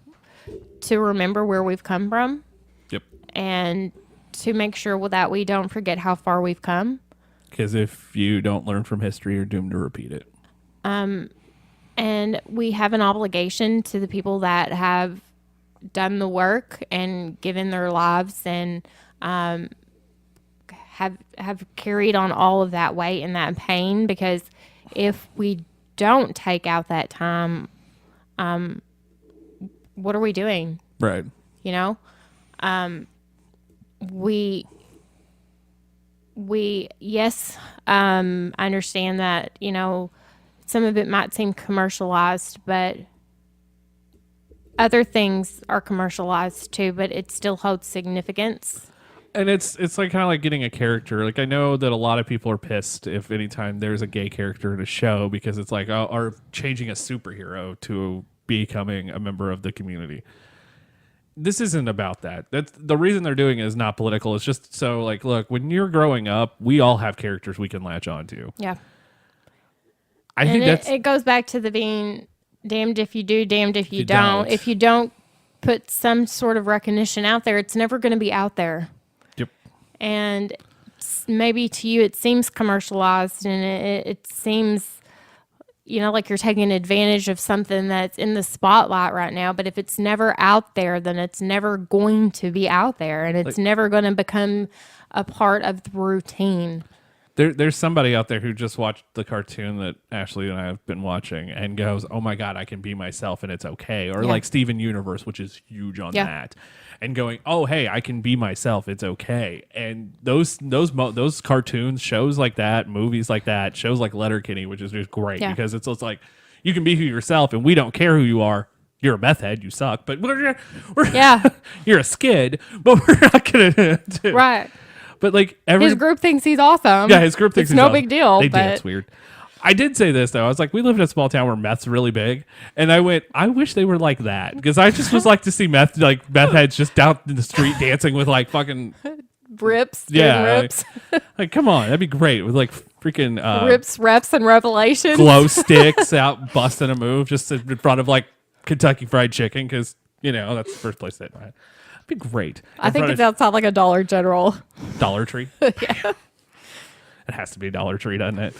remember where we've come from. Yep. And to make sure that we don't forget how far we've come. Because if you don't learn from history, you're doomed to repeat it. And we have an obligation to the people that have done the work and given their lives and have carried on all of that weight and that pain. Because if we don't take out that time, what are we doing? Right. You know, yes, I understand that, you know, some of it might seem commercialized, but other things are commercialized too, but it still holds significance. And it's like kind of like getting a character. Like, I know that a lot of people are pissed if anytime there's a gay character in a show because it's like, or changing a superhero to becoming a member of the community. This isn't about that. That's the reason they're doing it is not political. It's just so like, look, when you're growing up, we all have characters we can latch onto. Yeah. I think that's it goes back to the being damned if you do, damned if you don't. don't. If you don't put some sort of recognition out there, it's never going to be out there. Yep. And maybe to you it seems commercialized and it seems, you know, like you're taking advantage of something that's in the spotlight right now. But if it's never out there, then it's never going to be out there. And it's never going to become a part of the routine. There's somebody out there who just watched the cartoon that Ashley and I have been watching and goes, oh my God, I can be myself and it's okay. Or like Steven Universe, which is huge on that. And going, oh, hey, I can be myself. It's okay. And those cartoons, shows like that, movies like that, shows like Letterkenny, which is just great because it's like you can be who yourself and we don't care who you are. You're a meth head, you suck, but you're a skid, but we're not going to do. Right. But like his group thinks he's awesome. yeah, his group thinks it's he's no awesome. big deal. They but dance weird. I did say this though. I was like, we live in a small town where meth's really big, and I went, I wish they were like that because I just was like to see meth heads just down in the street dancing with like fucking rips, rips. Like, come on, that'd be great with like freaking rips, reps, and revelations. glow sticks out busting a move just in front of like Kentucky Fried Chicken because that's the first place that right. It'd be great. I think it's outside like a Dollar General. Dollar Tree. Yeah. It has to be Dollar Tree, doesn't it?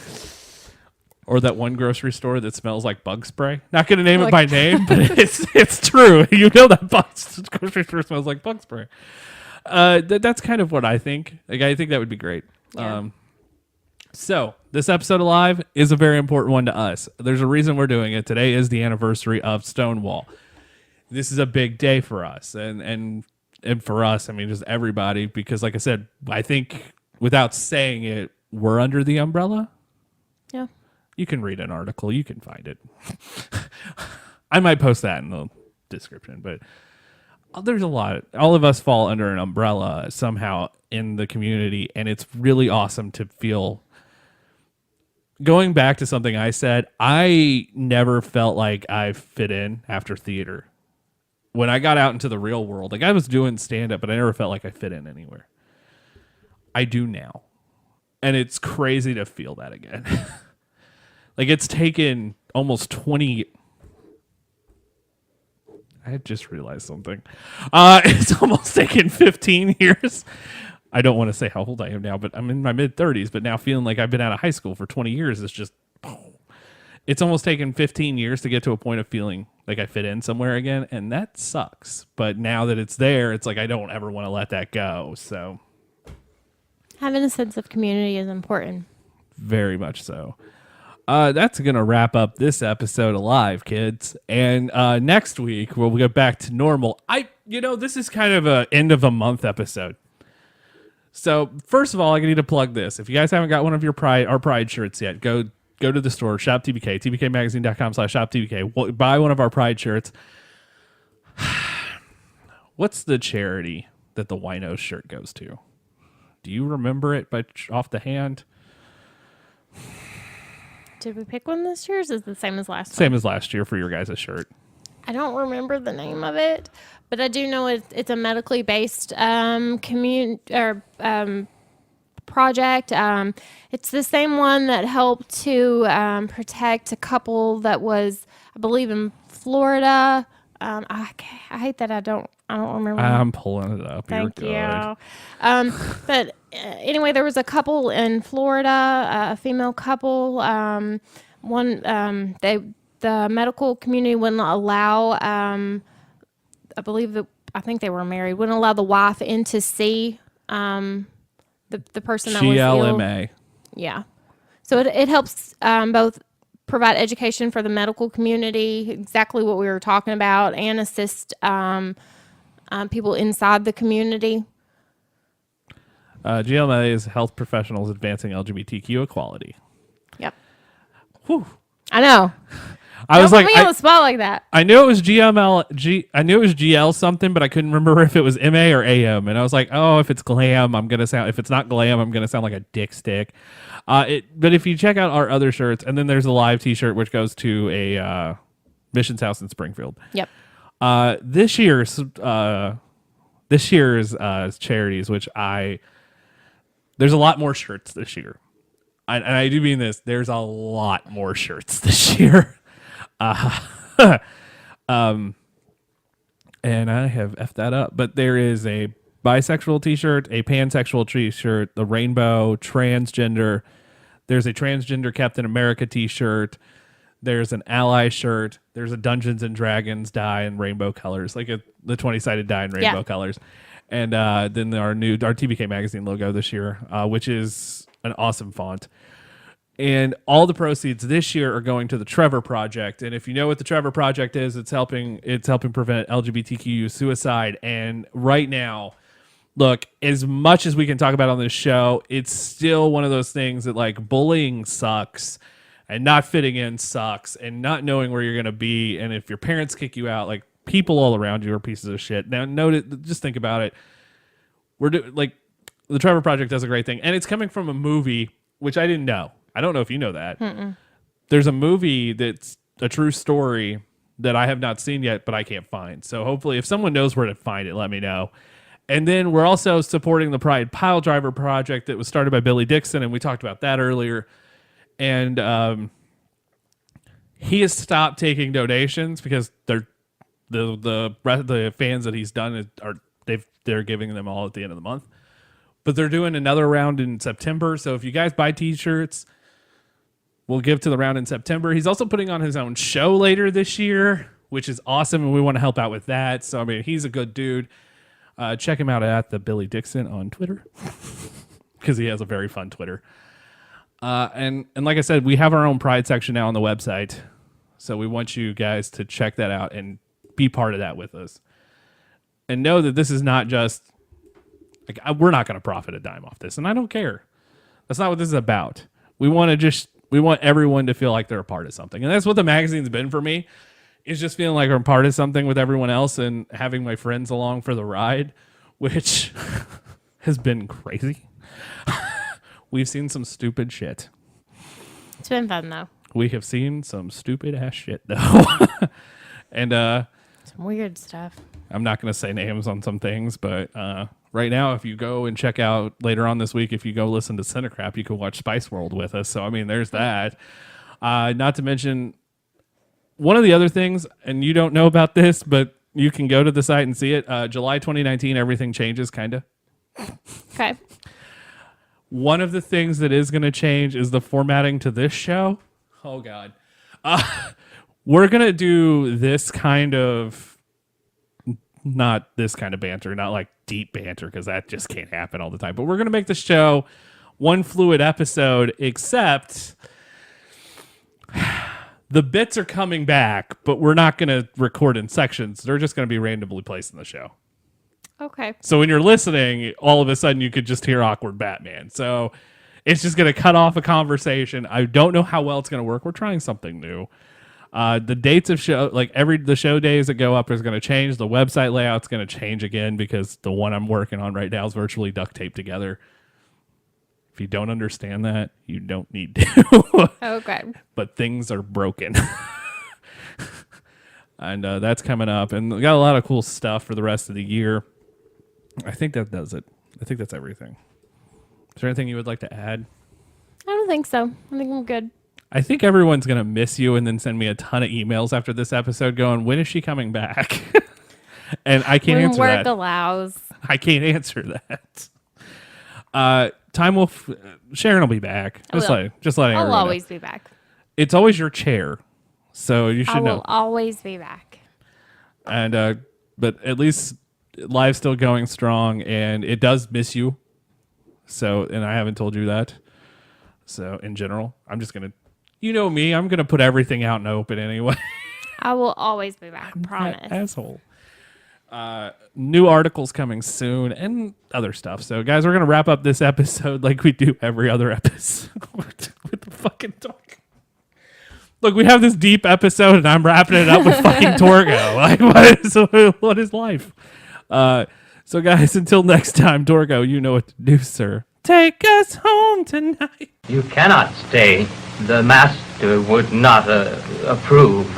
Or that one grocery store that smells like bug spray. Not going to name it by name, but it's true. That grocery store smells like bug spray. That's kind of what I think. Like, I think that would be great. Yeah. So this episode of Live is a very important one to us. There's a reason we're doing it. Today is the anniversary of Stonewall. This is a big day for us, and for us, I mean, just everybody. Because, like I said, I think without saying it, we're under the umbrella. Yeah. You can read an article. You can find it. I might post that in the description, but there's a lot. All of us fall under an umbrella somehow in the community, and it's really awesome to feel. Going back to something I said, I never felt like I fit in after theater. When I got out into the real world, like I was doing stand-up, but I never felt like I fit in anywhere. I do now. And it's crazy to feel that again. Like it's taken almost 20. I had just realized something. It's almost taken 15 years. I don't want to say how old I am now, but I'm in my mid-30s. But now feeling like I've been out of high school for 20 years is just... It's almost taken 15 years to get to a point of feeling like I fit in somewhere again. And that sucks. But now that it's there, it's like I don't ever want to let that go. So... Having a sense of community is important. Very much so. That's going to wrap up this episode of Live, kids. And next week, we'll get back to normal. This is kind of a end of a month episode. So, first of all, I need to plug this. If you guys haven't got one of our Pride shirts yet, go to the store, shop TBK, tbkmagazine.com/shop TBK. Buy one of our Pride shirts. What's the charity that the Winos shirt goes to? Do you remember it off the hand? Did we pick one this year? Or is it the same as last time? Same as last year for your guys' shirt. I don't remember the name of it, but I do know it's a medically based project. It's the same one that helped to protect a couple that was, I believe, in Florida. I hate that I don't remember. I'm pulling it up. Thank You're you. good. But anyway, there was a couple in Florida, a female couple. The medical community wouldn't allow. I think they were married. Wouldn't allow the wife in to see the person that was ill. GLMA. Yeah. So it helps both provide education for the medical community, exactly what we were talking about, and assist people inside the community. GLMA is Health Professionals Advancing LGBTQ Equality. Yep. Whew. I know. I was Don't like, put me on the spot like that. I knew it was I knew it was GL something, but I couldn't remember if it was MA or AM. And I was like, oh, if it's glam, if it's not glam, I'm gonna sound like a dick stick. But if you check out our other shirts, and then there's a Live T-shirt which goes to a missions house in Springfield. Yep. This year's charities, which there's a lot more shirts this year. And I do mean this. There's a lot more shirts this year. And I have effed that up. But there is a bisexual T-shirt, a pansexual T-shirt, the rainbow, transgender. There's a transgender Captain America T-shirt. There's an ally shirt. There's a Dungeons and Dragons die in rainbow colors, like the 20-sided die in rainbow colors. And then our TBK magazine logo this year, which is an awesome font. And all the proceeds this year are going to the Trevor Project. And if you know what the Trevor Project is, it's helping prevent LGBTQ suicide. And right now, look, as much as we can talk about on this show, it's still one of those things that like bullying sucks and not fitting in sucks and not knowing where you're going to be. And if your parents kick you out, like people all around you are pieces of shit. Now, just think about it. the Trevor Project does a great thing, and it's coming from a movie which I didn't know. I don't know if you know that. There's a movie that's a true story that I have not seen yet, but I can't find. So hopefully, if someone knows where to find it, let me know. And then we're also supporting the Pride Pile Driver Project that was started by Billy Dixon, and we talked about that earlier. And he has stopped taking donations because the fans that he's done they're giving them all at the end of the month. But they're doing another round in September. So if you guys buy T-shirts, we'll give to the round in September. He's also putting on his own show later this year, which is awesome, and we want to help out with that. So I mean, he's a good dude. Check him out at the Billy Dixon on Twitter because he has a very fun Twitter. And like I said, we have our own Pride section now on the website. So we want you guys to check that out and be part of that with us. And know that this is not just, like, we're not going to profit a dime off this. And I don't care. That's not what this is about. We want everyone to feel like they're a part of something. And that's what the magazine's been for me. Is just feeling like I'm part of something with everyone else and having my friends along for the ride, which has been crazy. We've seen some stupid shit. It's been fun, though. We have seen some stupid ass shit, though. And some weird stuff. I'm not going to say names on some things, but right now, if you go and check out later on this week, if you go listen to Cinecrap, you can watch Spice World with us. So, I mean, there's that. Not to mention, one of the other things, and you don't know about this, but you can go to the site and see it. July 2019, everything changes, kind of. Okay. One of the things that is going to change is the formatting to this show. Oh, God. We're going to do this kind of, not this kind of banter, not like deep banter, because that just can't happen all the time. But we're going to make the show one fluid episode, except the bits are coming back, but we're not going to record in sections. They're just going to be randomly placed in the show. Okay. So when you're listening, all of a sudden you could just hear awkward Batman. So it's just going to cut off a conversation. I don't know how well it's going to work. We're trying something new. The dates of show, like the show days that go up is going to change. The website layout's going to change again because the one I'm working on right now is virtually duct taped together. If you don't understand that, you don't need to. Okay. But things are broken. And that's coming up. And we got a lot of cool stuff for the rest of the year. I think that does it. I think that's everything. Is there anything you would like to add? I don't think so. I think I'm good. I think everyone's going to miss you and then send me a ton of emails after this episode going, when is she coming back? And I can't answer that. When work allows. I can't answer that. Time will... Sharon will be back. Just letting I'll everyone always know. be back. It's always your chair. So you should know. I will always be back. And but at least live's still going strong, and it does miss you. So, and I haven't told you that. So in general, I'm just gonna, you know me, I'm gonna put everything out in the open anyway. I will always be back. Promise. Asshole. New articles coming soon and other stuff. So guys, we're gonna wrap up this episode like we do every other episode with the fucking talk. Look, we have this deep episode, and I'm wrapping it up with fucking Torgo. Like, what is life? So, guys, until next time, Torgo, you know what to do, sir. Take us home tonight. You cannot stay. The master would not approve.